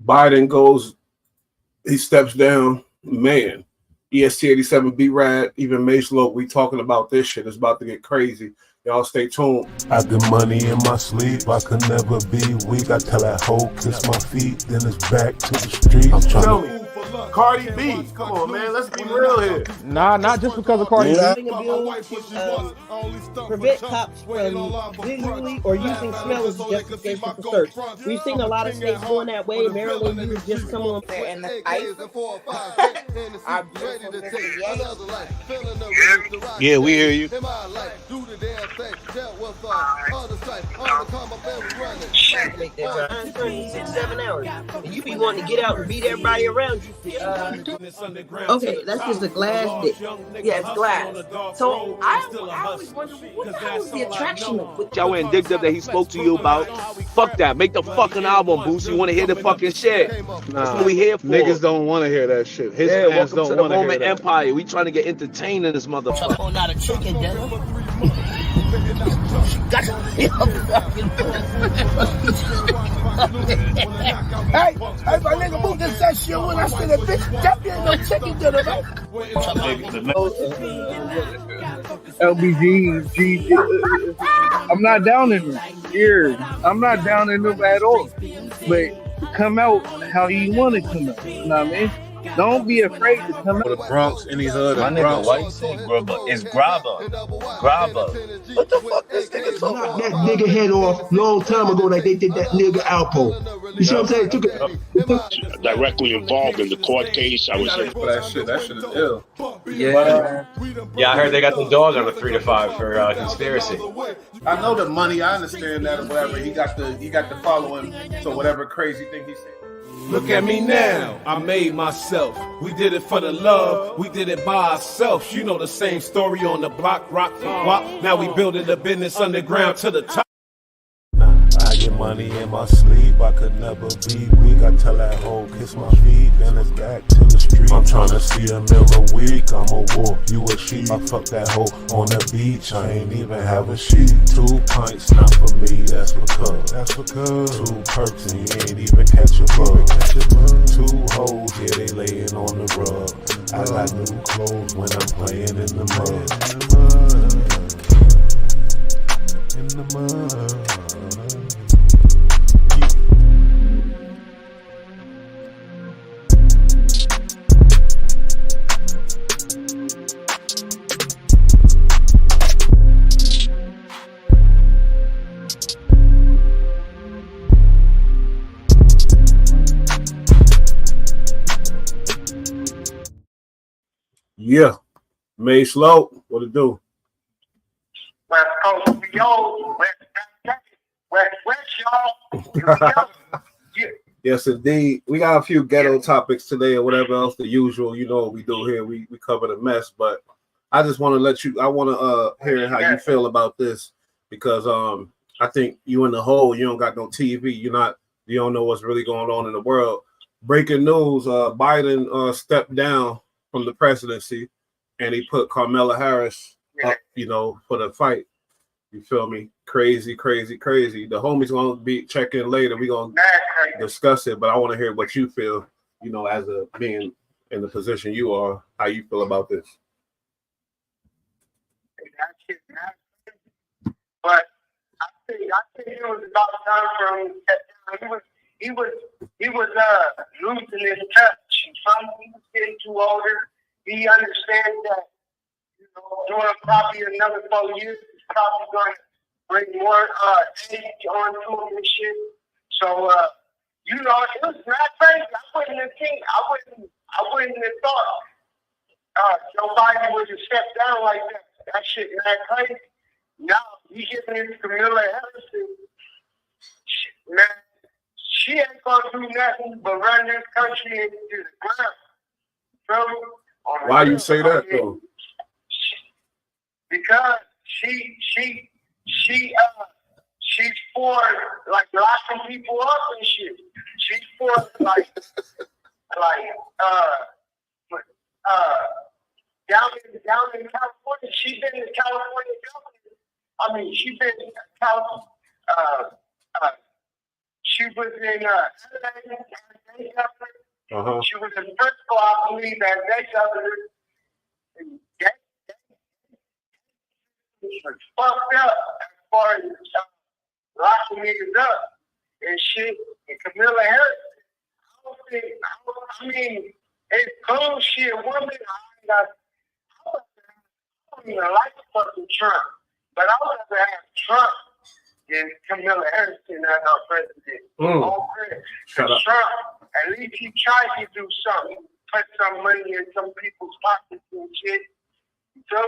Biden goes, he steps down. Man, EST 87 B-Rad, even Mace Low, we talking about this shit. It's about to get crazy. Y'all stay tuned. I get money in my sleep, I could never be weak. I tell that hoe, kiss my feet, then it's back to the street. I'm Tell trying me, Cardi B, come on, man, let's be real here. Nah, not just because of Cardi B. Prevent cops from visually or using smell as justification for search. We've seen a lot of states going that way. Maryland, you would just come on there and the ice. Yeah, we hear you. Shit. 7 hours. And you be wanting to get out and beat everybody around you. Okay, that's just a glass dick. Yeah, it's glass. So I always wonder, what the hell is the attraction of Y'all went digged up that he spoke to you about. Fuck that. Make the fucking album, Boost. You want to hear the fucking shit. That's what we here for. Niggas don't want to hear that shit. His fans welcome don't to the want to hear Roman that. Empire. We trying to get entertained in this motherfucker. Oh, not a chicken dinner. Hey, my nigga Boo just said shit when I said that bitch. That ain't no chicken dinner, man. LBG, I'm not down in them. Here, I'm not down in them at all. But come out how you want to come out. You know what I mean? Don't be afraid to come out. For the Bronx, any hood My of nigga, Bronx. why you saying grubber? It's grabber. Grabber. What the fuck this nigga talking Knocked that nigga head off long time ago like they did that nigga Alpo. You see what I'm saying? Took it. Directly involved in the court case. I was For that shit is ill. Yeah. Yeah, I heard they got the dog on a 3 to 5 for conspiracy. I know the money, I understand that or whatever. He got the following, so whatever crazy thing he said. Look at me now, I made myself. We did it for the love, we did it by ourselves. You know the same story on the block, rock, wop. Now we building the business underground to the top. I get money in my sleep, I could never be weak. I tell that hoe, kiss my feet, then it's back to the street. I'm trying to see a meal a week, I'm a wolf, you a sheep. I fuck that hoe on the beach, I ain't even have a sheet. 2 pints, not for me, that's because. 2 perks and you ain't even catch a bug. 2 hoes, yeah, they laying on the rug. I got new clothes when I'm playing in the mud. In the mud. Yeah, Mace Low, what it do? West Coast, yo, West, y'all. Yes, indeed. We got a few ghetto topics today or whatever else the usual. You know what we do here. We cover the mess, but I just want to I want to hear how you feel about this because I think you in the hole. You don't got no TV. You don't know what's really going on in the world. Breaking news: Biden stepped down from the presidency, and he put Kamala Harris up, for the fight. You feel me? Crazy. The homie's gonna be checking later. We're gonna discuss it, but I want to hear what you feel, as a being in the position you are, how you feel about this. But I think it was about time for him to step down. He was losing his touch. He was getting too older. He understands that, during probably another 4 years, he's probably going to bring more age onto him and shit. So, it was not crazy. I wouldn't have thought Joe Biden would have stepped down like that. That shit not crazy. Now he getting into Kamala Harris. Man, she ain't gonna do nothing but run this country into the ground. So, why you say that though? Because she's for like locking people up and shit. She's for down in California. She's been the California governor. I mean, she's been she She was in LA as day governor. She was in Frisco, I believe, as day governor. And that was fucked up as far as locking niggas up and shit. And Camilla Harris, I mean, it's cool shit. Woman, I don't even like fucking Trump, but I would rather have Trump than Camilla Harris as our president. Trump, at least he tried to do something, put some money in some people's pockets and shit. So I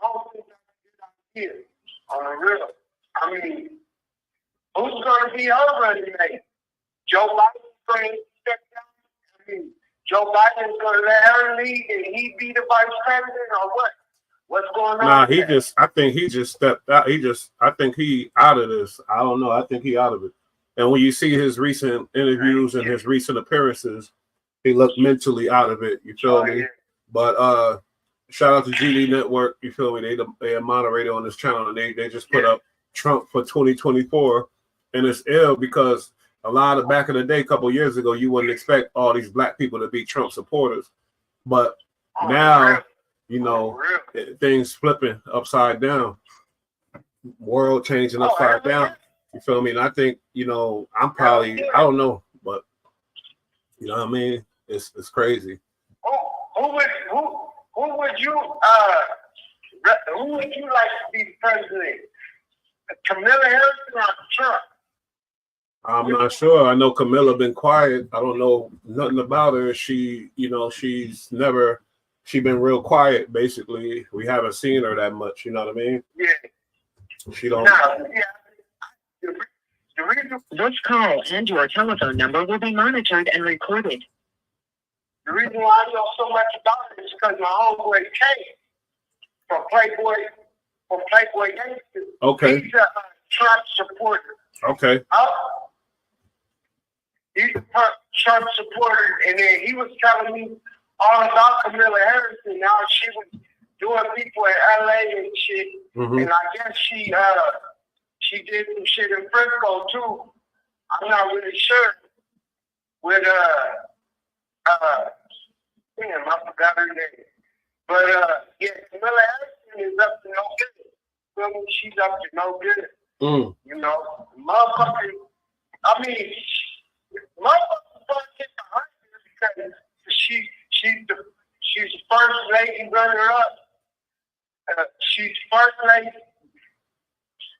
don't think that's a good idea on the real. I mean, who's going to be her running mate? Joe Biden's going to step down? I mean, Joe Biden's going to let her lead and he be the vice president or what? What's going on? Nah, I think he just stepped out. I think he out of this. I don't know. I think he out of it. And when you see his recent interviews and his recent appearances, he looked mentally out of it. You feel me? But shout out to GD Network. You feel me? They a moderator on this channel, and they just put up Trump for 2024, and it's ill because a lot of back in the day, a couple years ago, you wouldn't expect all these black people to be Trump supporters, but now, you know, things flipping upside down, world changing upside down. You feel me? And I think, you know, I don't know, but you know what I mean? It's crazy. Who would you like to be the president? Camilla Harris or Trump? I'm not sure. I know Camilla been quiet. I don't know nothing about her. She, you know, she's been real quiet, basically. We haven't seen her that much, you know what I mean? Yeah. She don't. This call and your telephone number will be monitored and recorded. The reason why I know so much about it is because my homeboy came from Playboy Gangster. Okay. He's a Trump supporter. Okay. He's a Trump supporter, and then he was telling me all about Camilla Harris and how she was doing people in LA and shit. And I guess she did some shit in Frisco too. I'm not really sure. With damn, I forgot her name. But yeah, Camilla Harris is up to no good. Feel me? She's up to no good. You know, motherfucker. I mean, motherfuckers don't get behind her because she's the first lady runner up. She's first lady.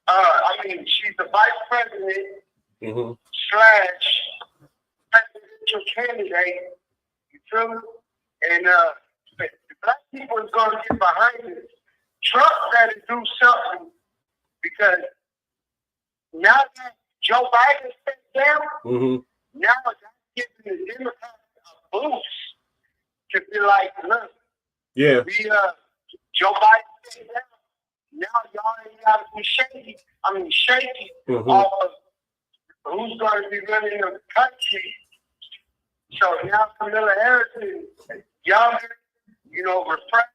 I mean, she's the vice president / presidential candidate. You feel me? And the black people is going to get behind it. Trump got to do something because now that Joe Biden stepped down, now that's giving the Democrats a boost to be like, look, Joe Biden stepped down. Now y'all ain't got to be shaky off of who's going to be running the country. So now Camilla Harris is younger, you know, refreshed.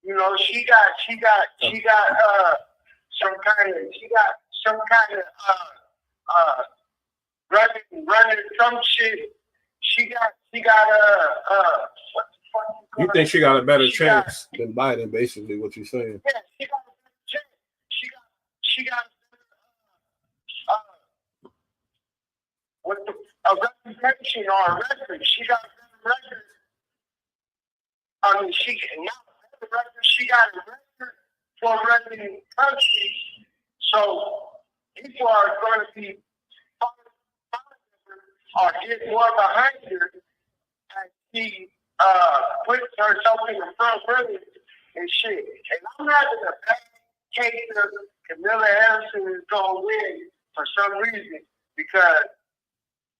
You know, she got some kind of running some shit. She got what the fuck? You think she got a better chance than Biden? Basically, what you're saying? Yeah, she got a better chance. She got a reputation or a record. She got a better record. I mean, she got a record for running countries. So people are going to be or get more behind her as she puts herself in the front running and shit. And I'm not in a bad case of Camilla Harrison is going to win for some reason because,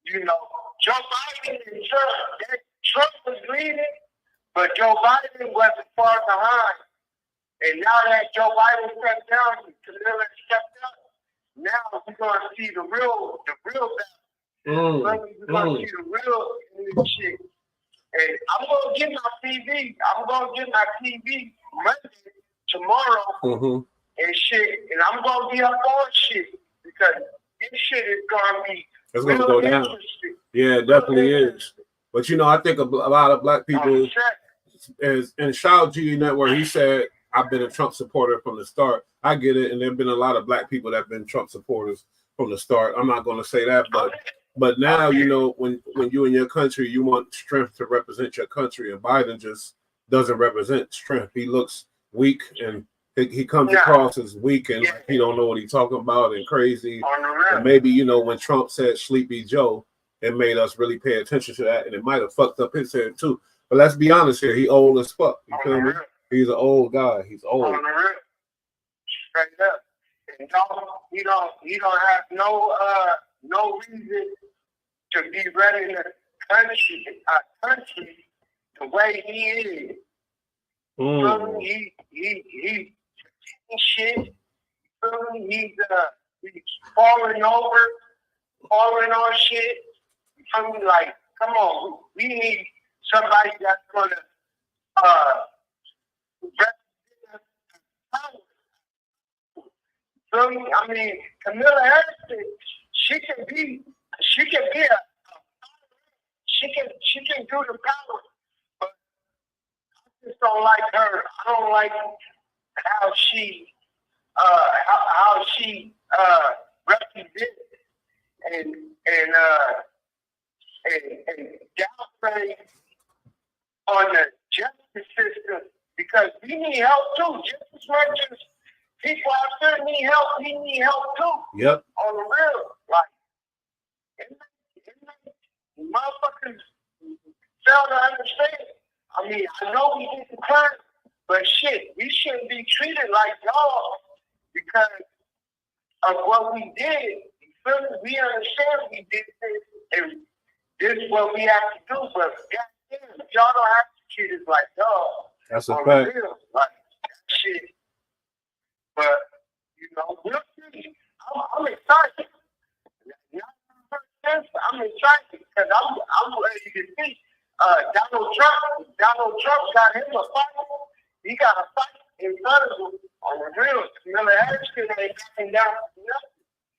you know, Joe Biden and Trump was leading, but Joe Biden wasn't far behind. And now that Joe Biden stepped down and Camilla stepped up, now we're going to see the real battle. We're going to see the real shit. And I'm going to get my TV Monday, tomorrow, and shit. And I'm going to be up on shit because this shit is gonna be It's gonna real go down. interesting. Yeah, it definitely is. But you know, I think a lot of black people is, and shout out GD Network. He said, "I've been a Trump supporter from the start." I get it, and there've been a lot of black people that've been Trump supporters from the start. I'm not going to say that, but now you know when you in your country, you want strength to represent your country, and Biden just doesn't represent strength. He looks weak, and he comes across as weak, and like he don't know what he's talking about, and crazy. And maybe you know when Trump said "Sleepy Joe," it made us really pay attention to that, and it might have fucked up his head too. But let's be honest here, he old as fuck. You feel me? He's an old guy. He's old. Straight up. And you don't have no reason to be running a country the way he is. He's shit. He's falling on shit. Like, come on, we need somebody that's gonna I mean, Kamala Harris, she can do the power, but I just don't like her. I don't like how she represents and downplay on the justice system, because we need help too, just as much as people out there need help. We need help too. Yep. On the real, like, motherfuckers fail to understand. I mean, I know we did the crime, but shit, we shouldn't be treated like y'all because of what we did. We understand we did this, and this is what we have to do. But goddamn, y'all don't have to treat us like y'all. That's a on fact. the real, like shit. But you know, we'll see. I'm excited. I'm excited because I'm ready to see Donald Trump. Donald Trump got him a fight. He got a fight in front of him on the real. Kamala Harris ain't backing down for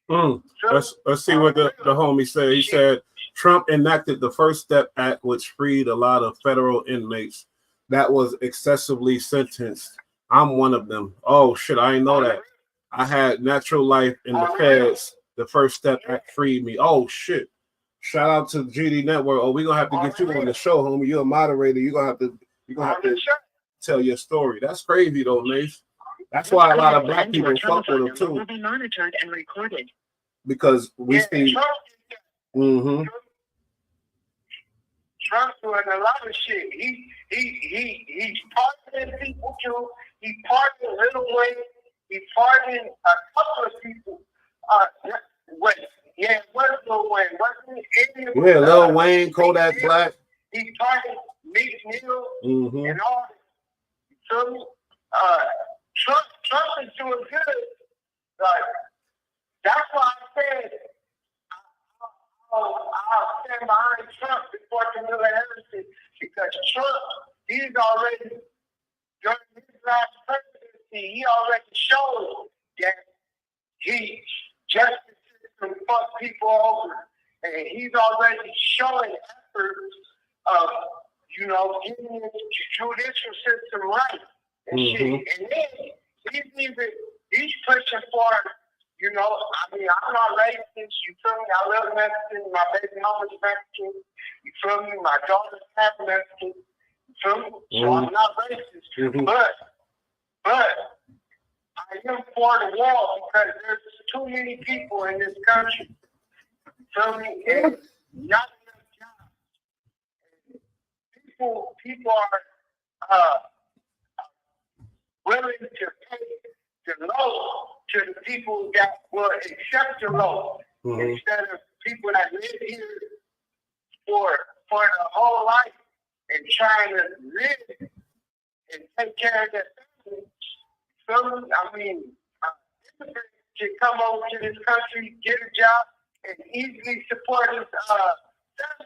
nothing. Let's see what the homie said. He said Trump enacted the First Step Act, which freed a lot of federal inmates that was excessively sentenced. I'm one of them. Oh shit, I didn't know that. I had natural life in the feds. The First Step Act freed me. Oh shit. Shout out to GD Network. Oh, we're gonna have to get you on the show, homie. You're a moderator. You're gonna have to tell your story. That's crazy though, Mace. That's why a lot of black people fuck with him too. Will be monitored and recorded. Because we see Trump's doing a lot of shit. He's pardoning people too. He pardoned Lil Wayne. He pardoned a couple of people. What's Lil Wayne? Yeah, Lil Wayne, Kodak Black. He pardoned Meek Mill and all that. So Trump is doing good. That's why I said I'll stand behind Trump before Kamala Harris, because Trump, he's already, during his last presidency, he already showed that he justice system fuck people over, and he's already showing efforts of, you know, getting the judicial system right and shit. And then he's pushing for, you know, I mean, I'm not racist, you feel me? I love Mexican, my baby mama's Mexican, you feel me? My daughter's half Mexican, you feel me? So I'm not racist, but I am for the wall because there's too many people in this country, you feel me? And not enough jobs. People are willing to pay the low to the people that will accept the law instead of people that live here for their whole life and trying to live and take care of their family. So, I mean, immigrants can come over to this country, get a job, and easily support his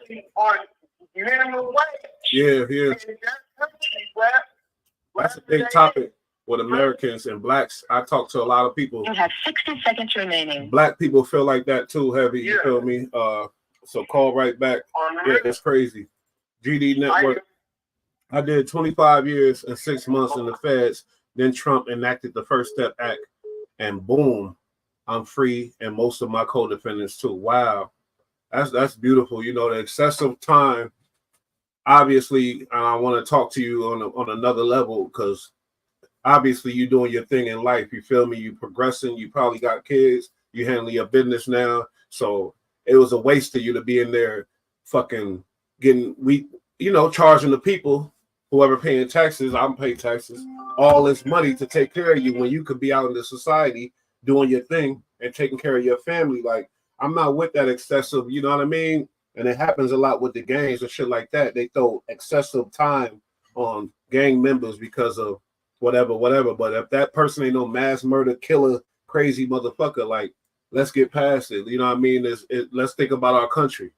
family on minimum wage. Yeah. In that country, that's a big topic. with Americans and blacks. I talk to a lot of people. You have 60 seconds remaining. Black people feel like that too, heavy. You feel me? So call right back. Yeah, it's crazy. GD Network. I did 25 years and 6 months in the feds. Then Trump enacted the First Step Act, and boom, I'm free, and most of my co-defendants too. Wow, that's beautiful. You know, the excessive time. Obviously, I want to talk to you on another level because obviously you're doing your thing in life. You feel me? You progressing. You probably got kids. You handling your business now. So it was a waste of you to be in there, fucking getting charging the people, whoever paying taxes. I'm paying taxes. All this money to take care of you when you could be out in the society doing your thing and taking care of your family. Like, I'm not with that excessive, you know what I mean? And it happens a lot with the gangs and shit like that. They throw excessive time on gang members because of whatever. But if that person ain't no mass murder, killer, crazy motherfucker, like, let's get past it. You know what I mean? Let's think about our country.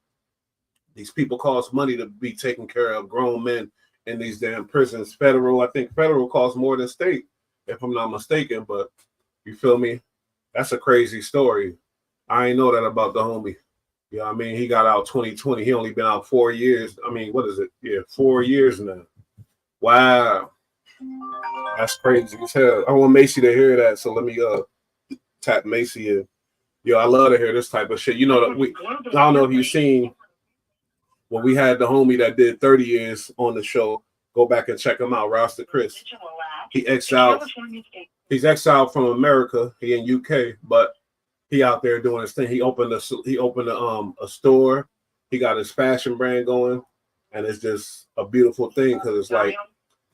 These people cost money to be taken care of, grown men in these damn prisons. I think federal costs more than state, if I'm not mistaken. But you feel me? That's a crazy story. I ain't know that about the homie. You know what I mean? He got out 2020. He only been out 4 years. I mean, what is it? Yeah, 4 years now. Wow. That's crazy as hell. I want Macy to hear that. So let me tap Macy in. Yo, I love to hear this type of shit. You know, I don't know if you've seen when we had the homie that did 30 years on the show. Go back and check him out, Rasta Chris. He's exiled from America. He in UK, but he out there doing his thing. He opened a store. He got his fashion brand going, and it's just a beautiful thing because it's like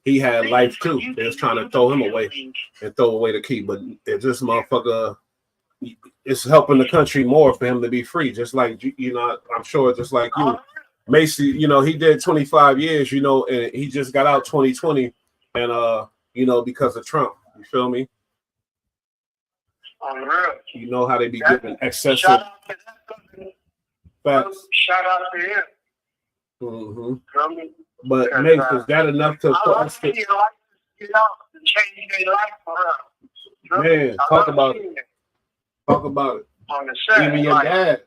he had life too. They was trying to throw him away and throw away the key, but it's this motherfucker. It's helping the country more for him to be free, just like I'm sure, just like you. Macy, he did 25 years, and he just got out 2020, and because of Trump. You feel me? You know how they be giving excessive facts. Shout out to him. Mm-hmm. But Mace, is that enough to us to change their life around? Man, talk about it. Talk about it. On the set, even your dad.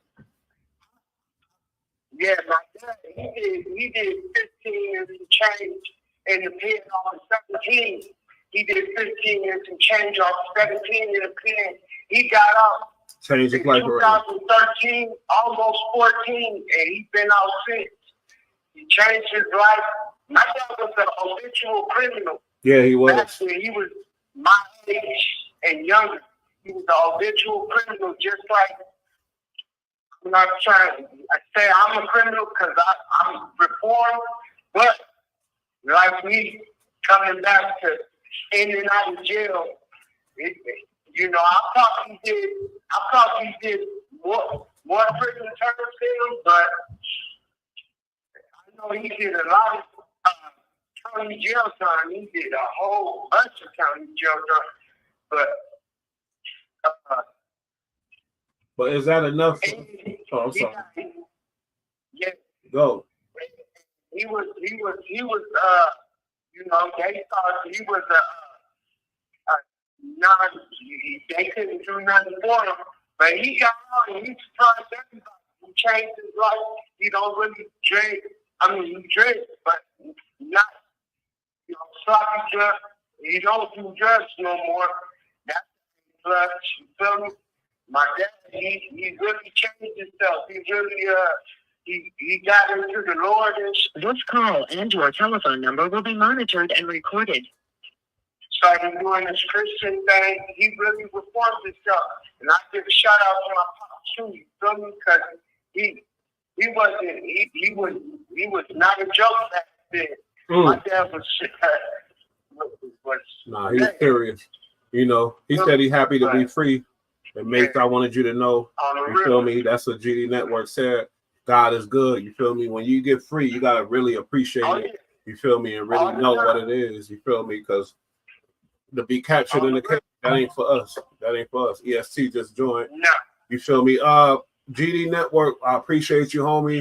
Yeah, my dad, he did 15 years and change in the pen on 17. He did 15 years and change off 17 in the pen. He got out. Changed his life around. 2013, almost 14, and he's been out since. He changed his life. My dad was an habitual criminal. Yeah, he was. Actually, he was my age and younger. He was an habitual criminal, just like, I'm not trying to say I'm a criminal because I'm reformed, but like me coming back to in and out of jail, I thought he did more prison terms than him, but I know he did a lot of county jail time. He did a whole bunch of county jail time, but is that enough? Oh, I'm sorry. Yeah. Go. He was they thought he was they couldn't do nothing for him, but he got out and he surprised everybody. He changed his life. He don't really drink. I mean, he drinks, but not, sloppy drugs. He don't do drugs no more. That's drugs. You feel me? My dad, he really changed himself. He really he got into the Lord. This call and your telephone number will be monitored and recorded. Started doing this Christian thing. He really reformed himself. And I give a shout out to my pop too. You feel me? Because he was not a joke back then. My dad was nah, he's serious. He said he's happy to be free. And Mace, I wanted you to know, you feel me? That's what GD Network said. God is good. You feel me? When you get free, you gotta really appreciate it. You feel me? And really know what it is. You feel me? Because to be captured in the case, that ain't for us. That ain't for us. EST just joined. You feel me? GD Network, I appreciate you, homie.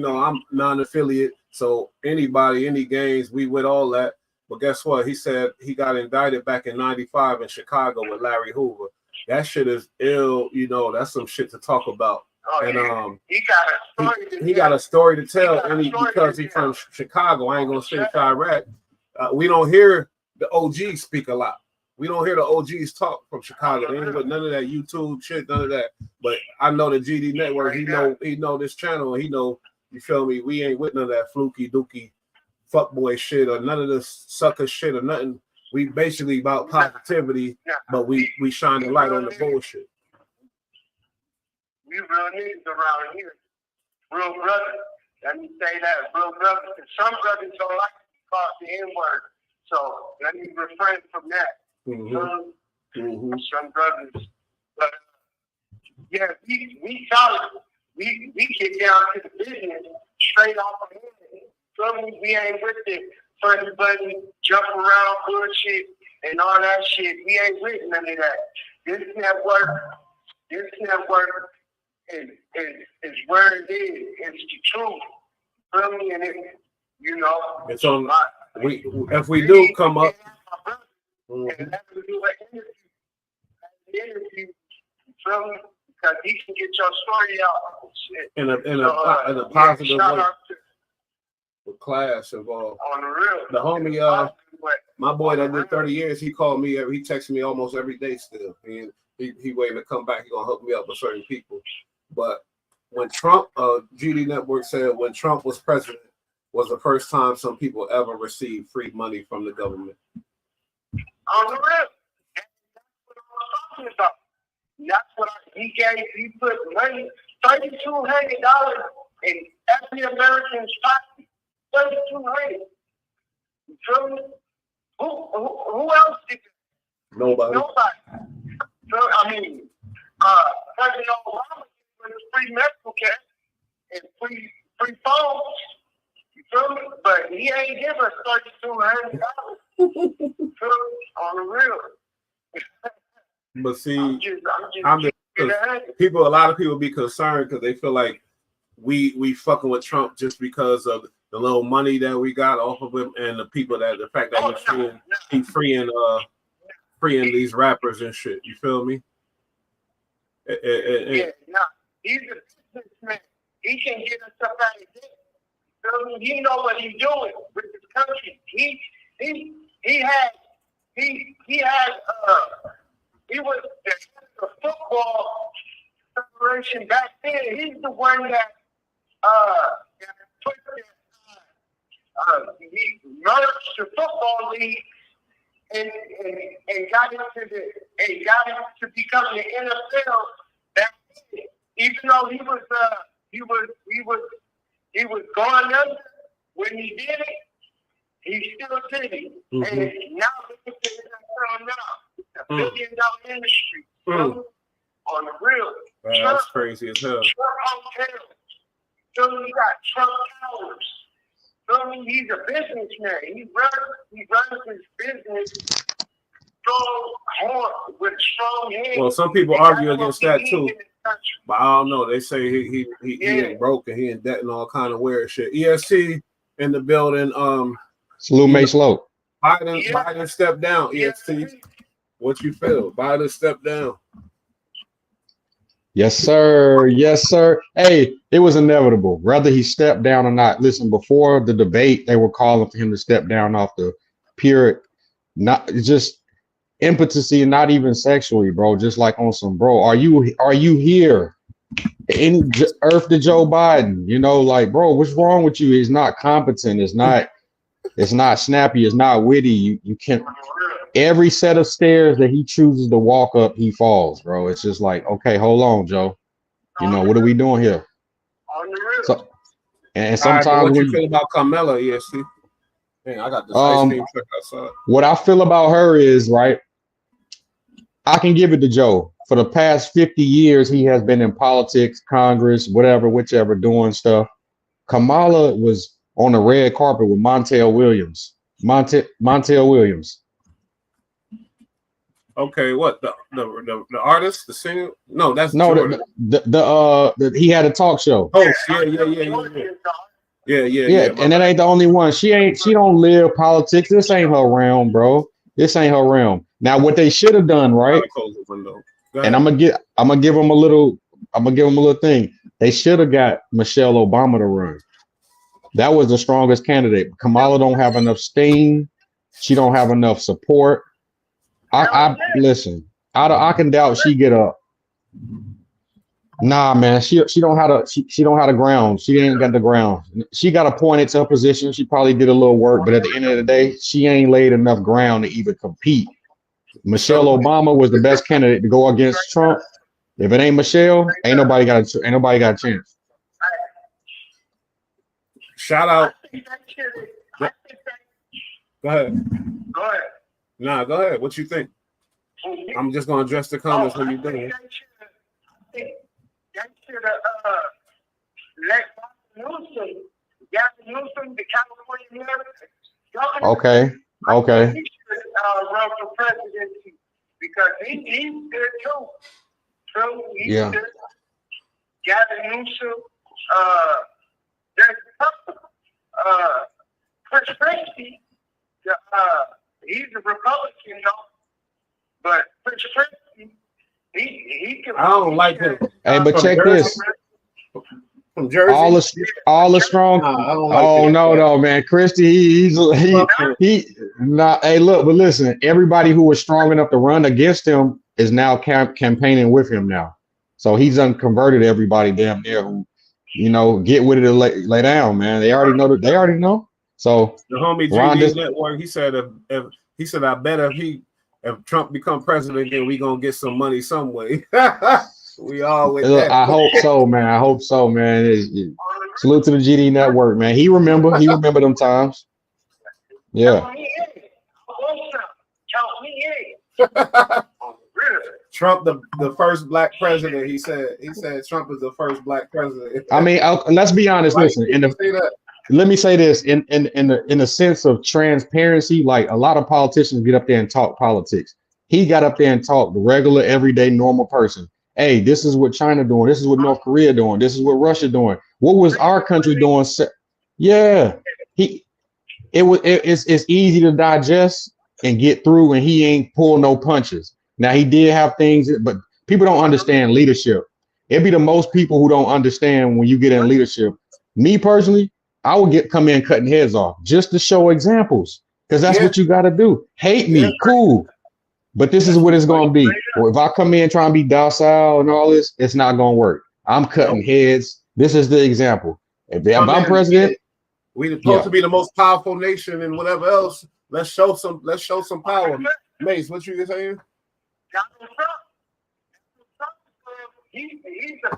I'm non-affiliate, so anybody, any gangs, we with all that. But guess what? He said he got indicted back in '95 in Chicago with Larry Hoover. That shit is ill. You know, that's some shit to talk about. Oh, And he got a story. he got a story to tell, and because he's from Chicago, I ain't gonna say Chirac. We don't hear the OGs speak a lot. We don't hear the OGs talk from Chicago. They ain't with none of that YouTube shit, none of that. But I know the GD Network. He know this channel. He know, you feel me? We ain't with none of that fluky dookie fuckboy shit or none of this sucker shit or nothing. We basically about positivity, but we shine the light on the bullshit. We real niggas around here. Real brothers. Let me say that. Real brothers. Because some brothers don't like to be called the N-word. So let me refrain from that. Some brothers. But yeah, we solid. We get down to the business straight off of here. So we ain't with it for everybody jump around bullshit and all that shit. We ain't with none of that. This network is where it is. It's the truth. Feel me? And it, you know, it's on. If we do come up, and let him do an interview. Feel me? Because he can get your story out. Shit. In a positive way. With class involved. On the real. The homie, my boy that did 30 years, he called me. He texts me almost every day still. He waiting to come back. He gonna hook me up with certain people. But when Trump, GD Network said when Trump was president, was the first time some people ever received free money from the government. On the real. That's what I'm talking about. That's what he put money, $3,200 in every American's pocket. $3,200. You feel me? Who else did it? Nobody. So, I mean, President Obama gave free medical care and free phones. You feel me? But he ain't give us $3,200. You feel me? On the real. But see, I'm just people. A lot of people be concerned because they feel like we fucking with Trump just because of the little money that we got off of him and the fact that he's freeing these rappers and shit. You feel me? Yeah, he's a businessman. He can get us up out of this. Feel me? He know what he's doing with this country. He was the football federation back then. He's the one that put he merged the football league and got it to become the NFL. Back then. Even though he was going under when he did it, he still did it. And now look at the NFL now. It's a $1 billion industry. On the real. Man, that's crazy as hell. Trump hotels. So you got Trump Towers. So he's a businessman. He runs his business so hard with strong hands. Well, some people argue against that too. But I don't know. They say he ain't broke and he in debt and all kind of weird shit. ESC in the building. Salute May Slow. Biden stepped down. ESC. What you feel? Biden stepped down. Yes, sir. Yes, sir. Hey, it was inevitable, whether he stepped down or not. Listen, before the debate, they were calling for him to step down off the pure, not just impotency, not even sexually, bro. Just like on some, bro. Are you here? Any earth to Joe Biden? You know, like, bro, what's wrong with you? He's not competent. It's not snappy. It's not witty. You can't. Every set of stairs that he chooses to walk up, he falls, bro. It's just like, okay, hold on, Joe. You know, what are we doing here? So, and sometimes what you feel about Carmella, ESC? Man, I got this ice cream truck outside. What I feel about her is, right, I can give it to Joe. For the past 50 years, he has been in politics, Congress, whichever, doing stuff. Kamala was on the red carpet with Montel Williams. Montel Williams. Okay, what the artist, the singer? No, that's no. The he had a talk show. Oh, Yeah, and that ain't the only one. She don't live politics. This ain't her realm, bro. This ain't her realm. Now, what they should have done, right? And I'm gonna give them a little thing. They should have got Michelle Obama to run. That was the strongest candidate. Kamala don't have enough steam. She don't have enough support. I listen. I can doubt she get up. Nah, man, she don't have the ground. She ain't got the ground. She got appointed to a position. She probably did a little work, but at the end of the day, she ain't laid enough ground to even compete. Michelle Obama was the best candidate to go against Trump. If it ain't Michelle, ain't nobody got a chance. Shout out. Go ahead. Nah, go ahead. What you think? I'm just gonna address the comments when you're done. That should have let Gavin Newsom, the California governor. Okay. He should run for presidency because he's good too. So he's good. Gavin Newsom, Chris Christie, he's a Republican, but Chris Christie, he can. I don't like him. Hey, but check this. From Jersey. All the strong. No, man. Christie, he not. Hey, look, but listen. Everybody who was strong enough to run against him is now campaigning with him now. So he's unconverted everybody damn near who, get with it or lay down, man. They already know. They already know. So the homie GD Network, he said I bet if Trump become president, then we gonna get some money some way. We all with that. I hope so, man. Salute to the GD Network, man. He remember them times. Yeah. Trump, the first black president. He said Trump is the first black president. I mean, let's be honest. Listen, let me say this in the sense of transparency. Like, a lot of politicians get up there and talk politics. He got up there and talked the regular, everyday, normal person. Hey, this is what China doing. This is what North Korea doing. This is what Russia doing. What was our country doing? Yeah, it's easy to digest and get through, and he ain't pull no punches. Now, he did have things, but people don't understand leadership. It'd be the most people who don't understand when you get in leadership. Me personally, I would come in cutting heads off just to show examples, because that's what you got to do. Hate me, cool. But this is what it's going to be. If I come in trying to be docile and all this, it's not going to work. I'm cutting heads. This is the example. If I'm president, we're supposed to be the most powerful nation and whatever else. Let's show some power. Mace, what you saying? Donald Trump. He's a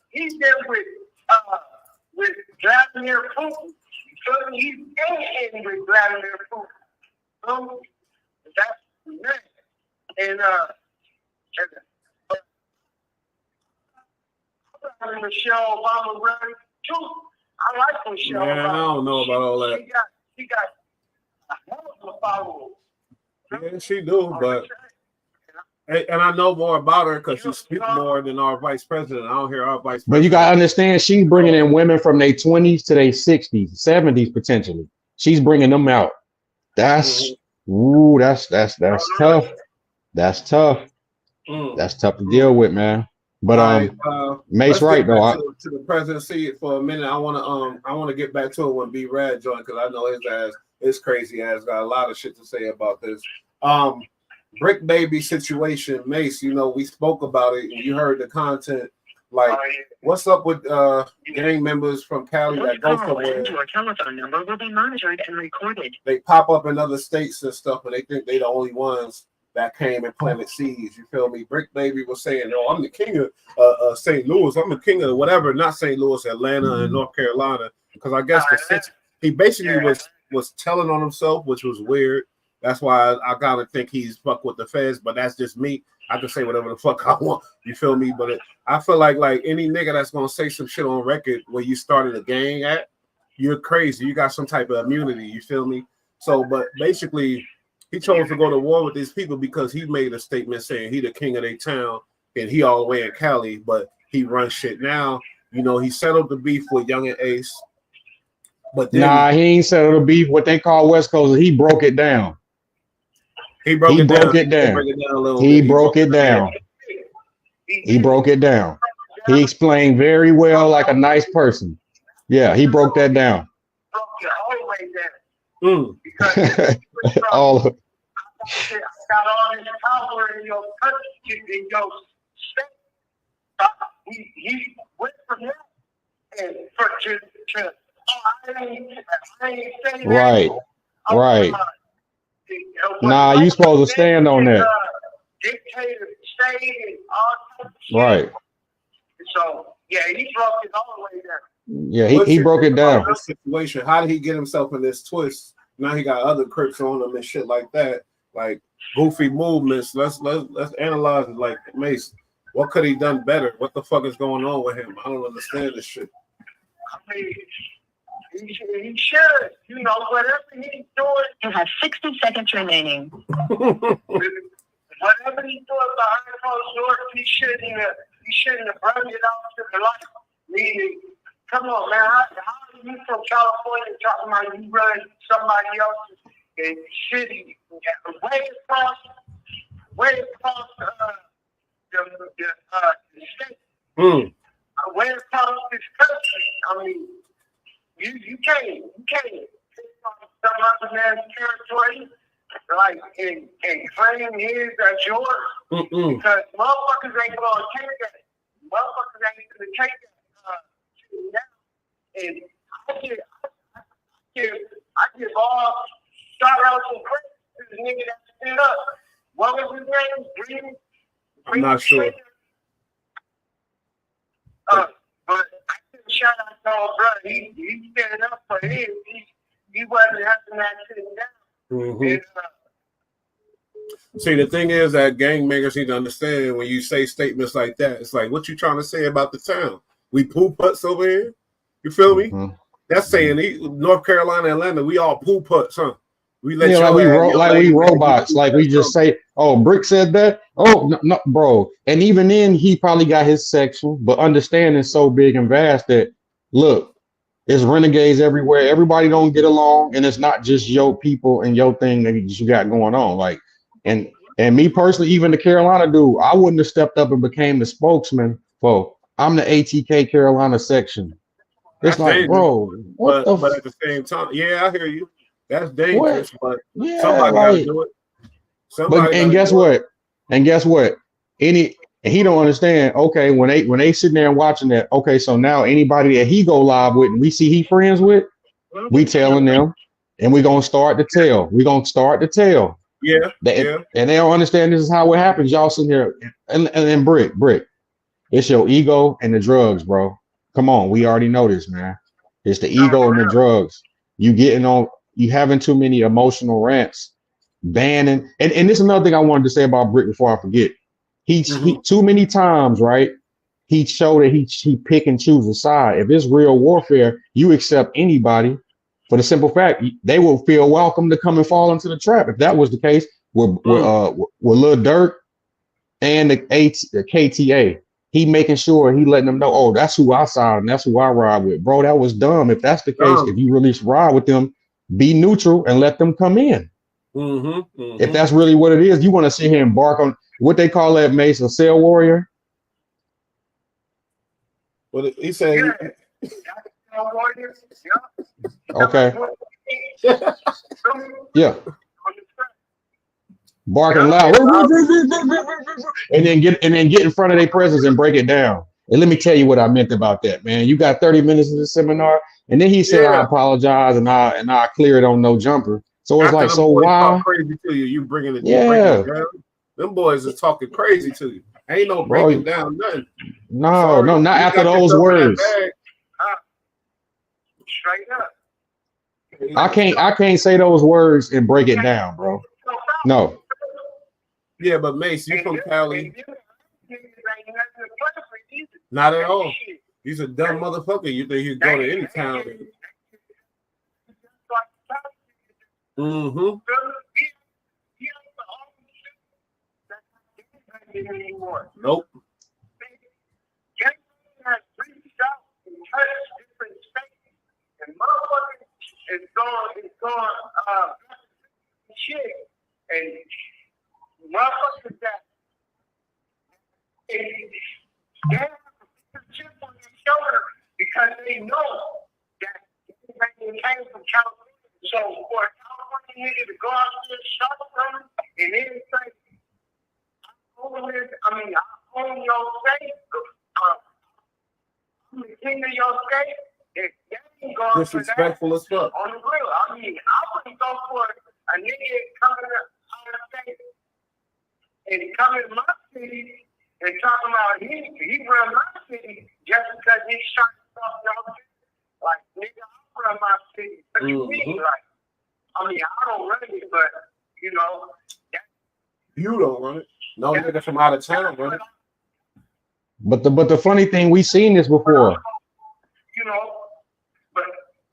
he's there with Vladimir Putin. So he's in with Vladimir Putin. That's man. And Michelle Obama running too. I like Michelle Obama. I don't know about all that. She got a hell of a follower. Yeah, she do, but and I know more about her because she speaks more than our vice president. I don't hear our vice president. But you gotta understand, she's bringing in women from their 20s to their 60s, 70s potentially. She's bringing them out. That's tough. That's tough. That's tough to deal with, man. But Mace right though. To the presidency for a minute. I want to get back to it when B Rad joined, because I know his crazy ass got a lot of shit to say about this. Brick Baby situation, Mace. We spoke about it and you heard the content. Like, what's up with gang members from Cali that go somewhere? Your telephone number will be monitored and recorded. They pop up in other states and stuff, and they think they the only ones that came and planted seeds. You feel me? Brick Baby was saying, "No, I'm the king of St. Louis. I'm the king of whatever." Not St. Louis, Atlanta, and North Carolina. Because I guess he basically was telling on himself, which was weird. That's why I gotta think he's fuck with the feds. But that's just me. I can say whatever the fuck I want. You feel me? But I feel like any nigga that's gonna say some shit on record where you started a gang at, you're crazy. You got some type of immunity. You feel me? So, but basically, he chose to go to war with these people because he made a statement saying he the king of their town and he all the way in Cali, but he runs shit now. You know, he settled the beef with Young and Ace. But then Nah, he ain't settled the beef. What they call West Coast, he broke it down. He broke it down. He broke it down. He broke it down. He explained very well, like a nice person. Yeah, he broke that down. All of got all this power in your country, in your state. He went from that and to I ain't saying right, that. right. Nah, you supposed to stand on that. Dictator state and all that shit. Right. So yeah, he broke it all the way down. Yeah, he broke it down. This situation. How did he get himself in this twist? Now he got other Crips on him and shit like that, like goofy movements. Let's analyze it. Like Mace, what could he done better? What the fuck is going on with him? I don't understand this shit. I mean, he should, you know, whatever he's doing. You have 60 seconds remaining. Whatever he's doing behind closed doors, he shouldn't have brought it out to the light. Meaning, come on, man, how are you from California talking about you run somebody else's city way across the state, way across this country? I mean, you can't take some other man's territory like and claim his as yours because motherfuckers ain't gonna take that. Motherfuckers ain't gonna take that. And I give all shout outs and credit to the nigga that stood up. What was his name? Green? I'm not sure. But I give a shout out to our brother. He standing up for his. He wasn't having that sitting down. And, see, the thing is that gang makers need to understand when you say statements like that, it's like, what you trying to say about the town? We poo putts over here? You feel me? That's saying North Carolina, Atlanta, we all poo putts, huh? We let we robots. Like we just say, oh, Brick said that. Oh, no, bro. And even then, he probably got his section, but understanding so big and vast that, look, there's renegades everywhere. Everybody don't get along, and it's not just your people and your thing that you got going on. Like, and me personally, even the Carolina dude, I wouldn't have stepped up and became the spokesman for. I'm the ATK Carolina section. It's like, bro, but at the same time, yeah, I hear you. That's dangerous, but yeah, somebody gotta do it. And guess what? He don't understand. Okay, when they sitting there and watching that, okay, so now anybody that he go live with and we see he friends with, we telling them, and we gonna start to tell. We gonna start to tell. Yeah, and they don't understand this is how it happens. Y'all sitting here and Brick. It's your ego and the drugs, bro. Come on, we already know this, man. It's the ego and the drugs. You having too many emotional rants, banning, and this is another thing I wanted to say about Brick before I forget. He too many times, right? He showed that he pick and choose a side. If it's real warfare, you accept anybody for the simple fact they will feel welcome to come and fall into the trap. If that was the case with Lil Durk and the KTA, he making sure he letting them know, oh, that's who I side and that's who I ride with. Bro, that was dumb. If that's the case, if you really ride with them, be neutral and let them come in. If that's really what it is, you want to see him embark on what they call that, Mace, a cell warrior. Well, he said. Okay. Yeah. Barking loud, and then get in front of their presence and break it down. And let me tell you what I meant about that, man. You got 30 minutes of the seminar, and then he said, "I apologize and I clear it on no jumper." So it's like, so why? Crazy to you? You bringing it? Yeah. Them boys is talking crazy to you. Ain't no breaking down nothing. No, not after those words. Straight up. I can't say those words and break it down, bro. No. Yeah, but Mace, you from Cali? Not at all. He's a dumb motherfucker. You think he'd go to any town? Anymore. Nope. going shit and motherfuckers that they have a chip on their shoulder because they know that they came from California. So for a California nigga to go out there, shot them, and then say, I own your state. I'm the king of your state. If they ain't going Disrespectful for as fuck. that, on the real. I wouldn't go for a nigga coming out of state and coming to my city and talking about he run my city just because he shot himself y'all. Like, nigga, I run my city. What you mean? Like, I don't run it, but, you know. You don't run it. No nigga from out of town run it. But the funny thing, we seen this before. You know.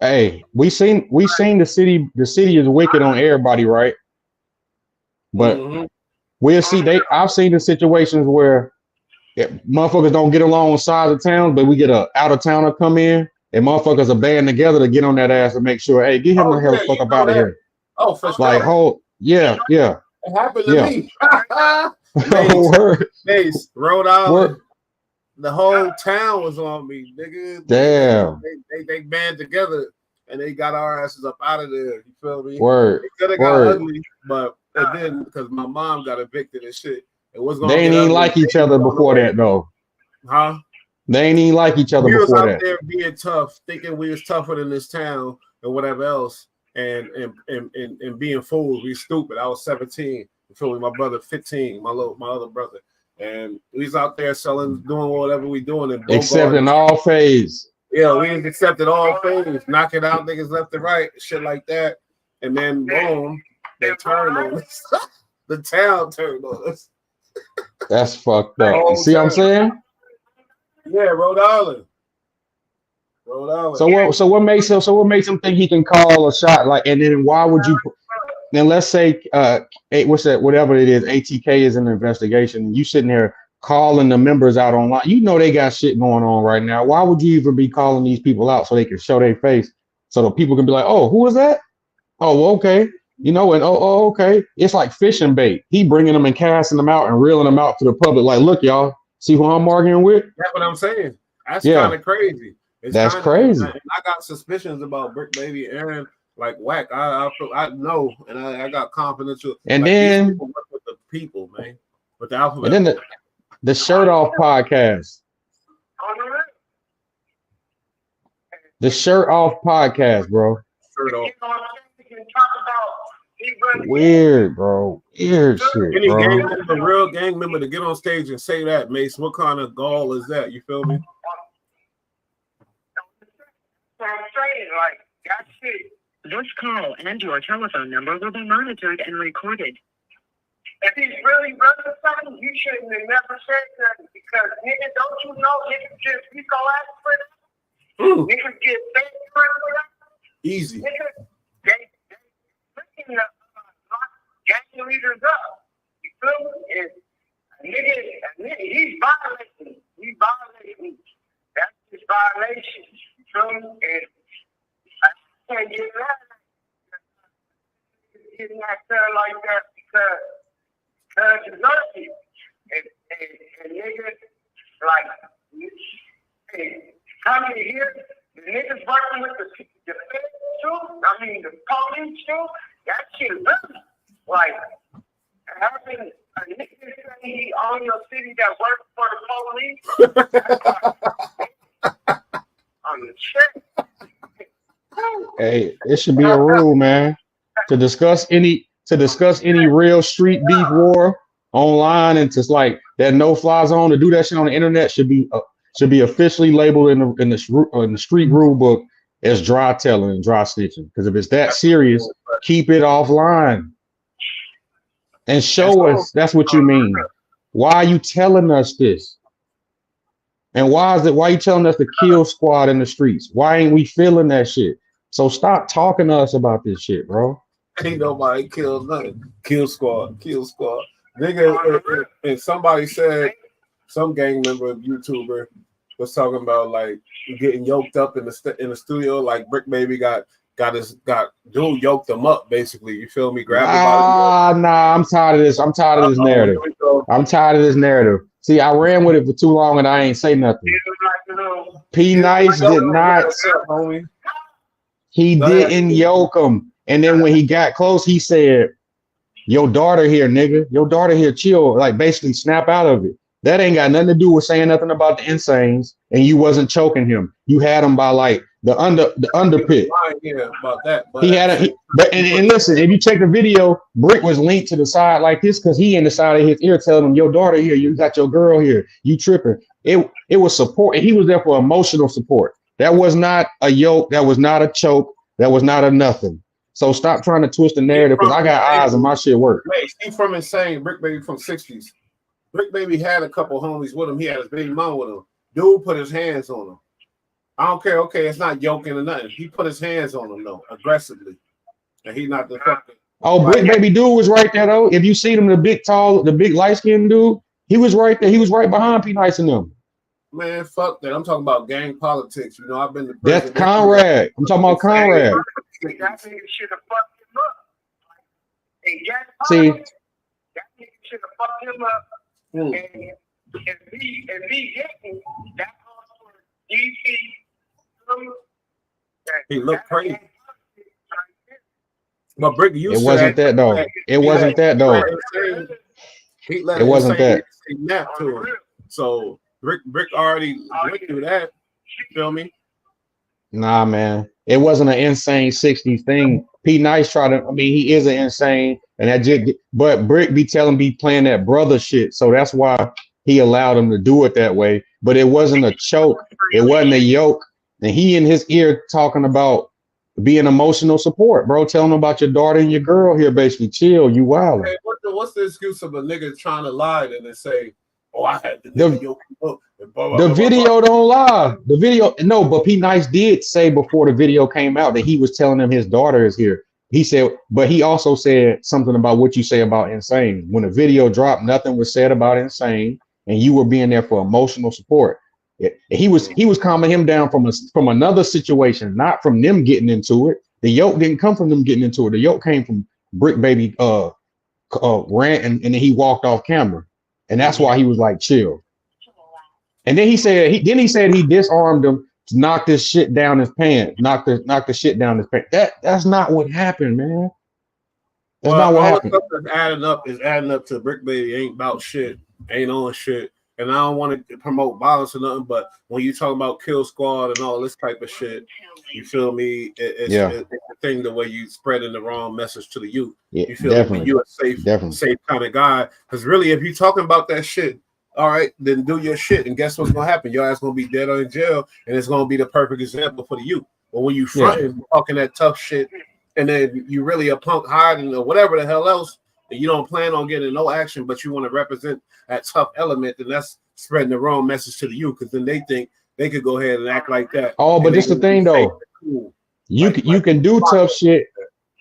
Hey, we seen the city is wicked on everybody, right? But we'll see. I've seen the situations where motherfuckers don't get along with sides of towns, but we get a out of towner come in and motherfuckers are band together to get on that ass and make sure, hey, get him the hell the fuck up out of here. Oh, for sure. Like, yeah. It happened to me. Mace, Rhode Island. The whole town was on me, nigga. Damn. They band together and they got our asses up out of there. You feel me? Word. It could have got ugly, but it didn't because my mom got evicted and shit. It was They ain't even like each other before that, though. Huh? They ain't even like each other we before was out that. there being tough, thinking we was tougher than this town and whatever else, and being fools. We stupid. I was 17. You feel me? My brother 15. My other brother. And we was out there selling, doing whatever we doing. And Accepting all phase. Yeah, we accepted all phase, knocking out niggas left and right, shit like that. And then boom, they turned on us. The town turned on us. That's fucked up. You see what I'm saying? Yeah, Rhode Island. So what makes him think he can call a shot like? And then why would you? Then let's say what's that? Whatever it is, ATK is an investigation. You sitting there calling the members out online. You know they got shit going on right now. Why would you even be calling these people out so they can show their face, so the people can be like, oh, who is that? Oh, well, okay. You know, and okay. It's like fishing bait. He bringing them and casting them out and reeling them out to the public. Like, look, y'all, see who I'm arguing with? That's what I'm saying. That's kind of crazy. That's crazy. I got suspicions about Brick Baby Aaron. Like whack, I know, and I got confidential. And like, then these people work with the people, man, with the alphabet. And then the Shirt Off podcast. The Shirt Off podcast, bro. Shirt Off. Weird, bro. Weird shit, Any bro. real gang member to get on stage and say that, Mace, what kind of gall is that? You feel me? I'm saying, like, that shit. This call and your telephone number will be monitored and recorded. If he's really running something, you shouldn't have never said that because, nigga, don't you know niggas get Rico ass for that? Niggas get paid for that? Easy. Niggas, they picking the gang leaders up. You feel me? And nigga, he's violating. He's violating. That's his violation. You feel me? And I can't get that. Getting that like that because it's dirty. And niggas, like, hey, coming here, the niggas working with the feds too, I mean, the police too, that shit is dirty. Like, having a nigga say he own your city that works for the police, on the shit. Hey, it should be a rule, man, to discuss any real street beef war online and just like that no fly zone to do that shit on the internet should be officially labeled in the street rule book as dry telling and dry snitching. Because if it's that serious, keep it offline and show us that's what you mean. Why are you telling us this? And why are you telling us to kill squad in the streets? Why ain't we feeling that shit? So stop talking to us about this shit, bro. Ain't nobody killed nothing. Kill squad. Nigga, and somebody said, some gang member, YouTuber, was talking about like getting yoked up in the studio, like Brick Baby got dude yoked him up basically. You feel me? Grabbed him by the Nah, I'm tired of this. I'm tired of this narrative. I'm tired of this narrative. See, I ran with it for too long and I ain't say nothing. P Nice did not. He didn't yoke him. And then when he got close, he said, "Your daughter here, nigga. Your daughter here, chill." Like basically snap out of it. That ain't got nothing to do with saying nothing about the Insanes, and you wasn't choking him. You had him by like the underpit. Yeah, about that. But He had a and listen, if you check the video, Brick was linked to the side like this because he in the side of his ear telling him, "Your daughter here, you got your girl here, you tripping." It was support, and he was there for emotional support. That was not a yoke, that was not a choke, that was not a nothing. So stop trying to twist the narrative because I got eyes and my shit work. He from Insane, Brick Baby from 60s. Brick Baby had a couple homies with him. He had his baby mom with him. Dude put his hands on him. I don't care. Okay, it's not yoking or nothing. He put his hands on him though, aggressively, and he not the fucking. Oh, Brick Baby dude was right there though. If you see him, the big light skinned dude, he was right there. He was right behind P Nice and them. Man, fuck that. I'm talking about gang politics. You know, I've been. That's Conrad. I'm talking about Conrad. That nigga should have fucked him up. See. That nigga should have fucked him up. And me getting that calls for DC. He looked crazy. But Brick, you it wasn't that though. It wasn't that though. It wasn't that. To him. So Brick already went through that. You feel me? Nah, man. It wasn't an Insane 60s thing. P Nice tried to, I mean, he is an Insane, and that just, but Brick be playing that brother shit. So that's why he allowed him to do it that way. But it wasn't a choke. It wasn't a yoke. And he in his ear talking about being emotional support, bro. Telling him about your daughter and your girl here, basically. Chill, you wild. Hey, what's the excuse of a nigga trying to lie and then say, "Oh, I had the video don't lie. The video, no, but P Nice did say before the video came out that he was telling him his daughter is here. He said, but he also said something about what you say about Insane. When the video dropped, nothing was said about Insane, and you were being there for emotional support. He was calming him down from another situation, not from them getting into it. The yoke didn't come from them getting into it. The yoke came from Brick Baby rant, and then he walked off camera, and that's why he was like chill. And then he said he disarmed him to knock this shit down his pants, knock the shit down his pants. That's not what happened, man. That's not what happened. Is adding up to Brick Baby ain't about shit, ain't on shit. And I don't want to promote violence or nothing, but when you talk about Kill Squad and all this type of shit, you feel me? It's the thing, the way you spreading the wrong message to the youth. You feel me? You're a safe kind of guy. Because really, if you're talking about that shit, all right, then do your shit. And guess what's going to happen? Your ass going to be dead or in jail, and it's going to be the perfect example for the youth. But when you fronting, talking that tough shit, and then you really a punk hiding or whatever the hell else, and you don't plan on getting no action, but you want to represent that tough element, then that's spreading the wrong message to the youth, because then they think they could go ahead and act like that. Oh, but this the thing though. You can do tough shit,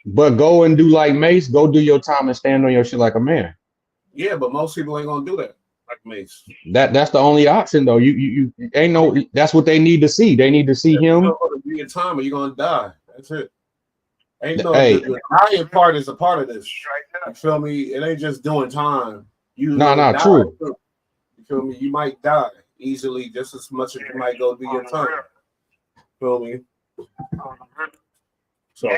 but go and do like Mace, go do your time and stand on your shit like a man. Yeah, but most people ain't gonna do that like Mace. That's the only option though. You ain't no, that's what they need to see. They need to see him. You're gonna be in time or you're gonna die. That's it. Ain't no the dying part is a part of this. You feel me? It ain't just doing time. True. You feel me? You might die easily just as much as you might go do your time. Feel me? So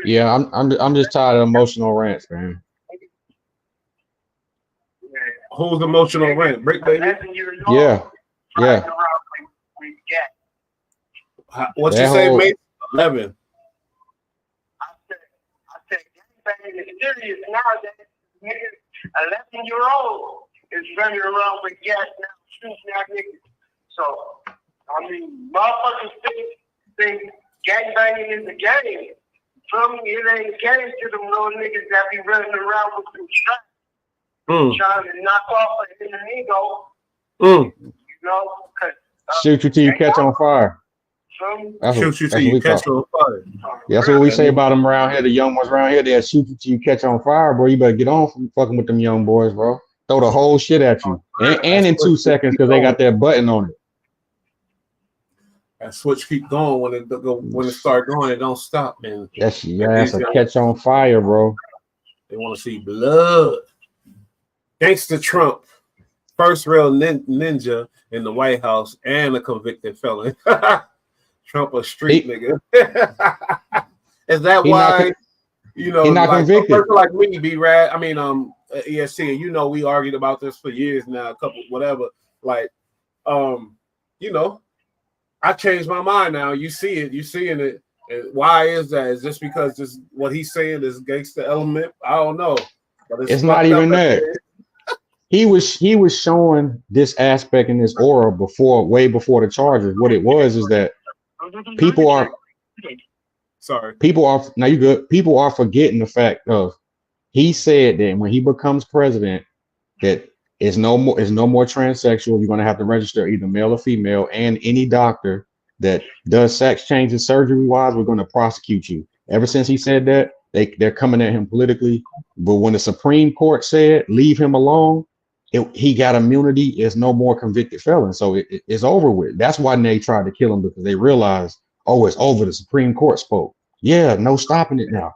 yeah, I'm just tired of emotional rants, man. Who's emotional rant? Brick Baby? Yeah. What you say, mate? 11. I said, gangbanging is serious nowadays. 11-year-old is running around with gas now, shooting at niggas. So, I mean, motherfuckers think gangbanging is a game. From me, it ain't a game to them little niggas that be running around with some straps, trying to knock off an enemigo. You know, shoot you till you catch on fire. Shoot you till you catch on fire. That's what we say about them around here. The young ones around here, they'll shoot you till you catch on fire, bro. You better get on from fucking with them young boys, bro. Throw the whole shit at you. And in 2 seconds because they got that button on it. That switch keep going when it start going, it don't stop, man. That's a catch on fire, bro. They want to see blood. Gangsta Trump, first real ninja in the White House and a convicted felon. Trump a street nigga. Is that why? You know, he not like, convicted. A person like me, B-Rad. I mean, ESC, and you know, we argued about this for years now, a couple, whatever. Like, you know, I changed my mind now. You see it, you seeing it. And why is that? Is just because this what he's saying is gangster element? I don't know. But it's not even that. He was showing this aspect in this aura way before the charges. What it was is that people are now you good. People are forgetting the fact of he said that when he becomes president, that is no more transsexual. You're gonna have to register either male or female, and any doctor that does sex changes surgery wise, we're going to prosecute you. Ever since he said that, they're coming at him politically. But when the Supreme Court said leave him alone, he got immunity. Is no more convicted felon, so it's over with. That's why they tried to kill him, because they realized, oh, it's over. The Supreme Court spoke. Yeah, no stopping it now.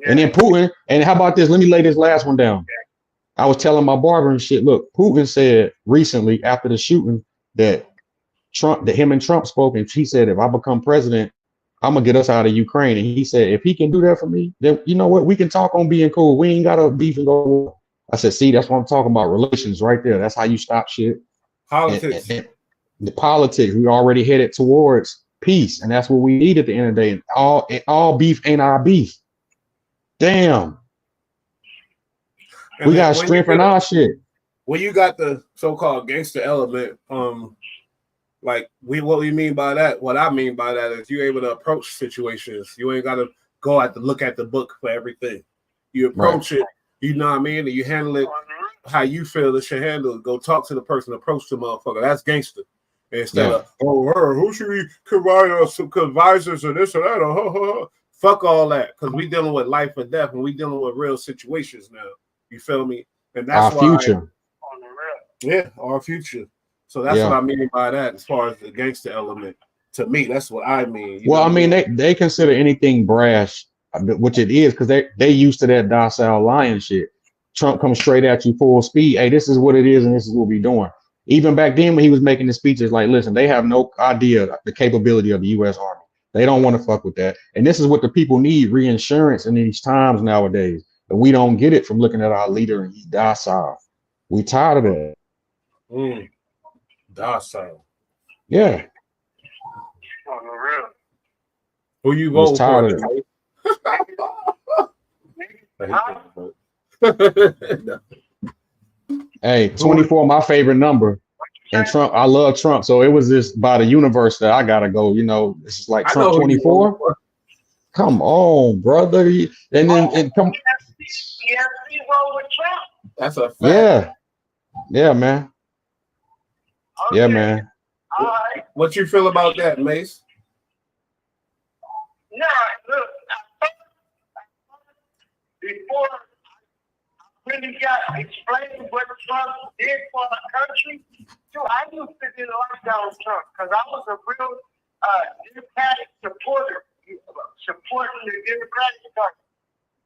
And then Putin. And how about this? Let me lay this last one down. I was telling my barber and shit. Look, Putin said recently after the shooting that him and Trump spoke, and he said, if I become president, I'm gonna get us out of Ukraine. And he said, if he can do that for me, then you know what? We can talk on being cool. We ain't gotta beef and go. I said, see, that's what I'm talking about. Relations right there. That's how you stop shit. Politics. And the politics. We already headed towards peace, and that's what we need at the end of the day. And all beef ain't our beef. Damn. We gotta strengthen our shit. When you got the so-called gangster element, like what we mean by that, what I mean by that is you're able to approach situations. You ain't gotta go out to look at the book for everything. You approach it, you know what I mean, and you handle it how you feel it should handle it. Go talk to the person, approach the motherfucker. That's gangster. Instead of who should we provide some advisors or this or that? Fuck all that, because we dealing with life or death, and we dealing with real situations now. You feel me? And that's our future. Yeah, our future. So that's what I mean by that, as far as the gangster element. To me, that's what I mean. Well, I mean, they consider anything brash, which it is, because they used to that docile lion shit. Trump comes straight at you full speed. Hey, this is what it is, and this is what we're doing. Even back then when he was making the speeches, like, listen, they have no idea the capability of the U.S. Army. They don't want to fuck with that. And this is what the people need, reinsurance in these times nowadays. And we don't get it from looking at our leader and he's docile. We tired of that. Docile. Yeah. Who you vote for? Hey, 24, my favorite number. And Trump, I love Trump. So it was this by the universe that I gotta go. You know, this is like Trump 24. Come on, brother. And then come. That's a fact. Yeah, man. Yeah, man. What you feel about that, Mace? Nah, look, before I really got explained what Trump did for the country, I used to didn't like Donald Trump because I was a real Democratic supporter, supporting the Democratic Party.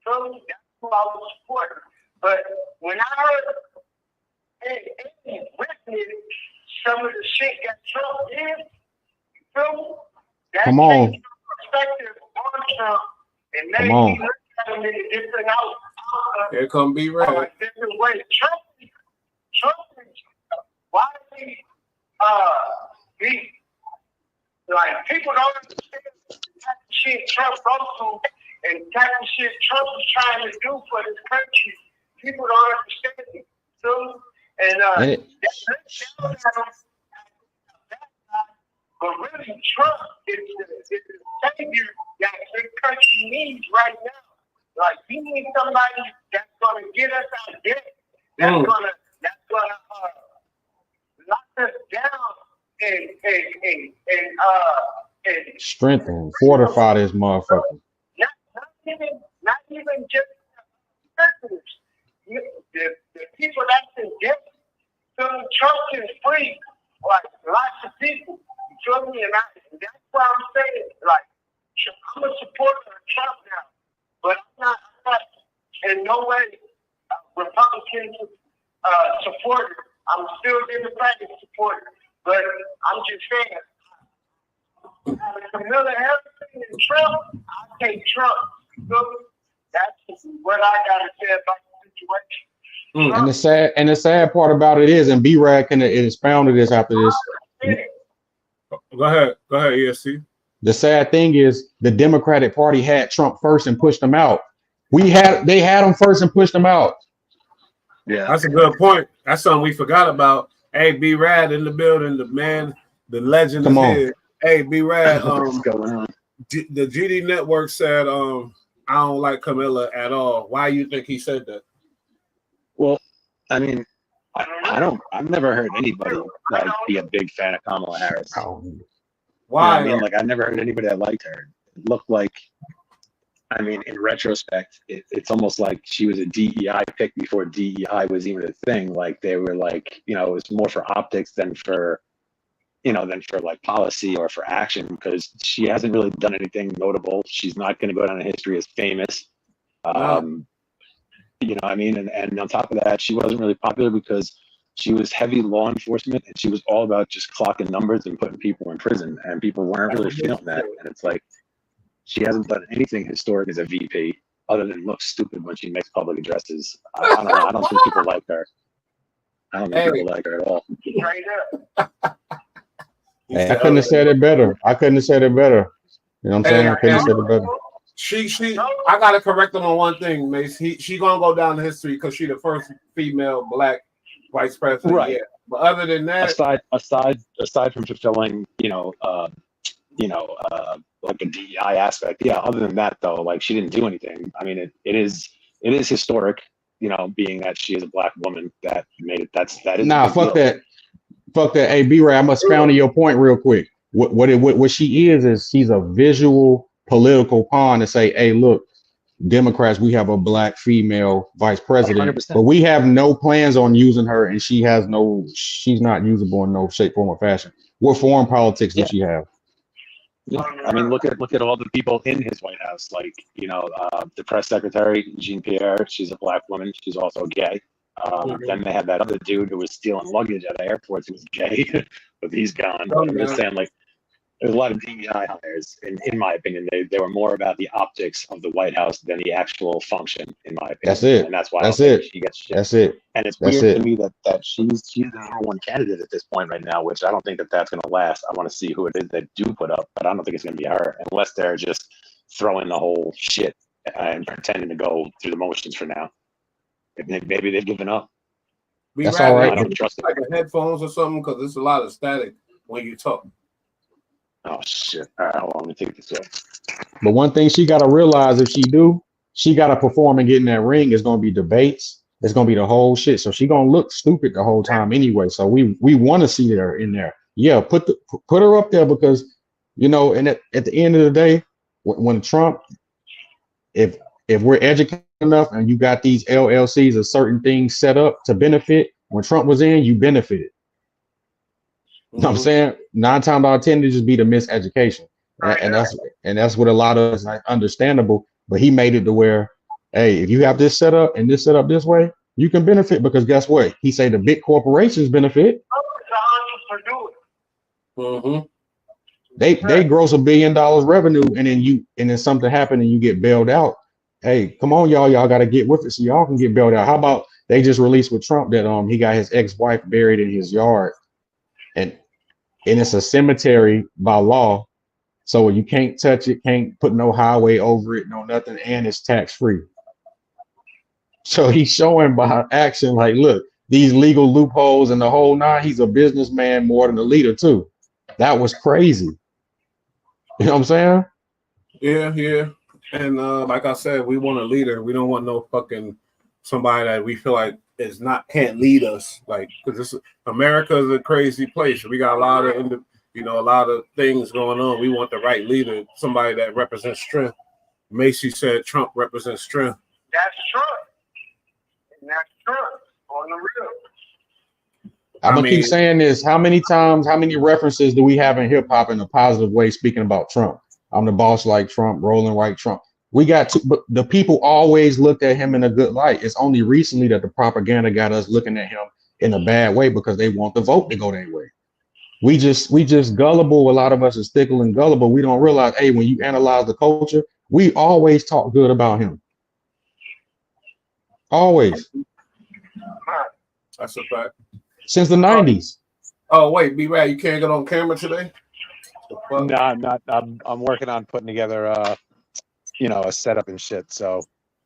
So that's who I was supporting. But when I heard and witnessed some of the shit that Trump did, you feel me? That changed my perspective on Trump and made me look at him in a different outlook. Here come B-Rad. A different way. Trump, why he like people don't understand the type of shit Trump goes through and the type of shit Trump is trying to do for this country. People don't understand it. So, and but really Trump is the savior that this country needs right now. Like we need somebody that's gonna get us out of debt. That's gonna lock us down and strengthen, fortify this motherfucker. Not even just the people that's in debt. So Trump can free like lots of people. You feel me? And that's why I'm saying, like, I'm a supporter of Trump now, but I'm not in no way a Republican supporter. I'm still a Democratic supporter, but I'm just saying, Kamala Harris and Trump, I take Trump. So that's what I gotta say about the situation. And the sad part about it is, and B-Rad can expound this after this. Go ahead, ESC. The sad thing is the Democratic Party had Trump first and pushed him out. They had him first and pushed him out. Yeah, that's a good point. That's something we forgot about. Hey, B-Rad in the building, the man, the legend is here. Hey, B-Rad, what's going on? The GD Network said, I don't like Kamala at all. Why you think he said that? Well, I mean, I've never heard anybody like be a big fan of Kamala Harris. Why? You know what I mean, like, I never heard anybody that liked her. It looked like, I mean, in retrospect, it's almost like she was a DEI pick before DEI was even a thing. Like, they were like, you know, it was more for optics than for like policy or for action, because she hasn't really done anything notable. She's not going to go down in history as famous. You know what I mean? And on top of that, she wasn't really popular because she was heavy law enforcement, and she was all about just clocking numbers and putting people in prison, and people weren't really feeling that. And it's like, she hasn't done anything historic as a VP other than look stupid when she makes public addresses. I don't know. I don't think people like her. I don't think people like her at all. Hey, I couldn't have said it better. You know what I'm saying? I couldn't have said it better. I gotta correct him on one thing, Mace. She gonna go down in history because she the first female black vice president. Right. Yeah. But other than that, aside from fulfilling, like a DEI aspect, yeah. Other than that, though, like, she didn't do anything. I mean, it is historic, you know, being that she is a black woman that made it. That is fuck that. Hey, B-Ray, I must found your point real quick. What she is she's a visual political pawn to say, hey, look, Democrats, we have a black female vice president, 100%. but we have no plans on using her, and she's not usable in no shape, form, or fashion. What foreign politics does she have? Yeah, I mean, look at all the people in his White House, like, you know, the press secretary, Jean-Pierre, she's a black woman. She's also gay. Then they had that other dude who was stealing luggage at airports who was gay, but he's gone. I'm just saying, like, there's a lot of DEI hires, in my opinion. They were more about the optics of the White House than the actual function, in my opinion. That's it. And that's why she gets shit. That's it. And it's weird to me that she's the number one candidate at this point right now, which I don't think that's going to last. I want to see who it is they do put up, but I don't think it's going to be her, unless they're just throwing the whole shit and pretending to go through the motions for now. Maybe they've given up. That's all right. I don't trust like a headphones or something, because there's a lot of static when you talk. Oh shit! All right, let me take this off. But one thing she got to realize, if she got to perform and get in that ring. It's going to be debates. It's going to be the whole shit. So she going to look stupid the whole time anyway. So we want to see her in there. Yeah, put her up there, because, you know, and at the end of the day, when Trump, if we're educated enough and you got these LLCs of certain things set up to benefit, when Trump was in, you benefited. You know what I'm saying? 9 times out of 10 to just be the miseducation. And that's what a lot of us, like, understandable. But he made it to where, hey, if you have this set up and this set up this way, you can benefit, because guess what? He say the big corporations benefit. They gross $1 billion revenue, and then something happened and you get bailed out. Hey, come on, y'all got to get with it so y'all can get bailed out. How about they just released with Trump that he got his ex-wife buried in his yard, and it's a cemetery by law, so you can't touch it, can't put no highway over it, no nothing, and it's tax-free. So he's showing by action, like, look, these legal loopholes and the whole nine. He's a businessman more than a leader too. That was crazy. You know what I'm saying? Yeah. And like I said, we want a leader. We don't want no fucking somebody that we feel like can't lead us. Like, because America is a crazy place. We got a lot of things going on. We want the right leader, somebody that represents strength. Macy said Trump represents strength. That's Trump. And that's Trump on the real. I'm gonna keep saying this. How many times, how many references do we have in hip hop in a positive way speaking about Trump? I'm the boss like Trump, rolling right Trump. We got to, but the people always looked at him in a good light. It's only recently that the propaganda got us looking at him in a bad way because they want the vote to go their way. We just gullible. A lot of us is fickle and gullible. We don't realize, hey, when you analyze the culture, we always talk good about him. Always. That's a fact. Since the 90s. Oh wait, B-Rad, you can't get on camera today? No, I'm not. I'm working on putting together a setup and shit. So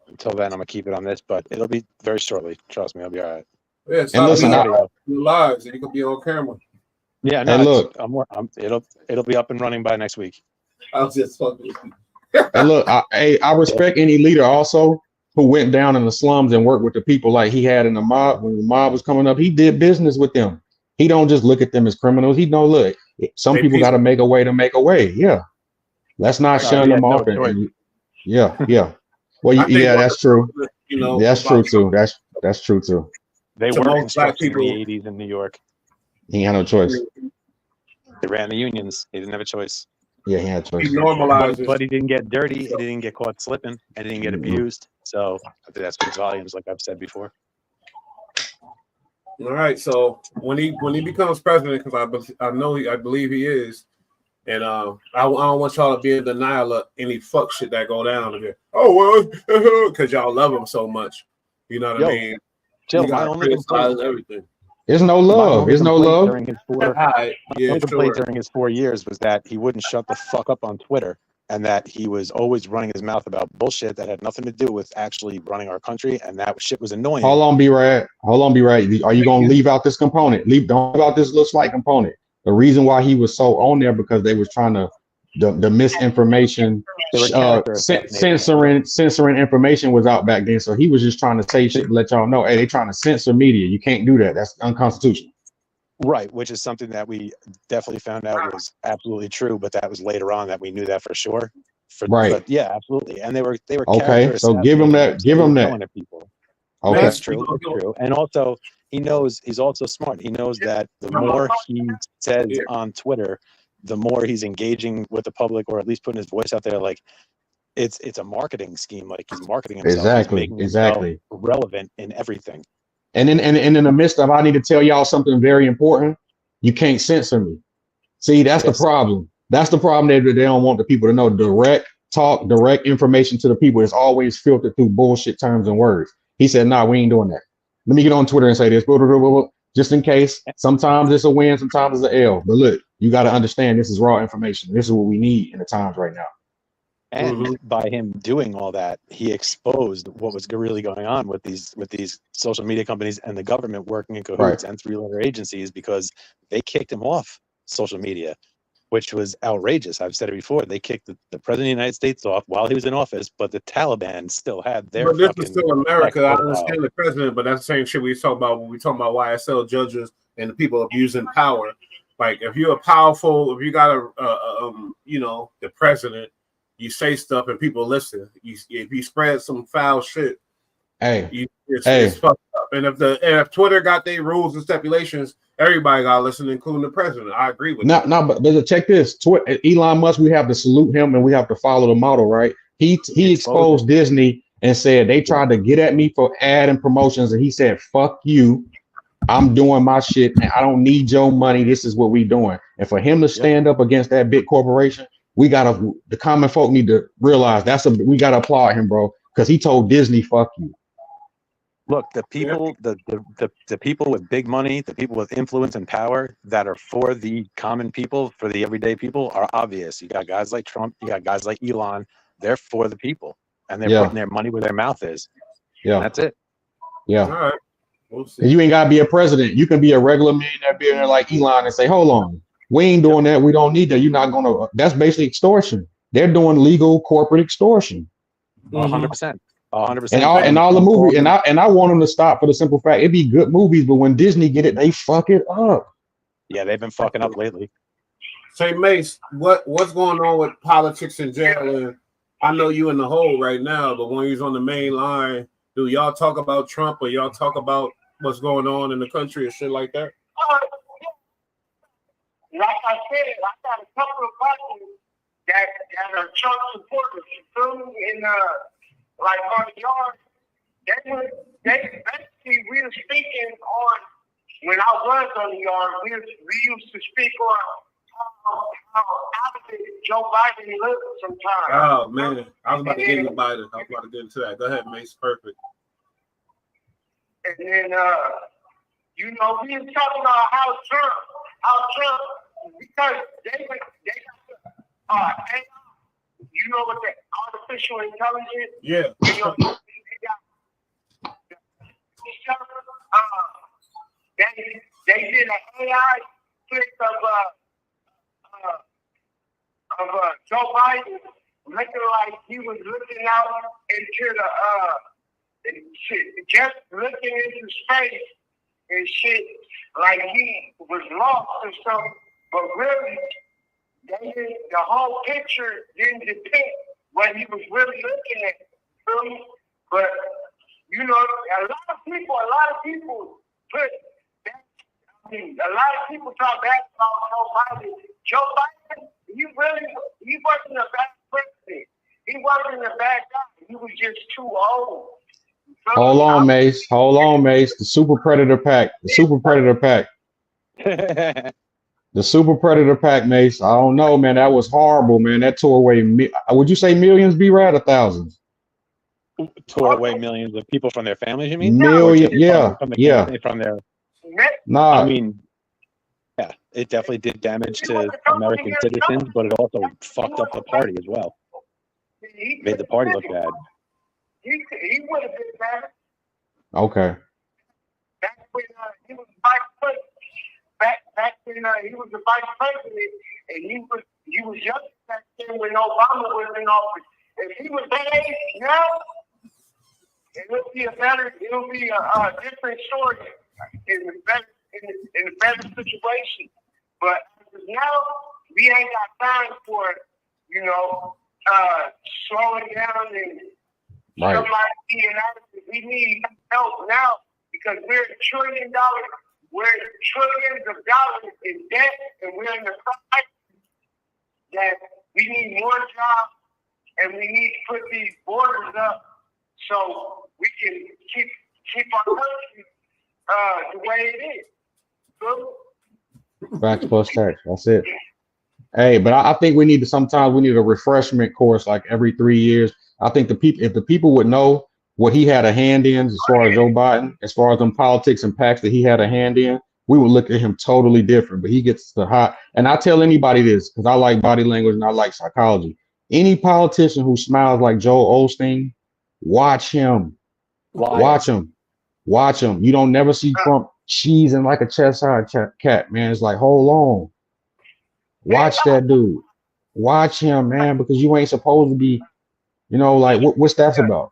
until then, I'm gonna keep it on this, but it'll be very shortly. Trust me, I'll be all right. Yeah, and listen, lives, and you can be on camera. Yeah, no, and look, it'll be up and running by next week. I was just fucking with you. And look, I respect any leader also who went down in the slums and worked with the people like he had in the mob. When the mob was coming up, he did business with them. He don't just look at them as criminals. He know, look, some people got to make a way to make a way. Yeah, let's not shun them off. Yeah. Well, yeah, that's true. That's true too. That's true too. They were construction in the 80s in New York. He had no choice. They ran the unions. He didn't have a choice. Yeah, he had a choice. He normalized, but he didn't get dirty. He didn't get caught slipping, and he didn't get abused. So I think that speaks volumes, like I've said before. All right. So when he becomes president, because I believe he is, and I don't want y'all to be in denial of any fuck shit that go down here. Oh well, because y'all love him so much. You know what I mean? Jill, my only complaint, everything. There's no love. There's no love. During his during his 4 years was that he wouldn't shut the fuck up on Twitter, and that he was always running his mouth about bullshit that had nothing to do with actually running our country, and that shit was annoying. Hold on, B-Rad. Are you gonna leave out this component? Don't leave out this little slight component. The reason why he was so on there because they was trying to the misinformation, censoring information was out back then. So he was just trying to say shit to let y'all know, hey, they trying to censor media. You can't do that. That's unconstitutional. Right, which is something that we definitely found out was absolutely true, but that was later on that we knew that for sure. Right. But yeah, absolutely. And they were okay. So give him that. People. Okay. That's true. That's true. And also, he's also smart. He knows that the more he says on Twitter, the more he's engaging with the public, or at least putting his voice out there. Like it's a marketing scheme. Like he's marketing himself. Exactly. Relevant in everything. And in the midst of, I need to tell y'all something very important. You can't censor me. See, that's the problem. That's the problem that they don't want the people to know. Direct talk, direct information to the people is always filtered through bullshit terms and words. He said, nah, we ain't doing that. Let me get on Twitter and say this, just in case. Sometimes it's a win, sometimes it's an L. But look, you got to understand this is raw information. This is what we need in the times right now. And by him doing all that, he exposed what was really going on with these social media companies and the government working in cahoots and 3-letter agencies, because they kicked him off social media, which was outrageous. I've said it before. They kicked the President of the United States off while he was in office, but the Taliban still had their. But this is still America. I understand the president, but that's the same shit we talk about when we talk about YSL judges and the people abusing power. Like if you're if you got the president, you say stuff and people listen. If you spread some foul shit, it's fucked up. And if Twitter got their rules and stipulations, everybody got to listen, including the president. I agree with that. No, but check this. Elon Musk, we have to salute him and we have to follow the model, right? He exposed Disney and said they tried to get at me for ad and promotions, and he said, "Fuck you. I'm doing my shit, and I don't need your money. This is what we doing." And for him to stand up against that big corporation, the common folk need to realize we gotta applaud him, bro, because he told Disney, "Fuck you." Look, the people, the people with big money, the people with influence and power that are for the common people, for the everyday people, are obvious. You got guys like Trump, you got guys like Elon. They're for the people, and they're putting their money where their mouth is. Yeah, and that's it. Yeah. All right. We'll see. And you ain't gotta be a president. You can be a regular millionaire like Elon and say, "Hold on, we ain't doing that. We don't need that. You're not gonna." That's basically extortion. They're doing legal corporate extortion. 100%. 100%. And all the movies, and I want them to stop for the simple fact it'd be good movies, but when Disney get it, they fuck it up. Yeah, they've been fucking up lately. Say, Mace, what's going on with politics in jail? And I know you in the hole right now, but when you're on the main line, do y'all talk about Trump or y'all talk about what's going on in the country or shit like that? Like I said, I got a couple of buddies that are Trump supporters. You feel me? And like on the yard, they basically we were speaking on when I was on the yard. We used to speak on how out of it Joe Biden looks sometimes. Oh man, I was about to get into Biden. I was about to get into that. Go ahead, Mace. Perfect. And then you know, we was talking about how Trump, because they got AI, you know what the artificial intelligence? Yeah. You know, they did an AI clip of Joe Biden looking like he was looking out into just looking into space and shit, like he was lost or something. But really, the whole picture didn't depict what he was really looking at. Feel me? But you know, a lot of people put that. I mean, a lot of people talk bad about Joe Biden. Joe Biden, he wasn't a bad president. He wasn't a bad guy. He was just too old. Hold on, Mace. Hold on, Mace. The Super Predator Pack. The Super Predator Pack. The Super Predator Pack, Mace. I don't know, man. That was horrible, man. That tore away. Would you say millions, B-Rad, or thousands? Tore away millions of people from their families, you mean? Million, yeah, yeah. From their. Nah. I mean, yeah, it definitely did damage to American citizens, but it also fucked up the party as well. Made the party look bad. He would have been better. Okay. Back when he was vice president. Back when he was the vice president, and he was young back then when Obama was in office. If he was that age now, it'll be a different story in a better situation. But now we ain't got time for slowing down and somebody being honest. We need help now because we're trillions of dollars in debt, and we're in the crisis that we need more jobs, and we need to put these borders up so we can keep our country the way it is. So, Facts plus tax. That's it. Hey, but I think we need a refreshment course like every 3 years. I think if the people would know what he had a hand in as far as Joe Biden, as far as them politics and PACs that he had a hand in, we would look at him totally different. But he gets the hot. And I tell anybody this because I like body language and I like psychology. Any politician who smiles like Joel Osteen, watch him. Watch him. Watch him. You don't never see Trump cheesing like a Cheshire cat, man. It's like, hold on. Watch that dude. Watch him, man, because you ain't supposed to be, like what's that about?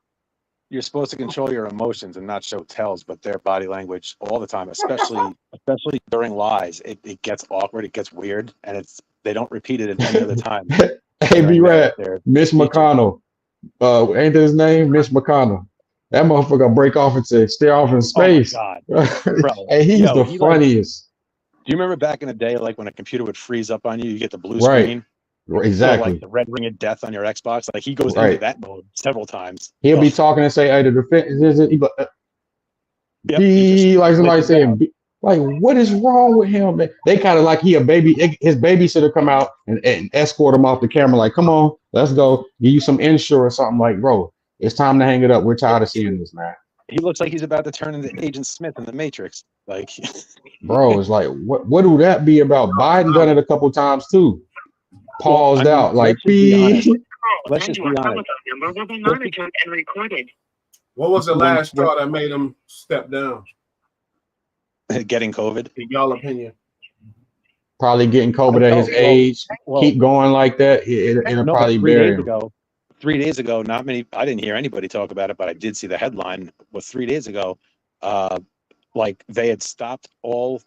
You're supposed to control your emotions and not show tells, but their body language all the time, especially during lies, it gets awkward, it gets weird, and they don't repeat it at any other time. Hey, B-Rad, Mitch McConnell. Ain't that his name? Mitch McConnell. That motherfucker break off and say, stay off in space. Oh my God. Bro, hey, he's the funniest. Do you remember back in the day, like when a computer would freeze up on you, you get the blue screen? Exactly. Or like the red ring of death on your Xbox. Like he goes into that mode several times. He'll be talking and say, hey, the defense like somebody saying, like, what is wrong with him? They kind of like his babysitter come out and escort him off the camera, like, come on, let's go, give you some insurance or something. Like, bro, it's time to hang it up. We're tired of seeing this, man. He looks like he's about to turn into Agent Smith in the Matrix. Like, bro, it's like, what would that be about? Biden done it a couple times too. Paused out, like, let's just be honest. Number will be monitored and recorded. What was the last straw that made him step down? Getting COVID. In y'all opinion? Probably getting COVID at his age. Keep going like that, it'll probably bury him. 3 days ago, not many. I didn't hear anybody talk about it, but I did see the headline. Was 3 days ago, like they had stopped all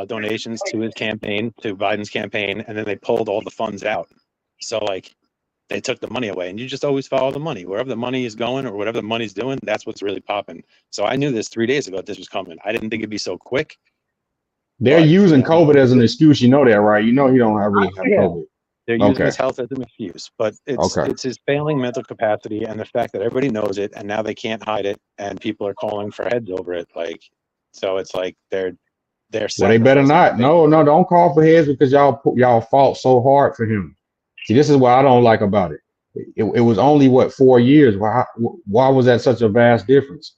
donations to his campaign, to Biden's campaign, and then they pulled all the funds out. So like they took the money away, and you just always follow the money. Wherever the money is going or whatever the money's doing, that's what's really popping. So I knew this 3 days ago that this was coming. I didn't think it'd be so quick. They're using COVID as an excuse. You know that, right? You know he don't really have COVID. They're using Okay. his health as an excuse, but it's his failing mental capacity and the fact that everybody knows it, and now they can't hide it, and people are calling for heads over it. Like, so it's like they're. Well, they better not. No, don't call for heads because y'all fought so hard for him. See, this is what I don't like about it. It was only 4 years. Why was that such a vast difference?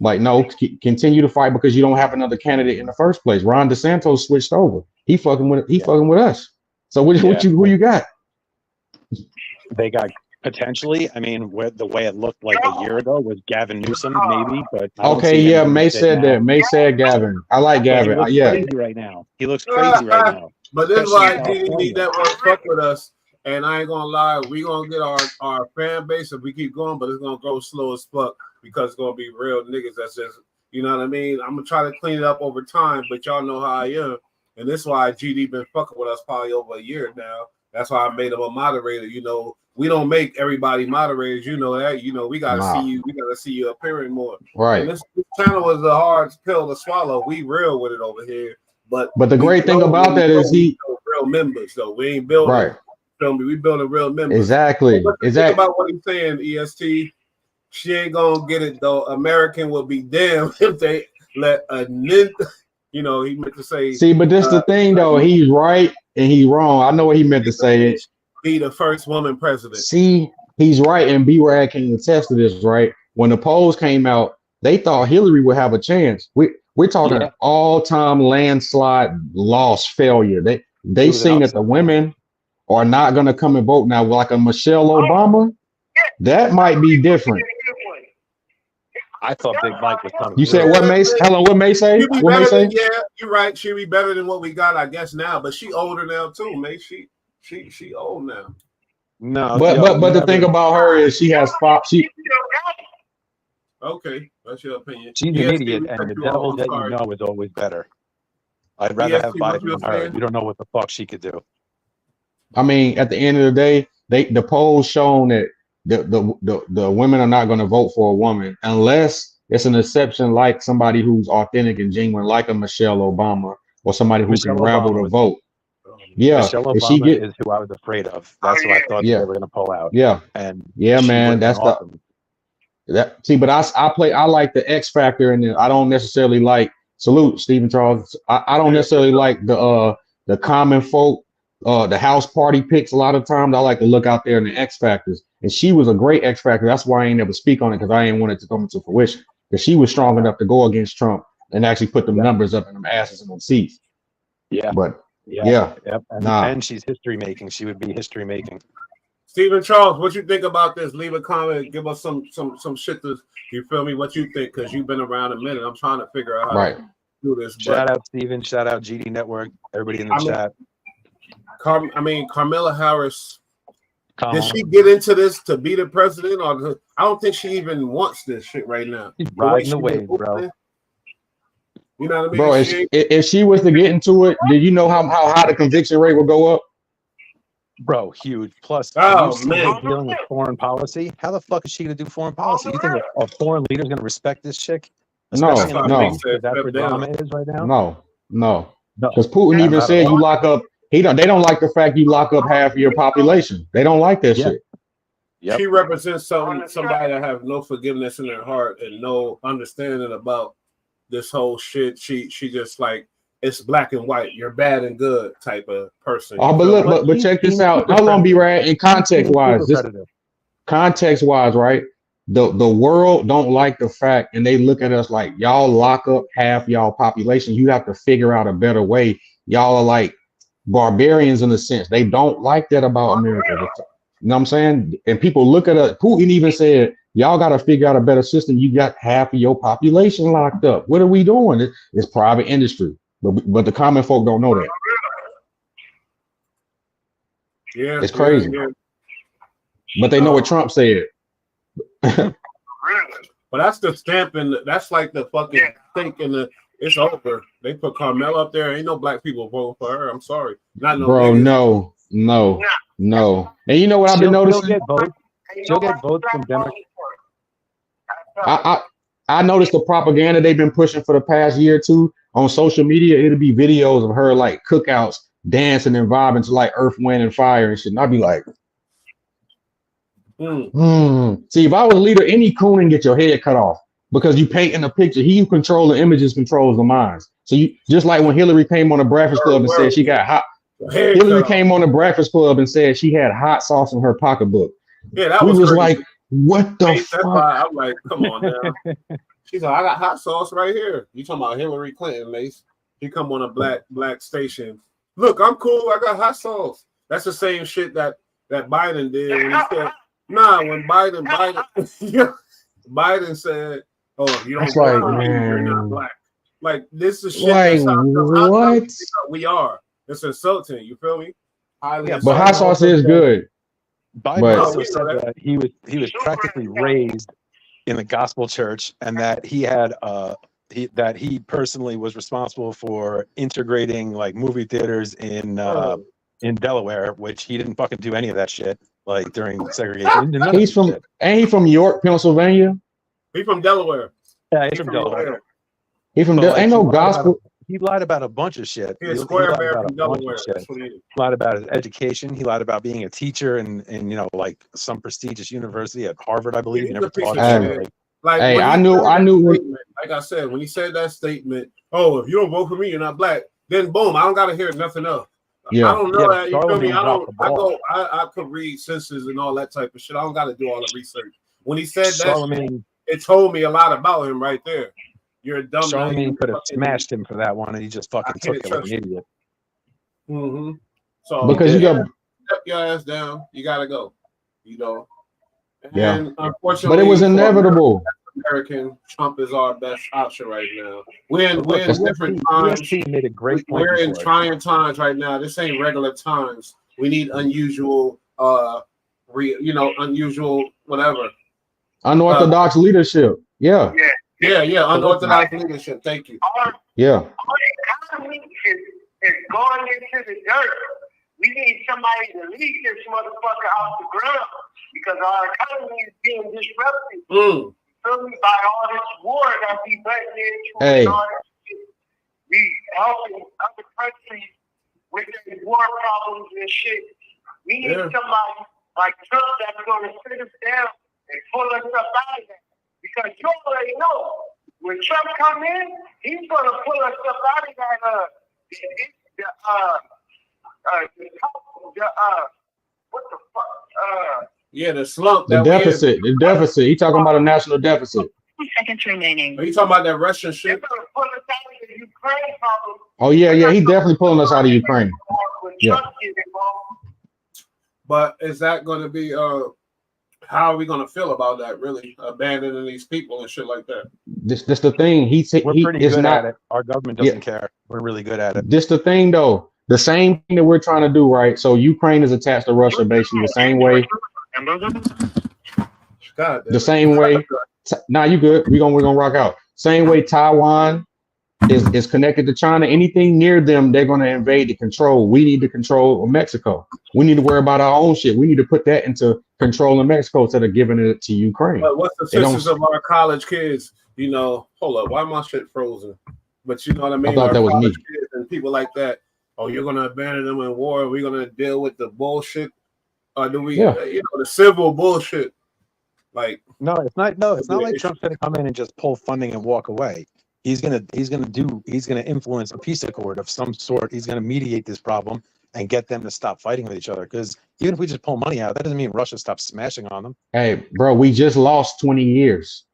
Like, no, continue to fight because you don't have another candidate in the first place. Ron DeSantis switched over. He fucking with us. So who you got? They got potentially. I mean, the way it looked like a year ago was Gavin Newsom, maybe. But I don't Okay, see yeah, anything May fit said now. that. May said Gavin. I like But he Gavin. looks Yeah. crazy right now. He looks crazy right now. But this is especially why in GDP California. Network fuck with us. And I ain't gonna lie, we gonna get our fan base if we keep going, but it's gonna go slow as fuck because it's gonna be real niggas that's just, you know what I mean? I'm gonna try to clean it up over time, but y'all know how I am. And this is why GD been fucking with us probably over a year now. That's why I made him a moderator. You know, we don't make everybody moderators, you know that. You know, we gotta Nah. see you appearing more. Right. And this channel was a hard pill to swallow. We real with it over here. But the great thing about that is he real members though. We ain't building right. Feel me? We building real members. Exactly. But think about what he's saying, EST. She ain't gonna get it though. American will be damned if they let a you know, he meant to say. See, but this the thing though. He's right and he's wrong. I know what he meant to say. Be the first woman president. See, he's right, and B-Rad can attest to this, right? When the polls came out, they thought Hillary would have a chance. We're talking all-time landslide loss failure. They seen that the women are not going to come and vote now. Like a Michelle Obama, that might be different. I thought Big Mike was coming. You said what, Mace? Hello, what May say? She be What May better say? than, yeah, you're right. She'll be better than what we got, I guess, now. But she older now too, mate. She old now. No, But the thing about her is she has five. Okay, that's your opinion. She's an idiot, and the devil that you know is always better. I'd rather have Biden than her. You don't know what the fuck she could do. I mean, at the end of the day, the polls shown that the women are not going to vote for a woman unless it's an exception, like somebody who's authentic and genuine, like a Michelle Obama or somebody who Michelle can rabble Obama the vote. Yeah, Michelle if she Obama get, is who I was afraid of. That's who I thought they were going to pull out. yeah, and yeah, she man, would've that's been awesome. that. See, but I like the X Factor, and I don't necessarily like salute Stephen Charles. I don't necessarily like the common folk, the house party picks. A lot of times, I like to look out there in the X Factors, and she was a great X Factor. That's why I ain't never speak on it because I ain't want it to come into fruition. Because she was strong enough to go against Trump and actually put them numbers up in them asses and them seats. Yeah, but Yep. And, nah. and she's history making. She would be history making. Stephen Charles, what you think about this? Leave a comment. Give us some shit to, you feel me? What you think? Because you've been around a minute. I'm trying to figure out how to do this. Shout out Steven. Shout out GD Network. Everybody in the chat. Kamala Harris. Did she get into this to be the president, or I don't think she even wants this shit right now. She's riding the wave, bro. You know what I mean? Bro, if she was to get into it, did you know how high the conviction rate would go up? Bro, huge. Plus, man, dealing with foreign policy. How the fuck is she gonna do foreign policy? You think a foreign leader is gonna respect this chick? Especially in the Middle East, because that's where drama is right now. No. Because Putin even said you lock up. They don't like the fact you lock up half of your population. They don't like that shit. Yep. She represents somebody that have no forgiveness in their heart and no understanding about this whole shit. She just like, it's black and white. You're bad and good type of person. Oh, but check this out. How long be right in context wise? Context wise, right? The world don't like the fact, and they look at us like y'all lock up half y'all population. You have to figure out a better way. Y'all are like barbarians in a sense. They don't like that about America. You know what I'm saying? And people look at us. Putin even said, y'all got to figure out a better system. You got half of your population locked up. What are we doing? It's private industry. But the common folk don't know that. Yeah, it's crazy. Yeah. But they know what Trump said. But that's the stamp, and that's like the fucking stink in the. It's over. They put Carmel up there. Ain't no black people voting for her. I'm sorry. Not no. Bro, niggas. no. And you know what I've been noticing? She'll get votes from Democrats. I noticed the propaganda they've been pushing for the past year or two on social media. It'll be videos of her like cookouts, dancing and vibing to like Earth, Wind, and Fire and shit. And I'd be like, See, if I was a leader, any coon and get your head cut off because you paint in a picture. He who controls the images controls the minds. So you just like when Hillary came on the Breakfast Club and said she got hot. Hillary came on the Breakfast Club and said she had hot sauce in her pocketbook. Yeah, that we was crazy. like, what the Mace, fuck? that's why I'm like, come on now. She's like, I got hot sauce right here. You talking about Hillary Clinton, Mace? She come on a black station. Look, I'm cool. I got hot sauce. That's the same shit that Biden did when he said, when Biden said, "Oh, if you don't That's like, vote for me, you're not man. black." Like this is shit. Like, That's how what? we are. It's insulting. You feel me? Highly But insulting. hot sauce is good. Biden But- also said that he was practically raised in the gospel church, and that he had that he personally was responsible for integrating like movie theaters in Delaware, which he didn't fucking do any of that shit like during segregation. He did none of He's that from shit. ain't he from York, Pennsylvania? He from Delaware. Yeah, he's from Delaware. He from But, Del- like, ain't no gospel. He lied about a bunch of shit. He a He square lied bear about from a bunch Delaware. of shit. That's what he is. He lied about his education. He lied about being a teacher in like some prestigious university at Harvard, I believe. He He's never a piece taught of shit. shit. Like, Like, Hey, when I he knew- said I that knew when- statement, like I said, when he said that statement, oh, if you don't vote for me, you're not black. Then boom, I don't gotta hear nothing else. Yeah. I don't know Yeah, that. You feel me? Charlemagne I dropped don't. the I ball. go. I could read senses and all that type of shit. I don't gotta do all the research. When he said that, Charlemagne, it told me a lot about him right there. You're a dumb. Charlemagne could have smashed him for that one, and he just fucking can't took it like trust an idiot. Mm-hmm. So Because you got step your ass down. You gotta go. You know. Yeah. And unfortunately, but it was for inevitable. American, Trump is our best option right now. We're in Look, different times. UST made a great point We're in before. trying times right now. This ain't regular times. We need unusual, unusual whatever. Unorthodox leadership. Yeah. Yeah, unorthodox leadership. Thank you. Yeah. Our economy is going into the dirt. We need somebody to lead this motherfucker off the ground because our economy is being disrupted. Feel me? By all this war that we butting into. Hey. And all that shit. We helping other countries with their war problems and shit. We need somebody like Trump that's going to sit us down and pull us up out of that. Because you already know, when Trump come in, he's going to pull us up out of that, what the fuck? Yeah, the slump. The that we in. deficit. The deficit. He talking about a national deficit. 2 seconds remaining. Are you talking about that Russian shit? They're going to pull us out of the Ukraine problem. Oh yeah. He definitely pulling us out of Ukraine. When Yeah. Trump gets involved. But is that going to be? How are we going to feel about that? Really abandoning these people and shit like that? This the thing. We're pretty is good not. at it. Our government doesn't care. We're really good at it. This the thing though. The same thing that we're trying to do, right? So Ukraine is attached to Russia basically the same way. God, The same way. Nah, you good. We're gonna rock out. Same way Taiwan is connected to China. Anything near them, they're gonna invade to control. We need to control Mexico. We need to worry about our own shit. We need to put that into controlling Mexico instead of giving it to Ukraine. But what's the They don't- senses of our college kids? You know, hold up, why my shit frozen? But you know what I mean? thought Our that was me. college kids and people like that. Oh, you're gonna abandon them in war? We're gonna deal with the bullshit, or do we? Yeah. The civil bullshit. Like No, it's not. No, it's not Yeah, like it's- Trump's going to come in and just pull funding and walk away. He's going to influence a peace accord of some sort. He's going to mediate this problem and get them to stop fighting with each other. Because even if we just pull money out, that doesn't mean Russia stops smashing on them. Hey, bro, we just lost 20 years.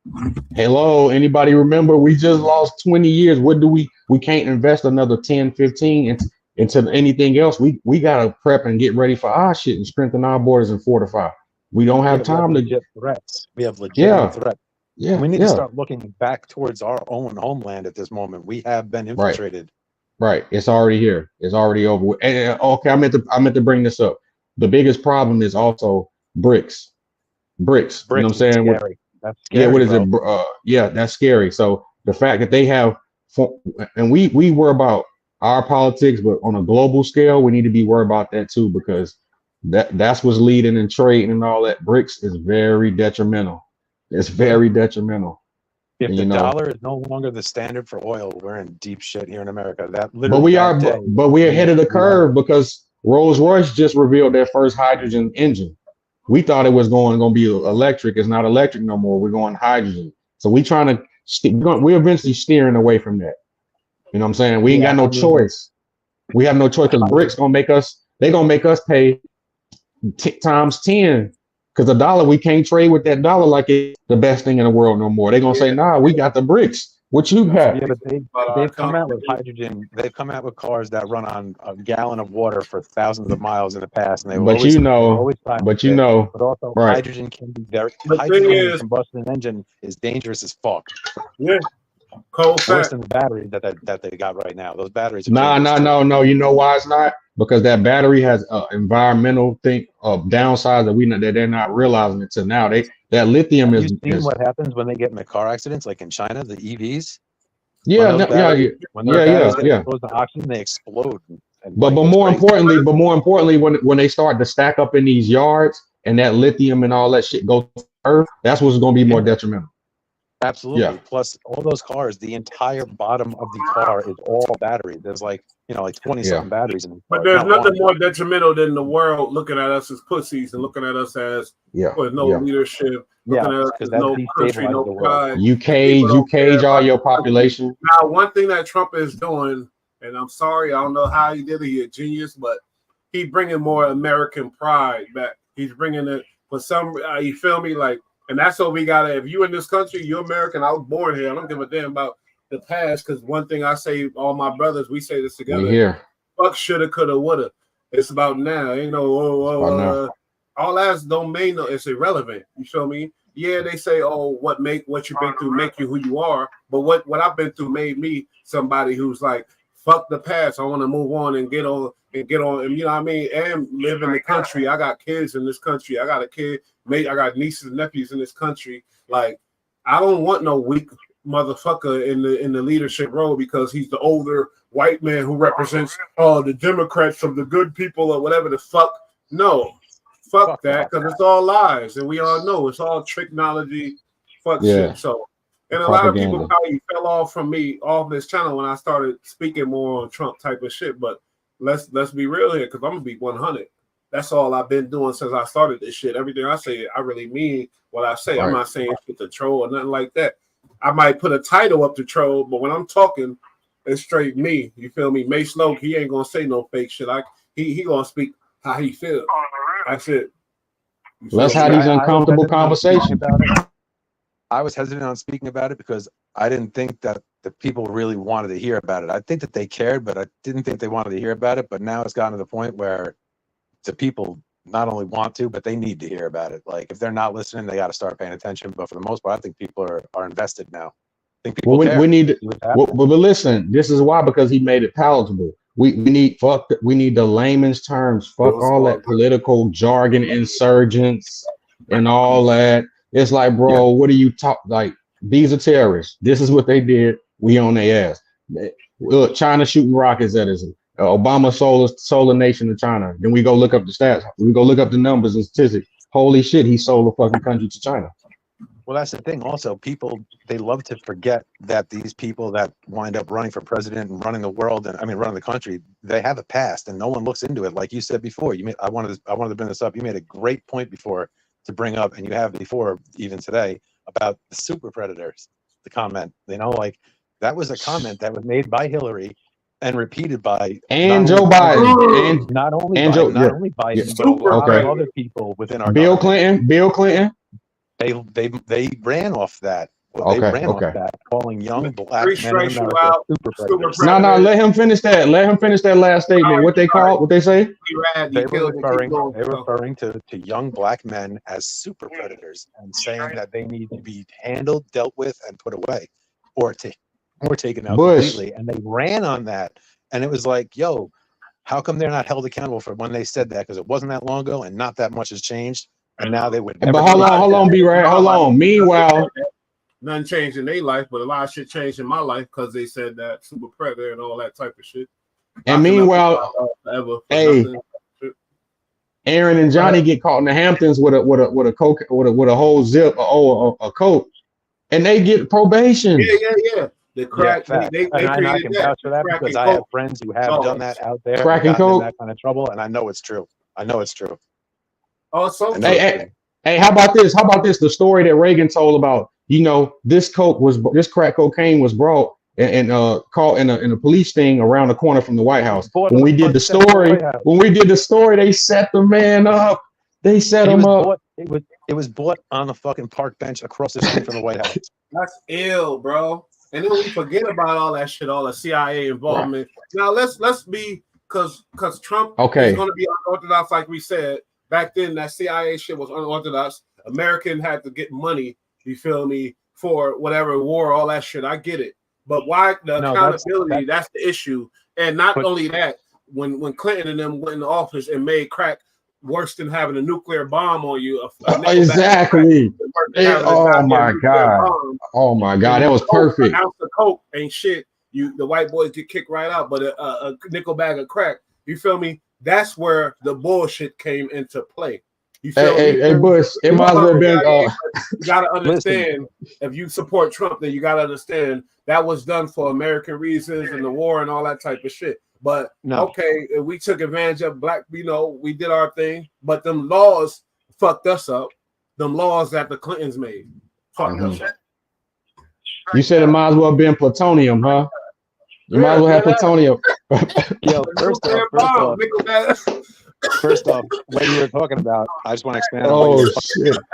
Hello, anybody remember? We just lost 20 years. What do we can't invest another 10, 15 into anything else. We gotta prep and get ready for our shit and strengthen our borders and fortify. We don't have time to legit threats. We have legitimate threats. Yeah, We need yeah. to start looking back towards our own homeland at this moment. We have been infiltrated. Right. It's already here. It's already over with. And, okay, I meant to bring this up. The biggest problem is also BRICS. BRICS. You know what I'm saying? What- Scary. That's yeah, scary, what is bro. it? Yeah, that's scary. So the fact that they have, and we were about our politics, but on a global scale, we need to be worried about that too, because that's what's leading and trading and all that. BRICS is very detrimental. It's very detrimental. If And, the you know, dollar is no longer the standard for oil, we're in deep shit here in America. That but literally we that are, day, but we're ahead of the we have curve because Rolls-Royce just revealed their first hydrogen engine. We thought it was going to be electric. It's not electric no more. We're going hydrogen. So we trying to, we're eventually steering away from that. You know what I'm saying? We ain't yeah. got no I mean, choice. We have no choice because BRICS gonna make us. They gonna make us pay times 10. Because the dollar, we can't trade with that dollar like it's the best thing in the world no more. They're gonna say, nah, we got the BRICS. What you got? yeah, but they've come out with hydrogen. They've come out with cars that run on a gallon of water for thousands of miles in the past, and they were But always you know, fine but with you it. know, But also, right? hydrogen can be very The thing hydrogen in a is, combustion engine is dangerous as fuck. yeah, cold Worse fact. than the battery that they got right now. Those batteries are Nah, dangerous nah, too. no. You know why it's not? Because that battery has environmental thing of downsides that they're not realizing until now. That lithium Have is you seen what happens when they get in the car accidents, like in China, the EVs? yeah, When those no, yeah, batteries, when those batteries get yeah. exposed to oxygen, they explode. And But like, it's more crazy. importantly, when they start to stack up in these yards and that lithium and all that shit goes to earth, that's what's going to be more detrimental. Absolutely. Yeah. Plus, all those cars, the entire bottom of the car is all battery. There's like 20 Yeah. something batteries in the But car. there's Not nothing one. more detrimental than the world looking at us as pussies and looking at us as Yeah. with no Yeah. leadership, Yeah, looking at us because as that no country, destabilizes no the world. pride. You and people cage don't care all about your the country. population. Now, one thing that Trump is doing, and I'm sorry, I don't know how he did it. He's a genius, but he's bringing more American pride back. He's bringing it for some. You feel me? Like, and that's what we gotta. If you in this country, you're American. I was born here. I don't give a damn about the past. Because one thing I say, all my brothers, we say this together. We here. Fuck, shoulda, coulda, woulda. It's about now. Ain't no About now. all that don't mean no. It's irrelevant. You feel me? Yeah, they say, oh, what you've been through make you who you are. But what I've been through made me somebody who's like, fuck the past. I want to move on and get on, and you know what I mean, and live in the country. I got kids in this country. I got a kid, mate. I got nieces and nephews in this country. Like, I don't want no weak motherfucker in the leadership role because he's the older white man who represents the Democrats of the good people or whatever the fuck. No, fuck that, because it's all lies, and we all know it's all technology. Fuck Yeah. shit. So, and a lot of people Propaganda. probably fell off from me off this channel when I started speaking more on Trump type of shit. But let's be real here, because I'm gonna be 100. That's all I've been doing since I started this shit. Everything I say, I really mean what I say. I'm Right. not saying shit to troll or nothing like that. I might put a title up to troll, but when I'm talking, it's straight me. You feel me? Mace Loke, he ain't gonna say no fake shit. He gonna speak how he feels. That's it. You Let's feel have me? these uncomfortable conversations. I was hesitant on speaking about it because I didn't think that the people really wanted to hear about it. I think that they cared, but I didn't think they wanted to hear about it. But now it's gotten to the point where the people not only want to, but they need to hear about it. Like, if they're not listening, they got to start paying attention. But for the most part, I think people are invested now. I think people Well, care. we need. See what's But happening. listen, this is why, because he made it palatable. We need the layman's terms. Fuck all that political jargon, insurgents, and all that. It's like, bro, what do you talk like? These are terrorists. This is what they did. We on their ass. Look, China shooting rockets at us. Obama sold a nation to China. Then we go look up the stats. We go look up the numbers and statistics. Holy shit, he sold a fucking country to China. Well, that's the thing. Also, people, they love to forget that these people that wind up running for president and running the world, and I mean running the country, they have a past, and no one looks into it. Like you said before, I wanted to bring this up. You made a great point before to bring up, and you have before even today, about the super predators. The comment, like that was a comment that was made by Hillary and repeated by And Joe Biden. not only Biden, Yeah. but a lot Okay. of other people within our Bill government. Clinton. They ran off that. They Okay, ran okay. off that, calling young black Free men in straight you America out. super Super predators. No, let him finish that. Let him finish that last statement. What they call? What they say? They were referring to young black men as super predators and saying that they need to be handled, dealt with, and put away, or taken out Bush. completely. And they ran on that, and it was like, yo, how come they're not held accountable for when they said that? Because it wasn't that long ago, and not that much has changed. And now they would. But hold on, B-Rad. Hold on. Meanwhile, nothing changed in their life, but a lot of shit changed in my life because they said that super predator and all that type of shit. and meanwhile, hey, Aaron and Johnny get caught in the Hamptons with a whole zip or a coat, and they get probation. Yeah. The crack, they and I created can that. vouch for that Crack because and I have coke. friends who have done that out there, Crack and and gotten in coke. that kind of trouble, and I know it's true. I know it's true. Oh, so And Hey, how about this? How about this? The story that Reagan told about, this crack cocaine was brought and caught in a police sting around the corner from the White House. When we did the story, they set the man up. They set him up. It was bought on the fucking park bench across the street from the White House. That's ill, bro. And then we forget about all that shit, all the CIA involvement. Now let's be because Trump is going to be unorthodox, like we said. Back then, that CIA shit was unorthodox. American had to get money, you feel me, for whatever war, all that shit. I get it. But why the accountability, that's the issue. And not only that, when Clinton and them went in office and made crack worse than having a nuclear bomb on you. Exactly. Oh my God. That was perfect. An ounce of coke ain't shit. The white boys get kicked right out, but a nickel bag of crack, you feel me? That's where the bullshit came into play. You feel me? Hey, Bush, it might as well have been. You gotta understand, if you support Trump, then you gotta understand that was done for American reasons and the war and all that type of shit. But okay, we took advantage of black, we did our thing, but them laws fucked us up. Them laws that the Clintons made fucked us up. You said it might as well have been plutonium, huh? You might as well have plutonium. Yo, first off, what you were talking about, I just want to expand on what you were talking shit. about.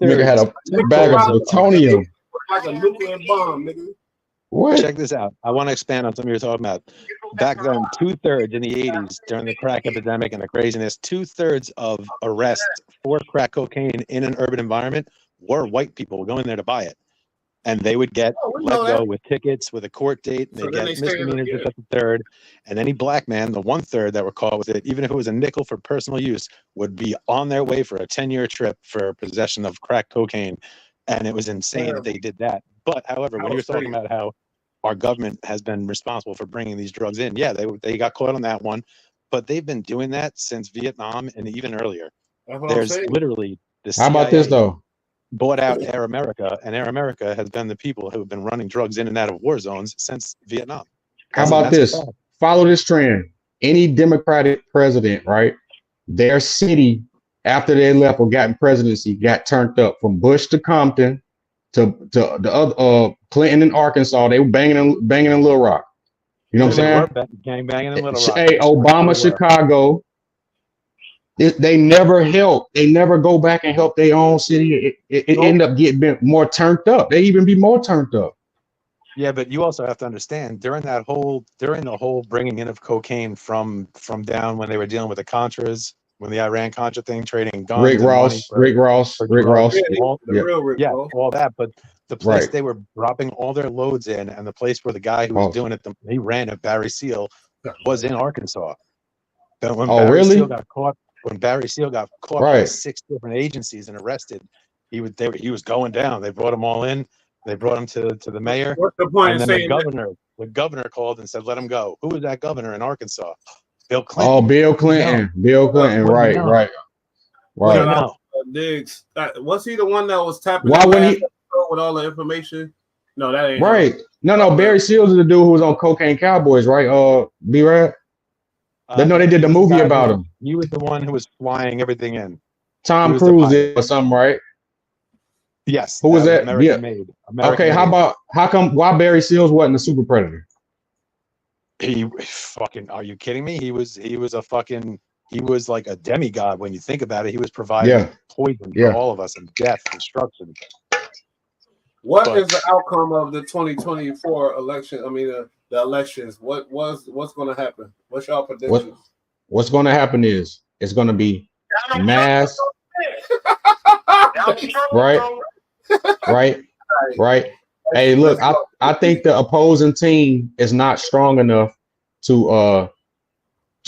Nigga had a bag of plutonium. Like a nuclear bomb, nigga. What? Check this out. I want to expand on something you were talking about. Back then, 2/3 in the 80s, during the crack epidemic and the craziness, 2/3 of arrests for crack cocaine in an urban environment were white people going there to buy it. And they would get let go with tickets, with a court date, and they get misdemeanors at the third. And any black man, the 1/3 that were caught with it, even if it was a nickel for personal use, would be on their way for a 10-year trip for possession of crack cocaine. And it was insane that they did that. But however, when you're talking about how our government has been responsible for bringing these drugs in, yeah, they got caught on that one, but they've been doing that since Vietnam and even earlier. There's literally the CIA. How about this though? Bought out Air America, and Air America has been the people who have been running drugs in and out of war zones since Vietnam. How about this? Follow this trend. Any Democratic president, right? Their city, after they left or got in presidency, got turned up from Bush to Compton to the other Clinton in Arkansas. They were banging in Little Rock. You know what I'm saying? Gang banging in Little Rock. Hey, Obama, Chicago. They never help. They never go back and help their own city. It end up getting more turned up. They even be more turned up. Yeah, but you also have to understand during the whole bringing in of cocaine from down when they were dealing with the Contras, when the Iran Contra thing, trading guns, Rick Ross, all that. But the place they were dropping all their loads in, and the place where the guy who was doing it, he ran it, Barry Seal, was in Arkansas. But when Barry Seal got caught. When Barry Seal got caught by 6 different agencies and arrested, he was going down. They brought him all in. They brought him to the mayor. What's the point and of then saying the governor called and said, "Let him go." Who was that governor in Arkansas? Bill Clinton. Oh, Bill Clinton. Bill Clinton. Right. Diggs. Was he the one that was tapping with all the information? No, that ain't right. No. Barry Seals is the dude who was on Cocaine Cowboys, right? B-Rad. They did the movie about him. He was the one who was flying everything in. Tom Cruise or something, right? Yes. Who was that? American made. Okay, how come why Barry Seals wasn't a super predator? He fucking, are you kidding me? He was like a demigod when you think about it. He was providing poison for all of us and death, destruction. What is the outcome of the 2024 election? I mean, the elections. What's going to happen? What's y'all predictions? What's going to happen is it's going to be mass, right? Hey, look, I think the opposing team is not strong enough to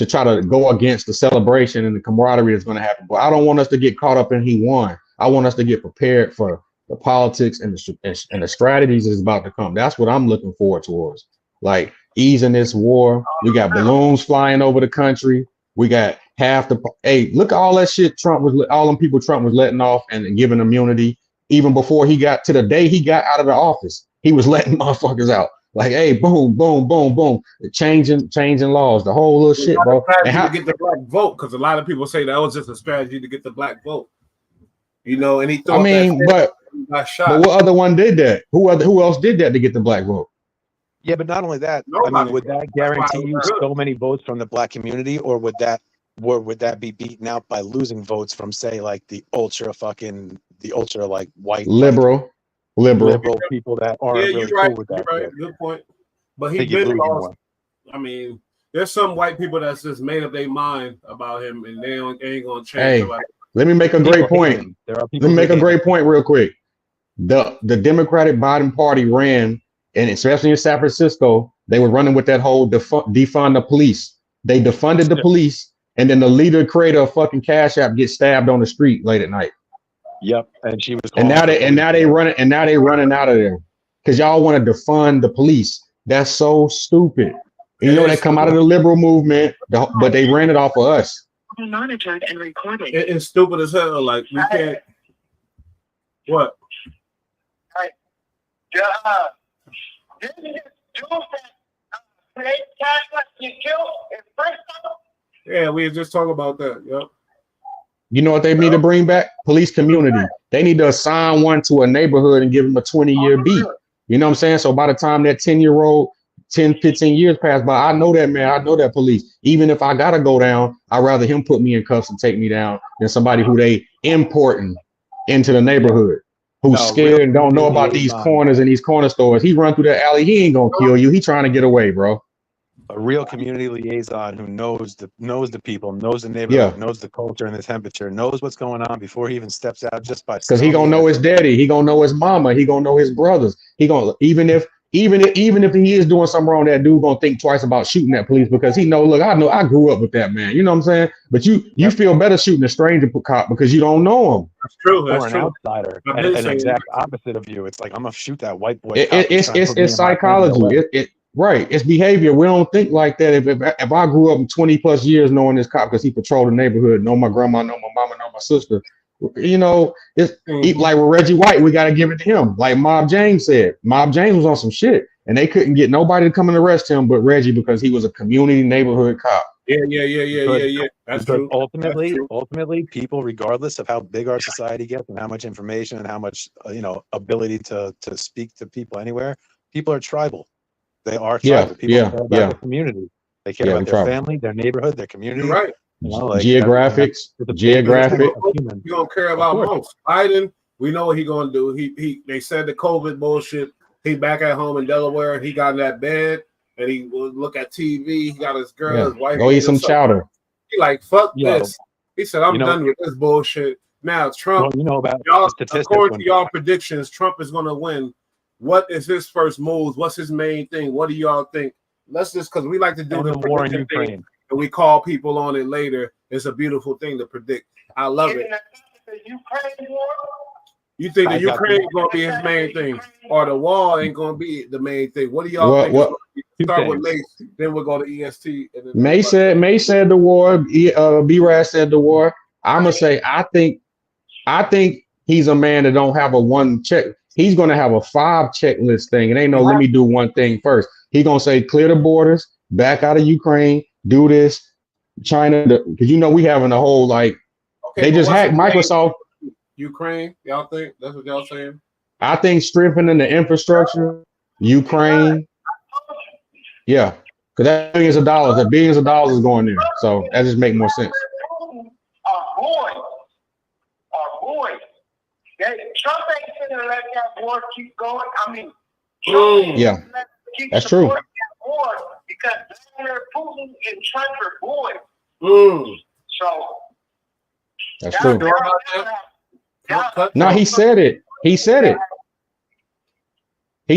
try to go against the celebration and the camaraderie that's going to happen. But I don't want us to get caught up in he won. I want us to get prepared for the politics and the strategies is about to come. That's what I'm looking forward towards. Like easing this war. We got balloons flying over the country. We got look at all that shit all them people Trump was letting off and giving immunity. even before he got to the day he got out of the office, he was letting motherfuckers out. Like, hey, boom, boom, boom, boom, changing laws, the whole little shit, bro. And to get the black vote, because a lot of people say that was just a strategy to get the black vote. You know, and he thought but what other one did that? Who else did that to get the black vote? Yeah, but not only that. I mean, would that guarantee you so many votes from the black community, or would that be beaten out by losing votes from, say, like the ultra like white liberal people that aren't really right. cool with that? You're right. Good point. But he been lost. I mean, there's some white people that's just made up their mind about him, and they ain't gonna change. Hey, let me make a great point. Let me make a great point real quick. The Democratic Biden Party ran, and especially in San Francisco, they were running with that whole defund the police. They defunded the police, and then the leader, creator of fucking Cash App, gets stabbed on the street late at night. Yep, and she was. And now they running out of there because y'all want to defund the police. That's so stupid. You know, they come out of the liberal movement, but they ran it off of us. Monitored and recorded. It's stupid as hell. Like, we can't. What? Didn't this dude that made Cash App get killed in Frisco? Yeah, we were just talking about that. Yep. You know what they need to bring back? Police community. They need to assign one to a neighborhood and give them a 20-year beat. You know what I'm saying? So by the time that 10-year-old, 10, 15 years pass by, I know that man, I know that police. Even if I gotta go down, I'd rather him put me in cuffs and take me down than somebody who they importing into the neighborhood, who's scared and don't know about these corners and these corner stores. He run through that alley, he ain't gonna kill you. He trying to get away, bro. A real community liaison who knows the people, knows the neighborhood, knows the culture and the temperature, knows what's going on before he even steps out, just by because he gonna know his daddy, he gonna know his mama, he gonna know his brothers. He gonna even if he is doing something wrong, that dude gonna think twice about shooting that police because he know, look, I grew up with that man. You know what I'm saying? But you feel better shooting a stranger cop because you don't know him. That's true. Or an outsider, an exact opposite of you. It's like, I'm gonna shoot that white boy. It's psychology. Right, it's behavior. We don't think like that. If I grew up 20 plus years knowing this cop because he patrolled the neighborhood, know my grandma, know my mama, know my sister, you know, it's like with Reggie White, we got to give it to him. Like Mob James said, Mob James was on some shit, and they couldn't get nobody to come and arrest him but Reggie because he was a community neighborhood cop. Yeah. That's true. Ultimately, people, regardless of how big our society gets and how much information and how much ability to speak to people anywhere, people are tribal. They are tribal. People care about their community. They care about their family, their neighborhood, their community. You're right. Geographic. You don't care about most. Biden, we know what he gonna do. They said the COVID bullshit. He back at home in Delaware. He got in that bed and he will look at TV. He got his girl, his wife. Go eat some chowder. He like, fuck this. He said, I'm done with this bullshit. Now Trump, about y'all, according to y'all predictions, Trump is gonna win. What is his first moves? What's his main thing? What do y'all think? Let's just, because we like to do the war in Ukraine, and we call people on it later. It's a beautiful thing to predict. I love it. You think the Ukraine is going to be his main thing, or the wall ain't going to be the main thing? What do y'all think? Start with Mace, then we'll go to EST. And then May said the war. B-Rad said the war. I'm gonna say I think he's a man that don't have a one check. He's going to have a 5 checklist thing. It ain't no, let me do one thing first. He's going to say, clear the borders, back out of Ukraine, do this, China. Because, we having a whole, they just hacked Microsoft. Ukraine, y'all think? That's what y'all saying? I think strengthening the infrastructure, Ukraine. Yeah. Because that billions of dollars is going there. So that just makes more sense. Trump ain't gonna let that war keep going. I mean, yeah, that's true. That war because Vladimir Putin and Trump are boys. So that's true. No, he said it. He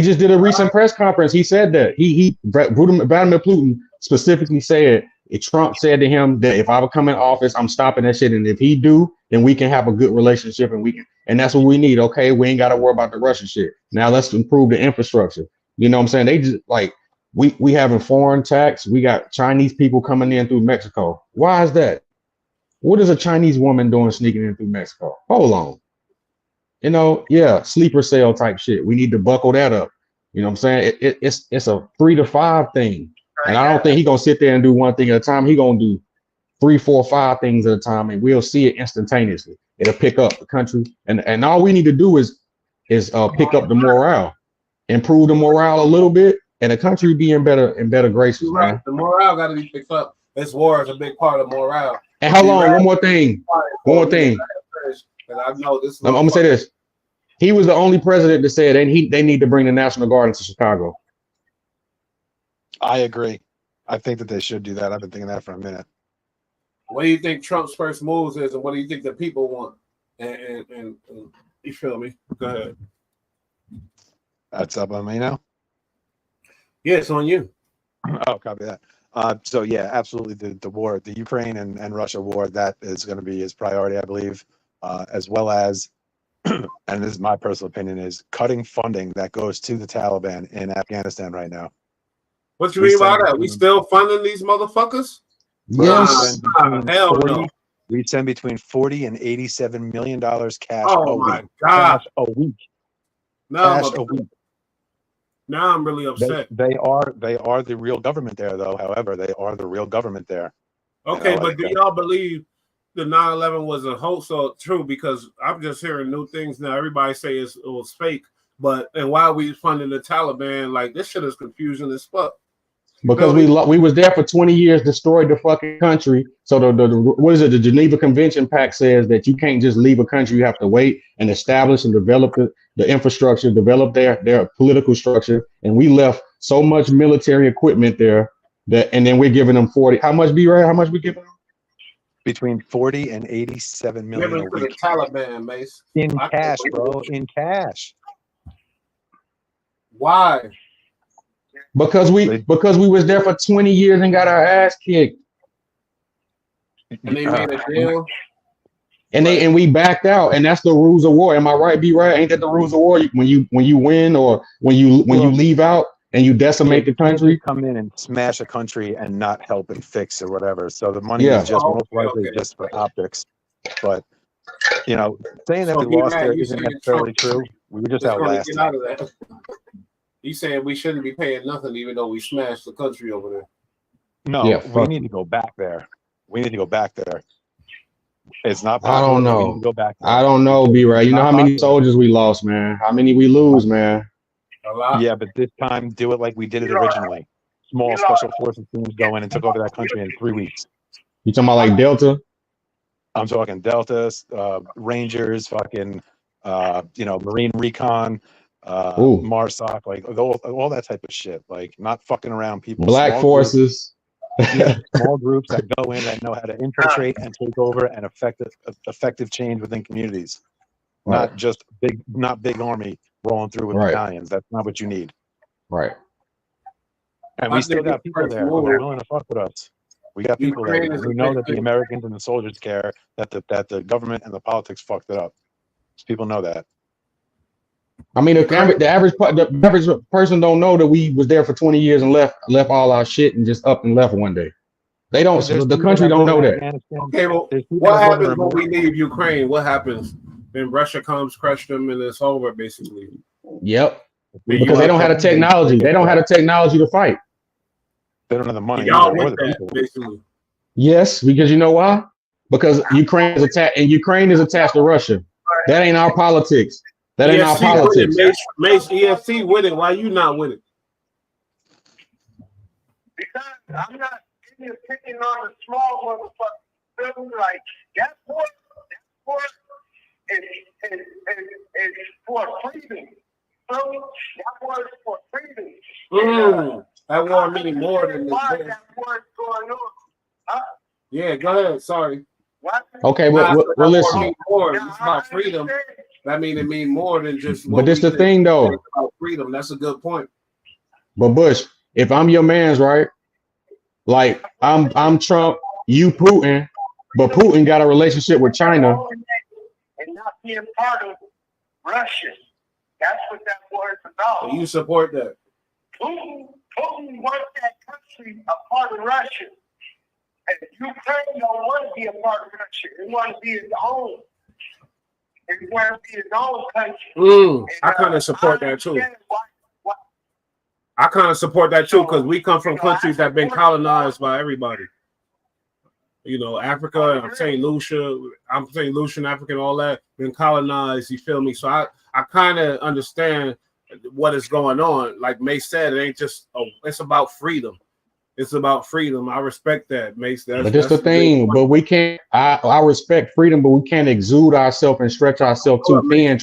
just did a recent press conference. He said that Vladimir Putin specifically said. Trump said to him that if I would come in office, I'm stopping that shit. And if he do, then we can have a good relationship and that's what we need. Okay, we ain't got to worry about the Russian shit. Now let's improve the infrastructure. You know what I'm saying? They just we having foreign tax. We got Chinese people coming in through Mexico. Why is that? What is a Chinese woman doing sneaking in through Mexico? Hold on. You know, yeah, sleeper cell type shit. We need to buckle that up. You know what I'm saying? It's a 3 to 5 thing. And I don't think he's gonna sit there and do one thing at a time. He's gonna do 3, 4, 5 things at a time, and we'll see it instantaneously. It'll pick up the country, and all we need to do is pick up the morale, improve the morale a little bit, and the country be in better graces, Right. man. The morale got to be picked up. This war is a big part of morale. And hold on, one more thing. And I know this. I'm gonna say this. He was the only president that said they need to bring the National Guard into Chicago. I agree. I think that they should do that. I've been thinking that for a minute. What do you think Trump's first moves is, and what do you think the people want? And you feel me? Go ahead. That's up on me now. Yeah, it's on you. Oh, copy that. So yeah, absolutely. The war, the Ukraine and Russia war, that is going to be his priority, I believe, as well as, and this is my personal opinion, is cutting funding that goes to the Taliban in Afghanistan right now. What you mean by that? We still funding these motherfuckers? Yes. Hell no. We send between $40 and $87 million cash Oh a my week. God. Cash a week. Now Cash a week. Now I'm really upset. They are the real government there, though. However, they are the real government there. Okay, You know, but like, do y'all believe the 9/11 was a hoax or true? Because I'm just hearing new things now. Everybody say it was fake, and why we funding the Taliban? Like, this shit is confusing as fuck. Because we was there for 20 years, destroyed the fucking country. So the what is it? The Geneva Convention Pact says that you can't just leave a country. You have to wait and establish and develop the infrastructure, develop their political structure. And we left so much military equipment there and then we're giving them 40. How much, B-Ray? How much we giving them? Between 40 and 87 million Giving a to the week. Taliban, Mace. In cash, bro. In cash. Why? Because we was there for 20 years and got our ass kicked. And they made a deal. And we backed out, and that's the rules of war. Am I right? Be right? Ain't that the rules of war? When you win or when you leave out and you decimate the country, come in and smash a country and not help and fix or whatever. So the money Yeah. is just Oh, most likely okay. just for optics. But you know, saying that So we lost B-Rad, there you isn't saying necessarily Trump true. We were just is gonna outlasted. get out of that. You saying we shouldn't be paying nothing, even though we smashed the country over there? No, Yeah, we fuck. need to go back there. We need to go back there. It's not I popular, don't but we know. need to go back there. I don't know, B right. You know how Not many popular. soldiers we lost, man? How many we lose, man? A lot. Yeah, but this time do it like we did it originally. Small special forces teams go in and took over that country in 3 weeks. You talking about like Delta? I'm talking Delta, Rangers, fucking, Marine Recon, Ooh. MARSOC, like all that type of shit. Like not fucking around people. Black Small forces. small groups that go in that know how to infiltrate and take over and effective change within communities. Right. Not just not big army rolling through with Right. battalions. That's not what you need. Right. And I we still think got it's people first there who move. are willing to fuck with us. We got people there Ukraine is who a know big that the thing. Americans and the soldiers care that the government and the politics fucked it up. People know that. I mean, the average person don't know that we was there for 20 years and left all our shit and just up and left one day. They don't. There's The people country that don't live know in that. Afghanistan. Okay, well, There's people what that live in happens when remote- we leave Ukraine? What happens? Then Russia comes, crush them, and it's over, basically. Yep. The Because they don't have the US technology. They don't have the technology to fight. They don't have the money Y'all either, or with the that, people. basically. Yes, because you know why? Because Ukraine is attached to Russia. That ain't our politics. That ain't our EFC with it, politics. Mace, EFC with it. Why you not with it? Because I'm not picking on the small motherfuckers. Like that war is for freedom. So that war is for freedom. That war means more than this. Why that war is going on? Huh? Yeah, go ahead. Sorry. What? Okay, Nah, well, that war listen. mean more. It's about freedom. That means it means more than just. But this we the thing, though. think about freedom. That's a good point. But Bush, if I'm your man's right, like I'm Trump, you Putin, but Putin got a relationship with China. And not being part of Russia. That's what that war is about. So you support that? Putin wants that country a part of Russia. And Ukraine don't want to be a part of Russia. They want to be its own. and he wants to be his own country. I kind of support that too. understand why- I kind of support that too because we come from countries that have been colonized by everybody. You know, Africa, St. Lucia, African, all that been colonized. You feel me? So I kind of understand what is going on. Like Mace said, it ain't just it's about freedom. It's about freedom. I respect that, Mace. But that's the thing. But we can't. I respect freedom, but we can't exude ourselves and stretch ourselves too thin.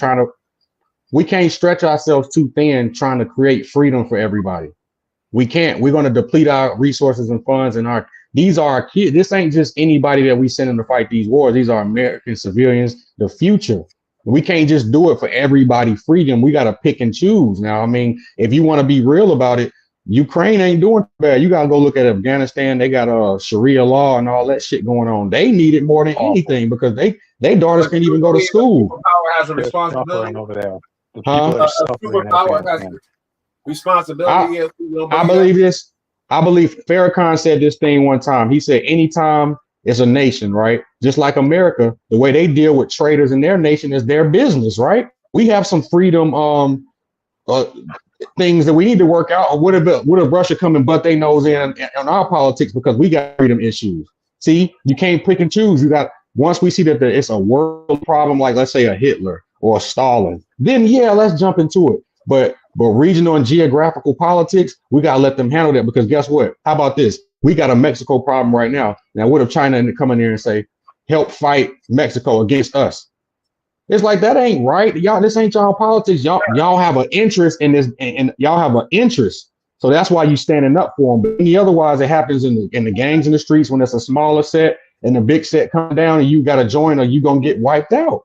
We can't stretch ourselves too thin trying to create freedom for everybody. We can't. We're going to deplete our resources and funds and these are our kids. This ain't just anybody that we send in to fight these wars. These are American civilians, the future. We can't just do it for everybody freedom. We got to pick and choose. Now, I mean, if you want to be real about it, Ukraine ain't doing bad. You got to go look at Afghanistan. They got Sharia law and all that shit going on. They need it more than anything because they daughters can't even go to school. Power has a responsibility over there. Superpower has a responsibility. I believe this. I believe Farrakhan said this thing one time. He said, anytime it's a nation, right? Just like America, the way they deal with traitors in their nation is their business, right? We have some freedom things that we need to work out. Or what if Russia come and butt their nose in on our politics because we got freedom issues? See, you can't pick and choose. You got, once we see that it's a world problem, like let's say a Hitler or a Stalin, then yeah, let's jump into it. But regional and geographical politics, we got to let them handle that because guess what? How about this? We got a Mexico problem right now. Now, what if China come in there and say, help fight Mexico against us? It's like, that ain't right. Y'all, this ain't y'all politics. Y'all have an interest in this and y'all have an interest. So that's why you standing up for them. But otherwise, it happens in the gangs in the streets when it's a smaller set and the big set come down and you got to join or you going to get wiped out.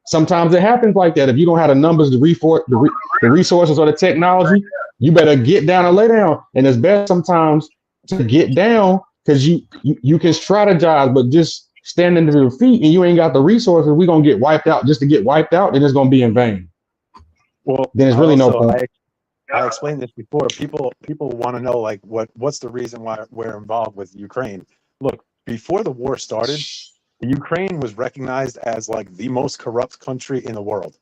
Sometimes it happens like that. If you don't have the numbers, the resources or the technology, you better get down and lay down. And it's best sometimes to get down because you can strategize, but just standing to your feet and you ain't got the resources, we're going to get wiped out just to get wiped out. And it's going to be in vain. Well, then it's really no point. I explained this before. People want to know like what's the reason why we're involved with Ukraine. Look, before the war started, Ukraine was recognized as like the most corrupt country in the world.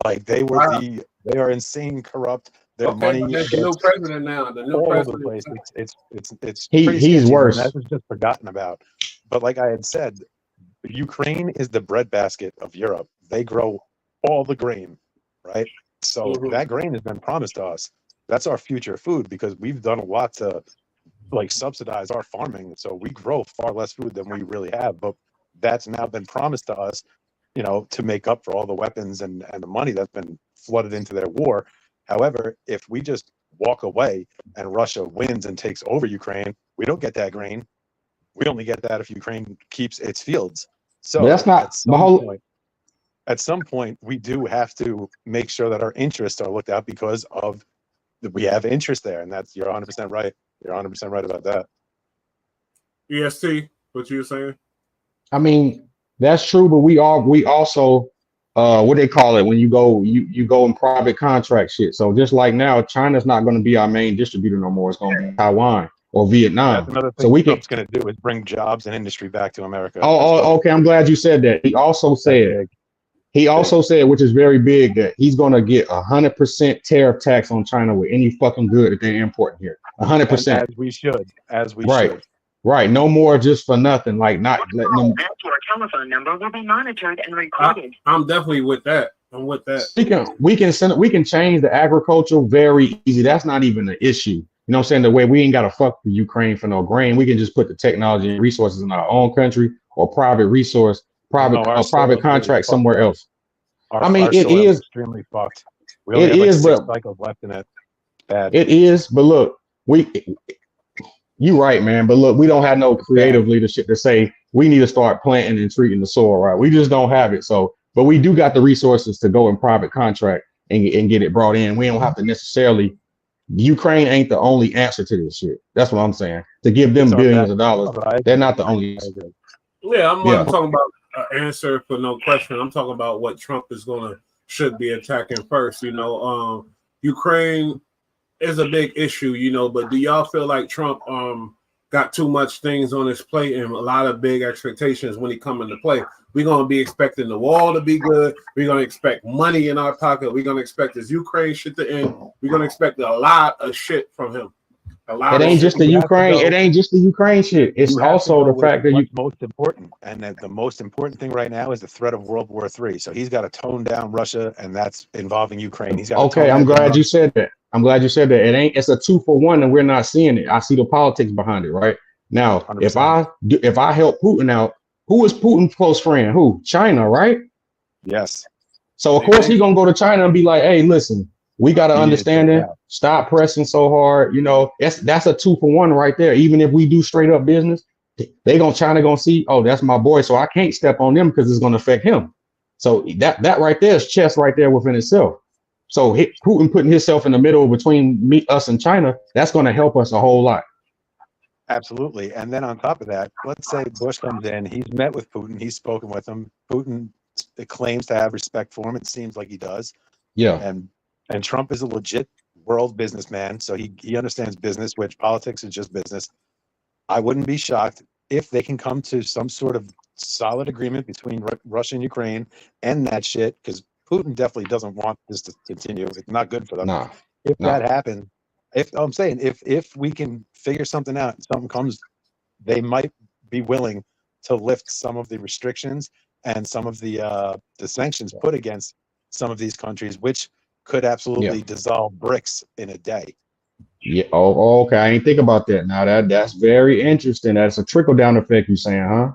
Like they are insane corrupt. Their money there's the new president now. The new all president. over the place. It's he's worse. That was just forgotten about. But like I had said, Ukraine is the breadbasket of Europe. They grow all the grain, right? So that grain has been promised to us. That's our future food because we've done a lot to like subsidize our farming. So we grow far less food than we really have. But that's now been promised to us, you know, to make up for all the weapons and the money that's been flooded into their war. However, if we just walk away and Russia wins and takes over Ukraine, we don't get that grain. We only get that if Ukraine keeps its fields. So that's not at some point, we do have to make sure that our interests are looked at because of we have interest there, and that's you're 100% right. You're 100% right about that. EST, what you were saying? I mean, that's true, but we also what they call it when you go in private contract shit. So just like now, China's not going to be our main distributor no more. It's going to be Taiwan or Vietnam. That's another thing so we Trump's going to do is bring jobs and industry back to America. Oh, okay. I'm glad you said that. He also said, which is very big, that he's going to get 100% tariff tax on China with any fucking good that they're importing here. 100%. As we should. Right. No more just for nothing. Like not letting them. Your telephone number will be monitored and recorded. I'm definitely with that. I'm with that. We can change the agriculture very easy. That's not even an issue. You know what I'm saying? The way we ain't got to fuck the Ukraine for no grain. We can just put the technology and resources in our own country or private contract somewhere else. It is extremely fucked. We only have 6 cycles left in it. Bad. It is, but look, you right, man. But look, we don't have no creative leadership to say we need to start planting and treating the soil right. We just don't have it. So, but we do got the resources to go in private contract and get it brought in. We don't have to necessarily. Ukraine ain't the only answer to this shit. That's what I'm saying. To give them billions of dollars, they're not the only answer. Yeah, I'm not talking about an answer for no question. I'm talking about what Trump should be attacking first. You know, Ukraine is a big issue, you know, but do y'all feel like Trump got too much things on his plate and a lot of big expectations when he come into play. We're gonna be expecting the wall to be good. We're gonna expect money in our pocket. We're gonna expect this Ukraine shit to end. We're gonna expect a lot of shit from him. It ain't just the Ukraine. It ain't just the Ukraine shit. It's also the fact that most important, and that the most important thing right now is the threat of World War III. So he's got to tone down Russia, and that's involving Ukraine. He's got. Okay, I'm glad you said that. I'm glad you said that. It ain't. It's a 2-for-1, and we're not seeing it. I see the politics behind it. Right now, 100%. if I help Putin out, who is Putin's close friend? Who? China, right? Yes. So of course he's gonna go to China and be like, "Hey, listen, we got to understand it. Stop pressing so hard." You know, that's a 2-for-1 right there. Even if we do straight up business, China gonna see, oh, that's my boy, so I can't step on them because it's gonna affect him. So that right there is chess right there within itself. So Putin putting himself in the middle between us and China, that's gonna help us a whole lot. Absolutely. And then on top of that, let's say Bush comes in, he's met with Putin, he's spoken with him. Putin claims to have respect for him. It seems like he does. Yeah. And Trump is a legit world businessman, so he understands business, which politics is just business. I wouldn't be shocked if they can come to some sort of solid agreement between Russia and Ukraine and that shit, because Putin definitely doesn't want this to continue. It's not good for them. That happens, if we can figure something out and something comes, they might be willing to lift some of the restrictions and some of the sanctions put against some of these countries, which could absolutely dissolve BRICS in a day. Yeah. Oh, okay. I didn't think about that. Now that's very interesting. That's a trickle down effect you're saying, huh?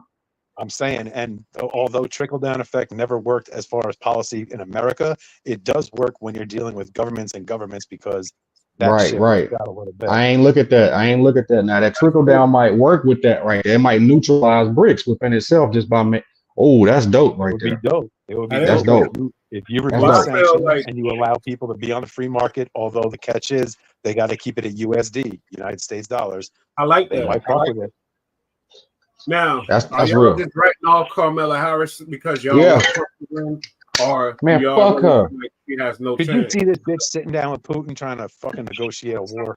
I'm saying, and although trickle down effect never worked as far as policy in America, it does work when you're dealing with governments and governments, because that shit got a little bit. I ain't look at that. Now that trickle down might work with that right there. It might neutralize BRICS within itself just by that's dope right there. It would be that's dope. If you remove sanctions and you allow people to be on the free market, although the catch is they got to keep it at USD, United States dollars. I like that. They might fuck with it. Now, that's y'all real. just writing off Kamala Harris because y'all or man, y'all fuck her. Like she has no Could chance. you see this bitch sitting down with Putin trying to fucking negotiate a war?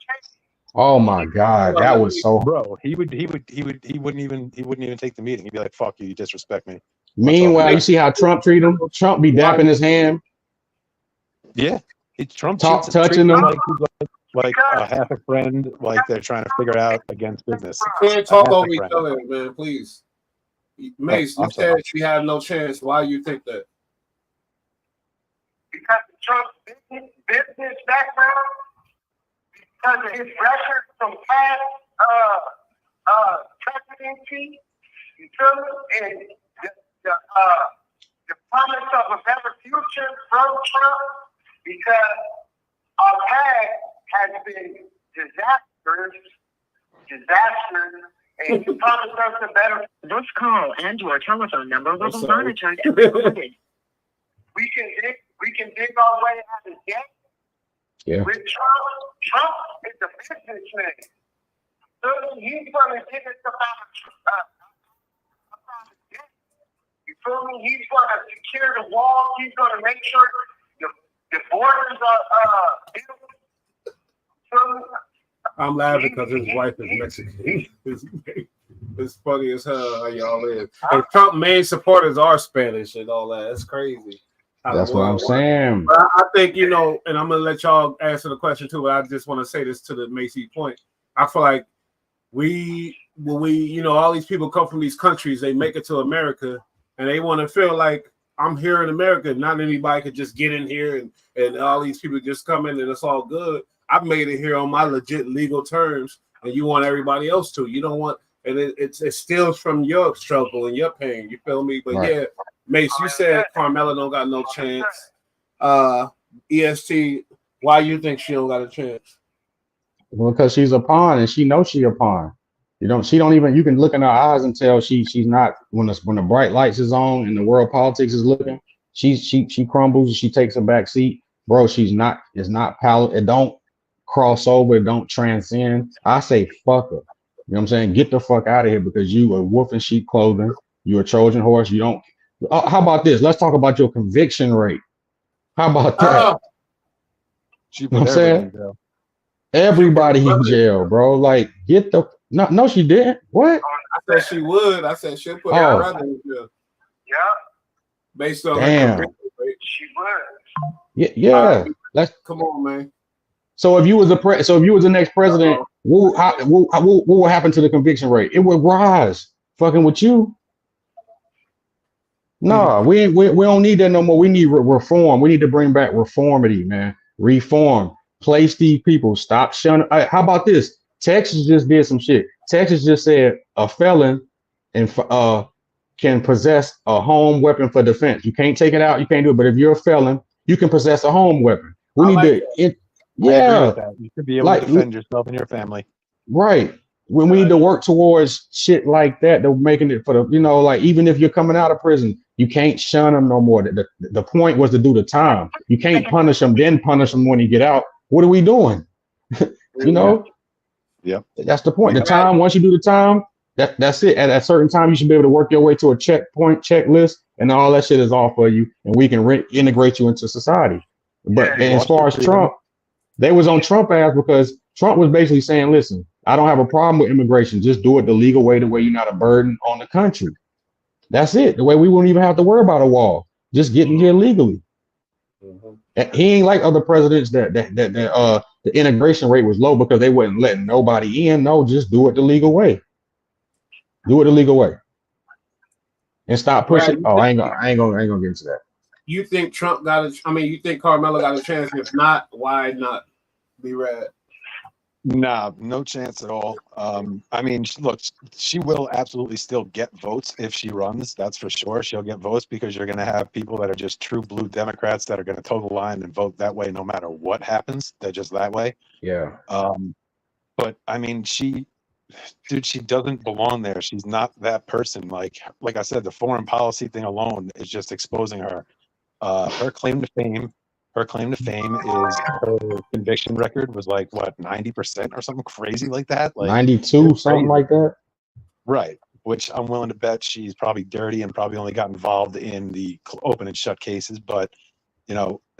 Oh my God, that was so. Bro, he wouldn't even take the meeting. He'd be like, "Fuck you, you disrespect me." Meanwhile, you see how Trump treat him? Trump be dapping his hand. Yeah, Trump touching him like a half a friend, like they're trying to figure out against business. We can't talk over each other, man. Please, Mace, you said she had no chance. Why you think that? Because of Trump's business background, because of his record from past presidency, you feel me? And the promise of a better future from Trump, because our past has been disastrous, and he promised us a better. This call and your telephone number will be monitored and recorded. We can dig our way out of debt. Yeah. With Trump is a businessman. So he's going to get us about debt. You feel me? He's going to secure the wall. He's going to make sure the borders are built. So, I'm laughing because his wife is Mexican. It's funny as hell how y'all live. And Trump main supporters are Spanish and all that. It's crazy. That's what I'm saying. But I think, and I'm going to let y'all answer the question too, but I just want to say this to the Macy point. I feel like all these people come from these countries, they make it to America, and they want to feel like I'm here in America. Not anybody could just get in here and all these people just come in and it's all good. I've made it here on my legit legal terms, and you want everybody else to. You don't want, and it steals from your struggle and your pain. You feel me? But yeah, Mace, you said Carmella don't got no chance. EST, why you think she don't got a chance? Well, because she's a pawn and she knows she a pawn. She don't even, you can look in her eyes and tell she's not, when the bright lights is on and the world politics is looking, she crumbles, she takes a back seat. Bro, it's not it don't cross over, it don't transcend. I say fuck her. You know what I'm saying? Get the fuck out of here, because you a wolf in sheep clothing, you a Trojan horse, you don't. How about this? Let's talk about your conviction rate. How about that? You know what I'm saying? Everybody in jail, bro. Like, get the No, she didn't. What? I said she would. I said she'll put her brother in jail. Yeah. Based on Damn. her conviction rate. She would. Yeah. Let's come on, man. So if you was the next president, what would happen to the conviction rate? It would rise. Fucking with you. No, we don't need that no more. We need reform. We need to bring back reformity, man. Reform. Place these people. Stop shunning. How about this? Texas just did some shit. Texas just said a felon and can possess a home weapon for defense. You can't take it out. You can't do it. But if you're a felon, you can possess a home weapon. We need to. Yeah, you should be able to defend yourself and your family. Right. When we need to work towards shit like that, they're making it for the, like even if you're coming out of prison, you can't shun them no more. The point was to do the time. You can't punish them, then punish them when you get out. What are we doing? Yep. That's the point. The time, once you do the time, that's it. At a certain time, you should be able to work your way to a checkpoint, checklist, and all that shit is off for you, and we can integrate you into society. But and as far as Trump, they was on Trump ass because Trump was basically saying, listen, I don't have a problem with immigration. Just do it the legal way, the way you're not a burden on the country. That's it. The way we wouldn't even have to worry about a wall. Just getting here legally. He ain't like other presidents that the integration rate was low because they wasn't letting nobody in. No, just do it the legal way. Do it the legal way. And stop pushing. Oh, I ain't gonna get into that. You think Trump you think Carmelo got a chance? If not, why not? Be red. Nah, no chance at all. Look, she will absolutely still get votes if she runs. That's for sure. She'll get votes because you're going to have people that are just true blue Democrats that are going to toe the line and vote that way no matter what happens. They're just that way. Yeah. But she doesn't belong there. She's not that person. Like I said, the foreign policy thing alone is just exposing her. Her claim to fame is her conviction record was like what 90% or something crazy like that. Like 92, something like that. Right. Which I'm willing to bet she's probably dirty and probably only got involved in the open and shut cases. But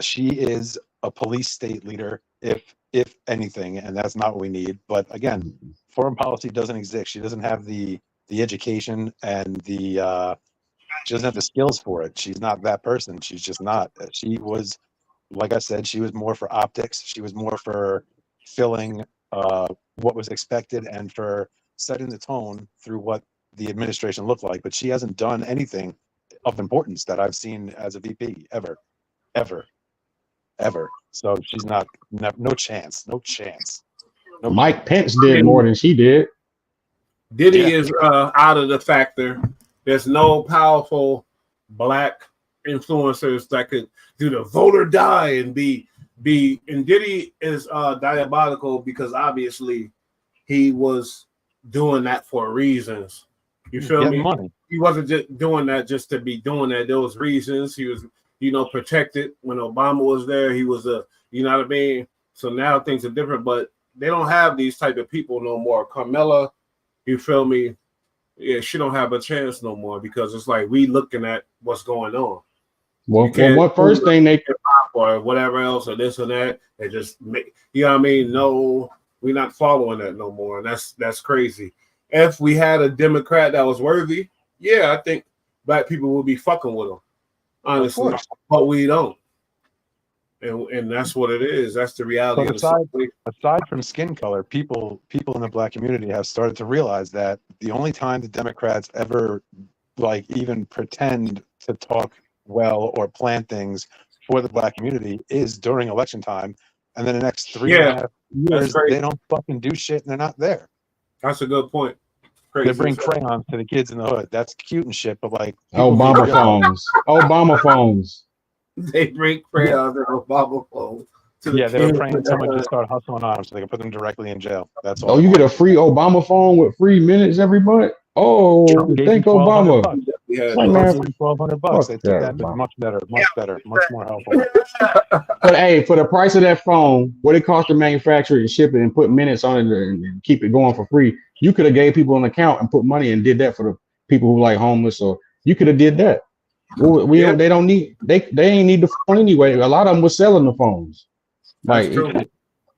she is a police state leader, if anything, and that's not what we need. But again, foreign policy doesn't exist. She doesn't have the education and she doesn't have the skills for it. She's not that person. She's just not. She was, like I said, she was more for optics. She was more for filling what was expected and for setting the tone through what the administration looked like. But she hasn't done anything of importance that I've seen as a VP ever. So she's no chance. Mike Pence did more than she did. Diddy is out of the factor. There's no powerful black influencers that could do the vote or die and be and Diddy is diabolical because obviously he was doing that for reasons. You feel me? Money. He wasn't just doing that just to be doing that. There was reasons. He was, protected when Obama was there. He was you know what I mean? So now things are different, but they don't have these type of people no more. Carmella, you feel me? Yeah, she don't have a chance no more because it's like we looking at what's going on. Well, what first thing they or whatever else or this or that, they just make, no, we're not following that no more, and that's crazy. If we had a Democrat that was worthy, yeah, I think black people would be fucking with them, honestly, but we don't, and that's what it is. That's the reality. But aside from skin color, people in the black community have started to realize that the only time the Democrats ever even pretend to talk well or plan things for the black community is during election time, and then the next 3.5 years they don't fucking do shit and they're not there. That's a good point. Crazy. They bring crayons to the kids in the hood. That's cute and shit, but Obama phones. They bring crayons and Obama phones. They were praying someone just start hustling on them so they can put them directly in jail. That's all. Oh, you get a free Obama phone with free minutes every month? Oh, thank Obama. $1,200. They took that much better, much more helpful. But hey, for the price of that phone, what it cost to manufacture it and ship it and put minutes on it and keep it going for free, you could have gave people an account and put money and did that for the people who homeless, or you could have did that. They ain't need the phone anyway. A lot of them were selling the phones.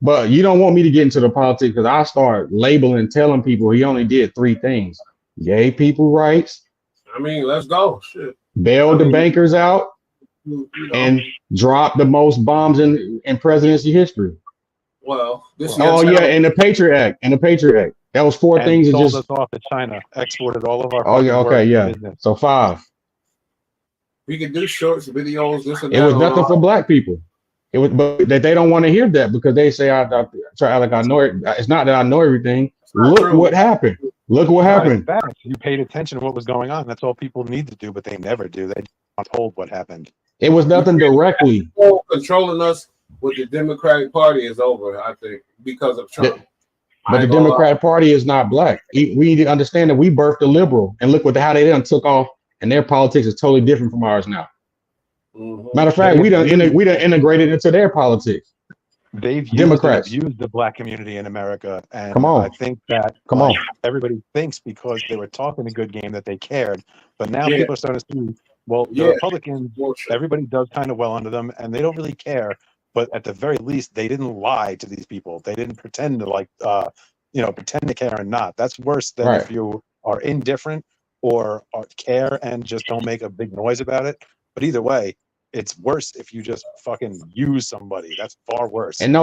But you don't want me to get into the politics because I start labeling, telling people he only did 3 things: gay people rights, I mean, let's go. Shit. bailed the bankers out, You know, and dropped the most bombs in presidency history. well, this Oh year, yeah, and the Patriot Act, That was 4 And things that sold just. us off to China, exported all of our. Oh yeah, fucking okay, work yeah. business. So 5. we can do shorts, videos, this and It that. was on nothing our- for black people. It was, but they don't want to hear that because they say I try like I know it. It's not that I know everything. Look true. what happened. Look what happened. Facts. You paid attention to what was going on. That's all people need to do, but they never do. They aren't told what happened. It was nothing directly. Controlling us with the Democratic Party is over, I think, because of Trump. But the Democratic Party is not black. We need to understand that we birthed a liberal, and look how they done took off, and their politics is totally different from ours now. Matter of fact, we done integrated into their politics. They've used Democrats. and abused the black community in America, and Come on. I think that Come on. everybody thinks because they were talking a good game that they cared, but now Yeah. people are starting to see. Well, the Yeah. Republicans, everybody does kind of well under them, and they don't really care. But at the very least, they didn't lie to these people. They didn't pretend to pretend to care and not. That's worse than Right. if you are indifferent or care and just don't make a big noise about it. But either way, it's worse if you just fucking use somebody. That's far worse. And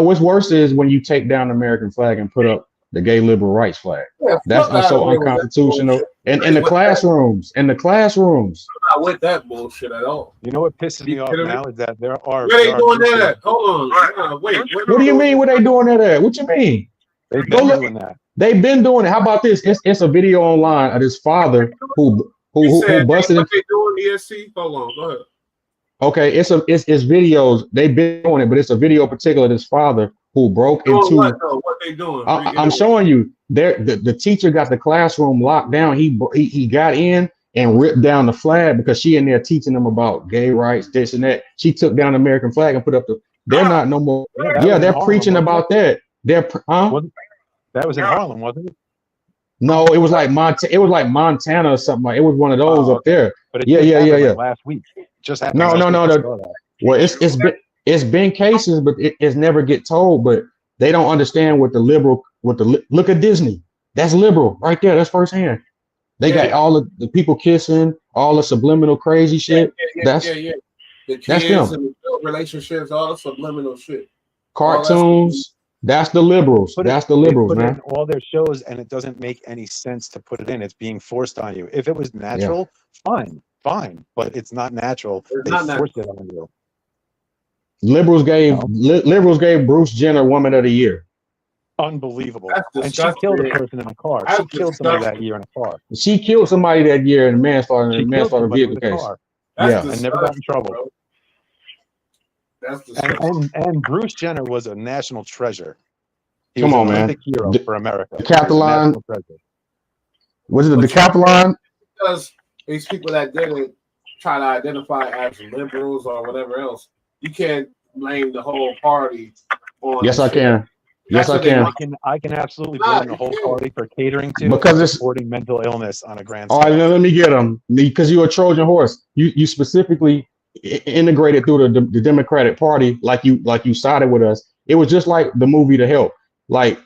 what's worse is when you take down the American flag and put up the gay liberal rights flag. Yeah, That's fuck so outta here with that unconstitutional. bullshit. In the classrooms, I'm not with that bullshit at all. You know what pisses me off kidding me? now is that there are. Where they there are doing groups that of- at? Hold on. Wait. What do you mean? What they doing that at? What you mean? They've Go been look. doing that. They've been doing it. How about this? It's a video online of this father who busted. What they doing, ESC? Hold on. Go ahead. Okay, it's videos. They've been doing it, but it's a video particular of this father who broke Doing into. what, though? What they doing? I'm showing you. The teacher got the classroom locked down. He got in and ripped down the flag because she in there teaching them about gay rights, this and that. She took down the American flag and put up the. They're not no more. Yeah, they're preaching about that. That was in Harlem, wasn't it? No, it was like Montana or something. Like it was one of those up there. But it Yeah. like last week. It just happened. No. last week. I saw that. Well, it's been cases, but it's never get told. But they don't understand what look at Disney. That's liberal right there. That's firsthand. They got all of the people kissing, all the subliminal crazy shit. That's The kids that's them. and the relationships, all the subliminal shit. Cartoons. That's the liberals. That's the liberals, They put man. in all their shows, and it doesn't make any sense to put it in. It's being forced on you. If it was natural, fine, but it's not natural. It's They not forced it on you. Liberals gave Bruce Jenner Woman of the Year. Unbelievable. That's And she disgusting. killed a person in a car. That's She killed somebody disgusting. that year in a car. She killed somebody that year in a manslaughter Somebody vehicle with a case. car. That's And never got in disgusting, trouble. bro. That's disgusting. And Bruce Jenner was a national treasure. He Come was on, an man. Olympic hero for America. He was a Decathlon. national treasure. Was it the Decathlon? Because these people that didn't try to identify as liberals or whatever else, you can't blame the whole party on. Yes, this I shit. can. Yes, That's I what they can. I can absolutely Nah, blame the whole you can't. party for catering to Because and it's- supporting mental illness on a grand All scale. right, now let me get them because you're a Trojan horse. You specifically integrated through the Democratic Party, like you sided with us. It was just like the movie The Help. Like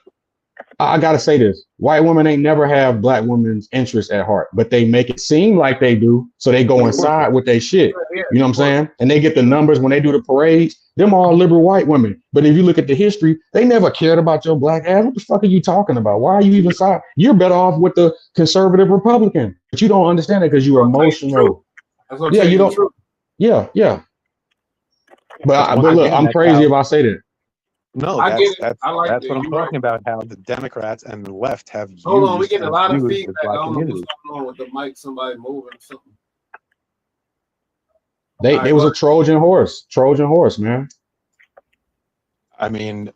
I gotta say this: white women ain't never have black women's interests at heart, but they make it seem like they do, so they go inside with their shit. You know what I'm saying? And they get the numbers when they do the parades. Them all liberal white women. But if you look at the history, they never cared about your black ass. What the fuck are you talking about? Why are you even side? You're better off with the conservative Republican, but you don't understand it because you're emotional. That's what I'm Yeah, saying, you the don't. truth. Yeah. But Once look, again, I'm that's crazy how- if I say that. No, I that's get it. that's I like that's that. what I'm You're talking about. How the Democrats and the left have used Hold on, we getting a and lot of abused the feedback. I black don't know community. what's going on with the mic. Somebody moving or something. They was a Trojan horse, man. I mean,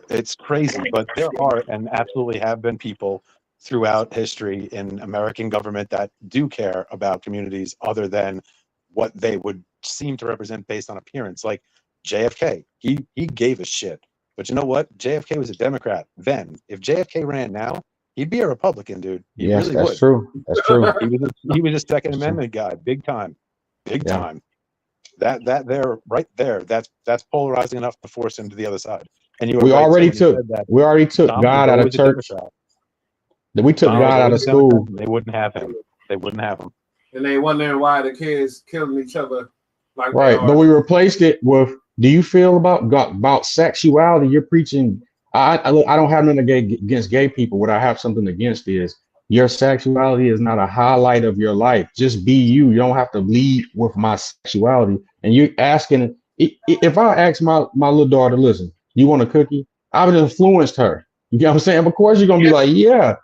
it's crazy, but there are and absolutely have been people throughout history in American government that do care about communities other than what they would seem to represent based on appearance. Like JFK, he gave a shit. But you know what? JFK was a Democrat then. If JFK ran now, he'd be a Republican, dude. He Yes, really that's would. true. That's true. He was a Second Amendment guy, big time. Big Yeah. time. That there, right there, that's polarizing enough to force him to the other side. And you were We right, already too, when you took said that. we already took Tom was God out of always a church. Democrat. We took Tom was God out of always a Democrat. school. They wouldn't have him. They wouldn't have him. And they wondering why the kids killing each other like they Right, but are. we replaced it with. Do you feel about sexuality? You're preaching. I don't have nothing against gay people. What I have something against is your sexuality is not a highlight of your life. Just be you. You don't have to lead with my sexuality. And you asking if I ask my little daughter, listen, you want a cookie? I would have influenced her. You know what I'm saying? Of course you're gonna be like, yeah.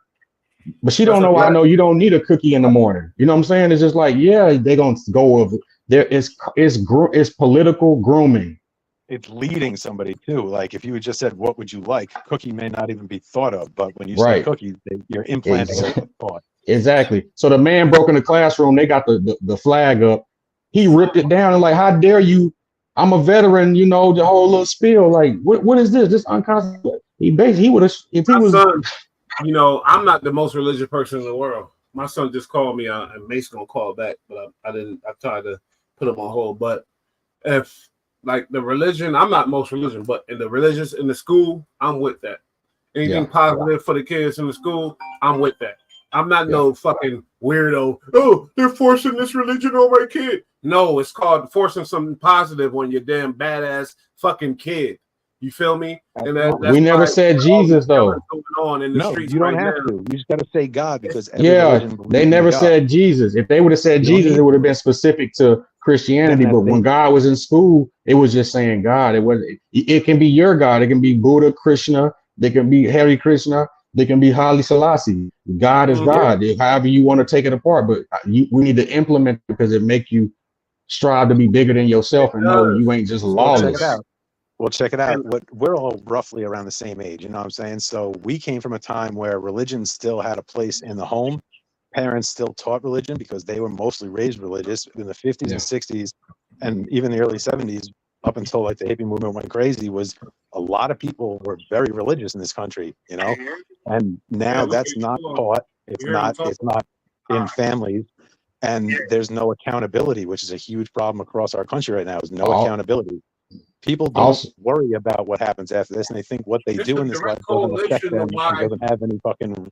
But she don't know. I know you don't need a cookie in the morning. You know what I'm saying? It's just like, yeah, they're gonna go with there. It's political grooming. It's leading somebody too. Like if you had just said, "What would you like?" Cookie may not even be thought of, but when you say Right. cookie, you're implanting a thought. Exactly. So the man broke in the classroom. They got the flag up. He ripped it down and like, how dare you? I'm a veteran. You know the whole little spiel. Like, what is this? This unconstitutional. He would have if he My was. son, you know, I'm not the most religious person in the world. My son just called me, and Mace gonna call back, but I didn't. I tried to put him on hold. But if like the religion, I'm not most religion, but in the religious in the school, I'm with that. Anything positive for the kids in the school, I'm with that. I'm not no fucking weirdo. Oh, they're forcing this religion on my kid. No, it's called forcing something positive on your damn badass fucking kid. You feel me? And that's We never why said Jesus though. going on in the No, streets you don't right have now. to. You just got to say God because every Yeah, religion believes they in never God. said Jesus. If they would have said You don't Jesus, need it would have been specific to Christianity. Then But that's when it. God was in school, it was just saying God. It was. It can be your God. It can be Buddha, Krishna. They can be Hare Krishna. They can be Haile Selassie. God is God. However you want to take it apart, but we need to implement it because it make you strive to be bigger than yourself and know you ain't just Well, check lawless. it out. Well, check it out. We're all roughly around the same age. You know what I'm saying? So we came from a time where religion still had a place in the home. Parents still taught religion because they were mostly raised religious in the 50s and 60s and even the early 70s up until like the hippie movement went crazy was a lot of people were very religious in this country, you know, and now that's not taught. It's not in families. And there's no accountability, which is a huge problem across our country right now, is no accountability. People don't worry about what happens after this, and they think what they do in this life doesn't affect them and doesn't have any fucking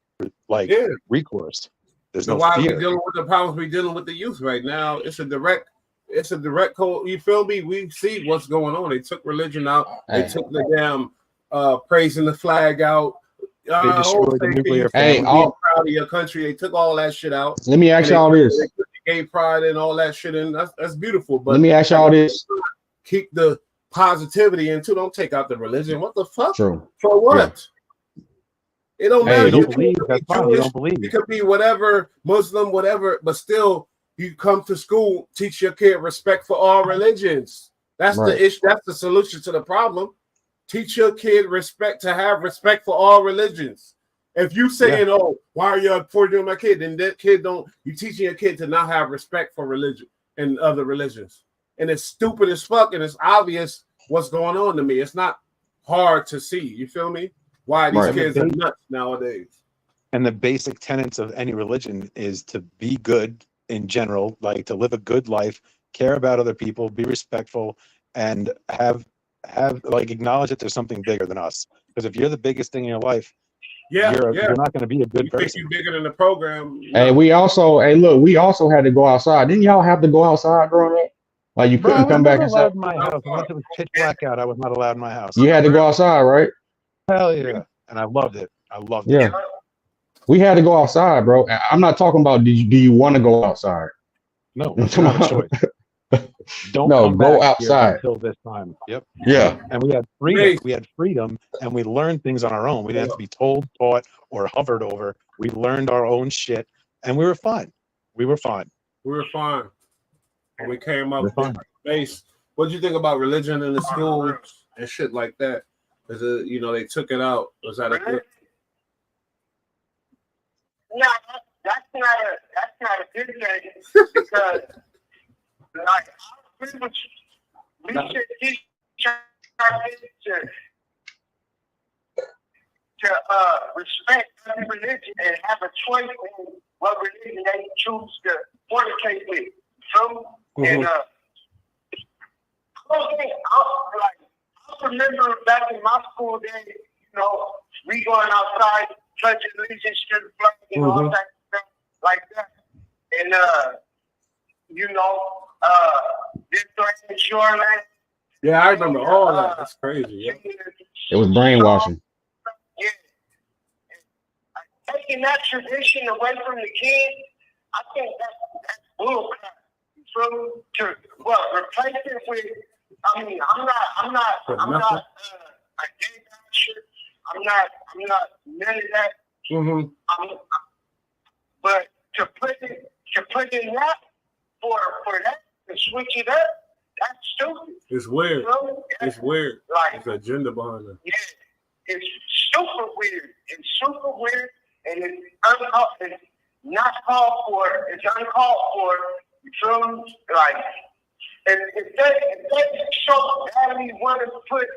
recourse. There's So no why fear. we dealing with the problems we dealing with the youth right now? It's a direct code. You feel me? We see what's going on. They took religion out. They took the damn praising the flag out. They destroyed the nuclear Hey, family. being proud of your country. They took all that shit out. Let me ask And y'all they this. put the gay pride and all that shit in. That's beautiful. But Let me ask y'all this. Keep the positivity into. Don't take out the religion. What the fuck? True. For what? It don't matter. You don't It could believe, be that's fine. You Jewish, don't believe. it could be whatever, Muslim, whatever, but still you come to school, teach your kid respect for all religions. That's Right. the issue. That's the solution to the problem. Teach your kid to have respect for all religions. If you saying, "Oh, why are you forcing my kid?" Then that kid don't. You teaching your kid to not have respect for religion and other religions, and it's stupid as fuck, and it's obvious what's going on to me. It's not hard to see. You feel me? Why these Right. kids are nuts nowadays. And the basic tenets of any religion is to be good in general, like to live a good life, care about other people, be respectful, and have like acknowledge that there's something bigger than us. Because if you're the biggest thing in your life, you're not going to be a good You think person. you're bigger than the program? Hey, we also had to go outside. Didn't y'all have to go outside growing up? Like you couldn't come back allowed inside. in my house. Unless it was pitch black out, I was not allowed in my house. You had to go outside, right? Hell yeah. And I loved it. I loved it. Yeah. We had to go outside, bro. I'm not talking about do you want to go outside? No, it's not a choice. Don't No, come go back here outside. until this time. Yep. Yeah. And we had freedom. We had freedom, and we learned things on our own. We didn't have to be told, taught, or hovered over. We learned our own shit, and we were fine. We were fine. We were fine. When we came up with base. What do you think about religion in the schools and shit like that? Is it, they took it out. Was that a good? No, that's not a good thing because like I agree with you. We should teach our kids to respect every religion and have a choice in what religion they choose to fornicate with. So and I was remember back in my school days, you know, we going outside, pledging allegiance to the flag and all that stuff like that. And, you know, this threat is your land. Yeah, I remember all that. That's crazy. Yeah. It was brainwashing. Yeah. Taking that tradition away from the kids, I think that's bullcrap. From to replace it with. I mean, I'm not a gay basher. I'm not none of that. Mm-hmm. But to put in that for that to switch it up, that's stupid. It's weird. You know? It's weird. Like, there's an agenda behind it. Yeah, it's super weird. It's super weird, and it's uncalled. It's not called for. It's uncalled for. You feel me? Like, if they so badly want to put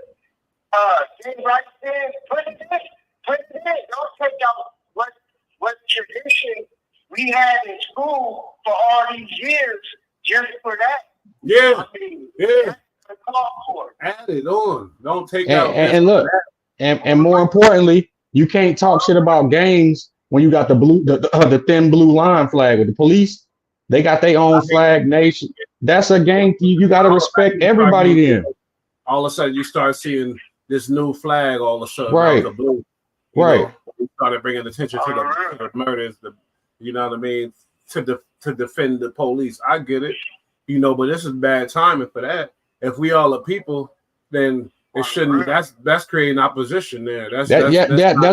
gay rights in, put it in. Put it in. Don't take out what tradition we had in school for all these years just for that. Yeah. I mean, yeah. That's uncalled for. Add it on. Don't take And, out. and look, and more importantly, you can't talk shit about gangs when you got the thin blue line flag with the police. They got their own flag nation. That's a gang. You got to respect everybody then. All of a sudden, you start seeing this new flag all of a sudden. Right. The blue. Right. We started bringing attention to the murders, you know what I mean, to defend the police. I get it, you know, but this is bad timing for that. If we all are people, then it shouldn't. That's creating opposition there. That's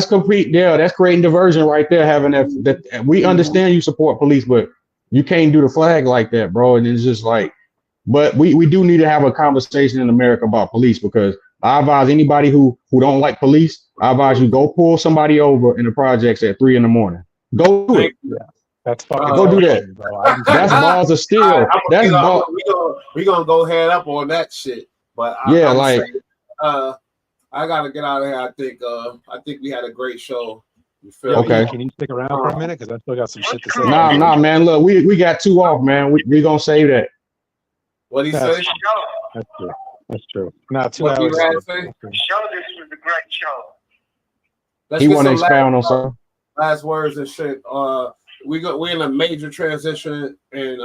complete. Yeah, that's creating diversion right there. Having that we understand you support police, but you can't do the flag like that, bro. And it's just like, but we do need to have a conversation in America about police, because I advise anybody who don't like police, I advise you go pull somebody over in the projects at 3 a.m. Go do it. Yeah, that's fucking. Go do that. That's balls of steel. That's ball. We gonna go head up on that shit. But I gotta get out of here. I think we had a great show. You feel okay? Can you stick around for a minute? Because I still got some shit to say. Nah, man. Look, we got 2 off, man. We gonna save that. What he say? That's true. That's true. Nah, 2 what hours. Show this was a great show. Let's he get want to some expound on something. last words and shit. We're in a major transition, and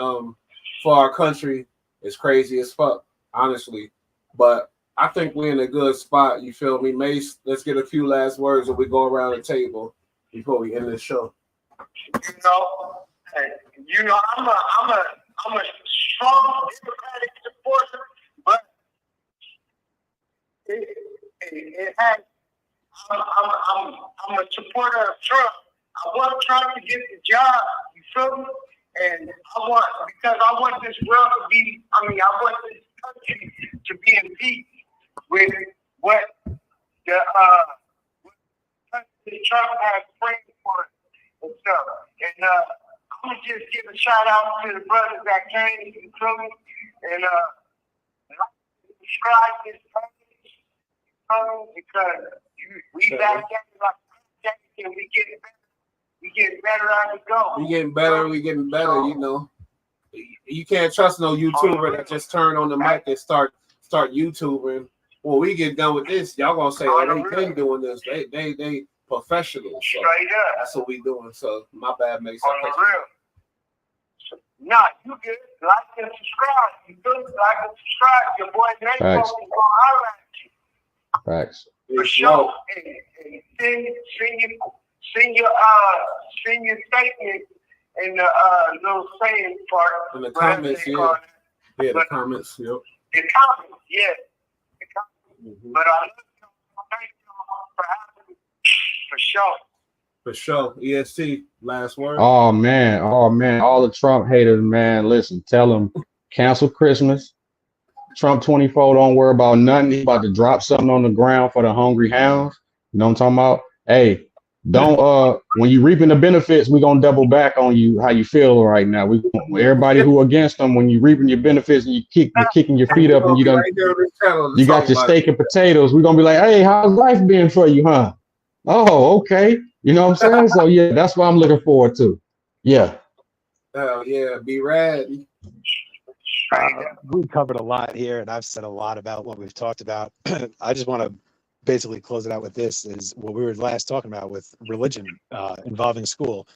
for our country, it's crazy as fuck, honestly. But I think we're in a good spot. You feel me, Mace? Let's get a few last words, and we go around the table before we end this show. You know, I'm a strong Democratic supporter, but it has. I'm a supporter of Trump. I want Trump to get the job. You feel me? And I want this world to be. I want this country to be in peace with what the President Trump has framed for us and stuff. And I'm gonna just give a shout out to the brothers that came. You feel me? And subscribe to this page, because we back there and we getting better. We getting better as we go. We getting better, you know. You can't trust no YouTuber that just turn on the mic and start YouTubing. When we get done with this, y'all gonna say, "Oh, they been doing this. They professionals." So that's what we doing. So my bad, Mason. On the real. Nah, you good. Like and subscribe. You good? Like and subscribe. Your boy Nate gonna holler at you. Facts. For sure. And send your statement in the little saying part. In the comments, yeah. Yeah, the comments, yep. The comments, yeah. The comments. But I love you. Thank you for having me. For sure. For sure. EST, last word. Oh man. All the Trump haters, man. Listen, tell them cancel Christmas. Trump 24, don't worry about nothing. He's about to drop something on the ground for the hungry hounds. You know what I'm talking about? Hey, don't when you reaping the benefits, we're gonna double back on you how you feel right now. Everybody who against them, when you reaping your benefits and you're kicking your feet up and you got your steak and potatoes, we're gonna be like, hey, how's life been for you, huh? Oh, okay. You know what I'm saying? So yeah, that's what I'm looking forward to. Yeah. Hell yeah, be rad. We've covered a lot here, and I've said a lot about what we've talked about. I just want to basically close it out with this: is what we were last talking about with religion involving school.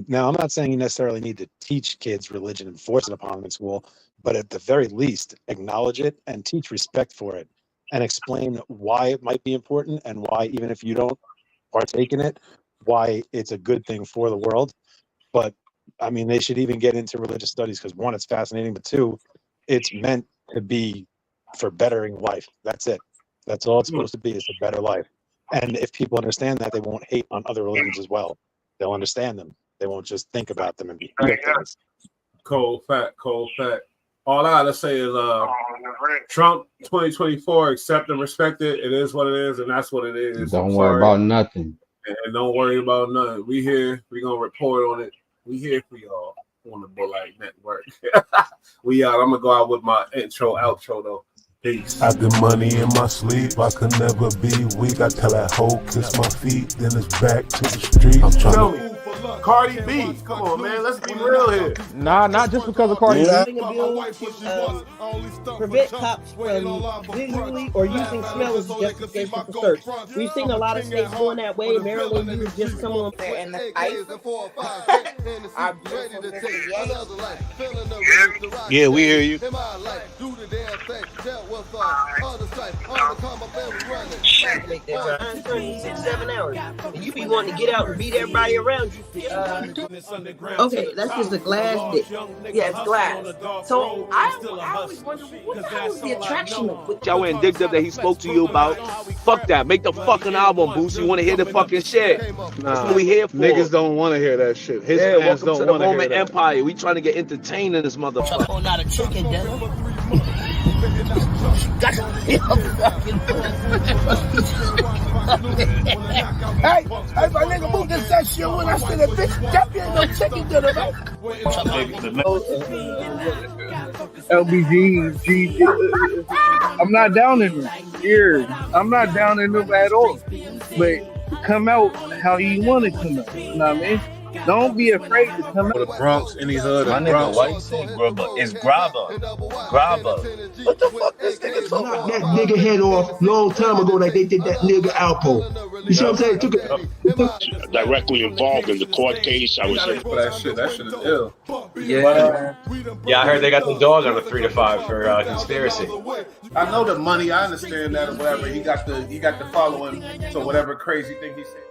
Now, I'm not saying you necessarily need to teach kids religion and force it upon them in school, but at the very least, acknowledge it and teach respect for it, and explain why it might be important and why, even if you don't partake in it, why it's a good thing for the world. But I mean, they should even get into religious studies because, one, it's fascinating, but two, it's meant to be for bettering life. That's it. That's all it's supposed to be, is a better life. And if people understand that, they won't hate on other religions as well. They'll understand them. They won't just think about them and be victims. Cold fact, cold fact. All I gotta say is Trump 2024, accept and respect it. It is what it is, and that's what it is. Don't worry about nothing. And don't worry about nothing. We here. We gonna report on it. We here for y'all on the Bull Light Network. We out. I'm gonna go out with my intro, outro though. Peace. I get money in my sleep, I could never be weak. I tell that hoe kiss my feet, then it's back to the street. I'm trying to. Cardi B, come on, man. Let's be real here. Nah, not just because of Cardi B. Prevent cops from visually or using smell as justification for search. We've seen a lot of states going that way. Maryland, you would just come on there and the ice. Yeah, we hear you. 6, 7 hours. And you be wanting to get out and beat everybody around you. Okay, that's just a glass dick. Yeah, it's glass. So I always wonder, what the hell is the attraction with Y'all were indignant that he spoke to you about. Fuck that. Make the fucking album, Boosie. You want to hear the fucking shit? That's what we here for. Niggas don't want to hear that shit. His fans welcome don't to the want to hear moment that. empire. We trying to get entertained in this motherfucker. Not a chicken dinner. Hey, my nigga, move this that shit when I said that bitch. That ain't no chicken dinner, man. LBG, I'm not down in them. Here, I'm not down in them at all. But come out how you want to come out. You know what I mean? Don't be afraid to come out. The Bronx, any hood, My the nigga, Bronx. why you saying grubber? It's grabber. Grabber. What the fuck this nigga talking Knocked about? that nigga head off long time ago like they did that nigga Alpo. You see what I'm saying? Took it. Directly involved in the court case. I was For that shit is ill. Yeah. Yeah, I heard they got the dog on a 3 to 5 for conspiracy. I know the money. I understand that or whatever. He got the following. So whatever crazy thing he said.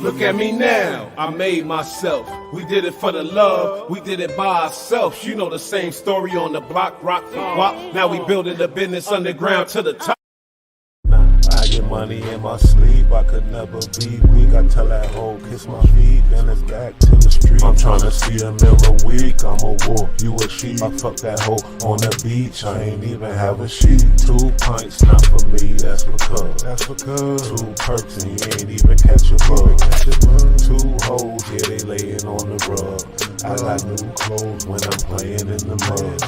Look at me now, I made myself. We did it for the love, we did it by ourselves. You know the same story on the block, rock, wop. Now we building the business underground to the top. I get money in my sleep, I could never be weak. I tell that hoe kiss my feet, then it's back to the street. I'm trying to see a meal a week, I'm a wolf, you a sheep. I fuck that hoe on the beach, I ain't even have a sheet. 2 pints, not for me, that's because 2 perks and you ain't even catch a bug. 2 hoes, yeah, they laying on the rug. I got new clothes when I'm playing in the mud.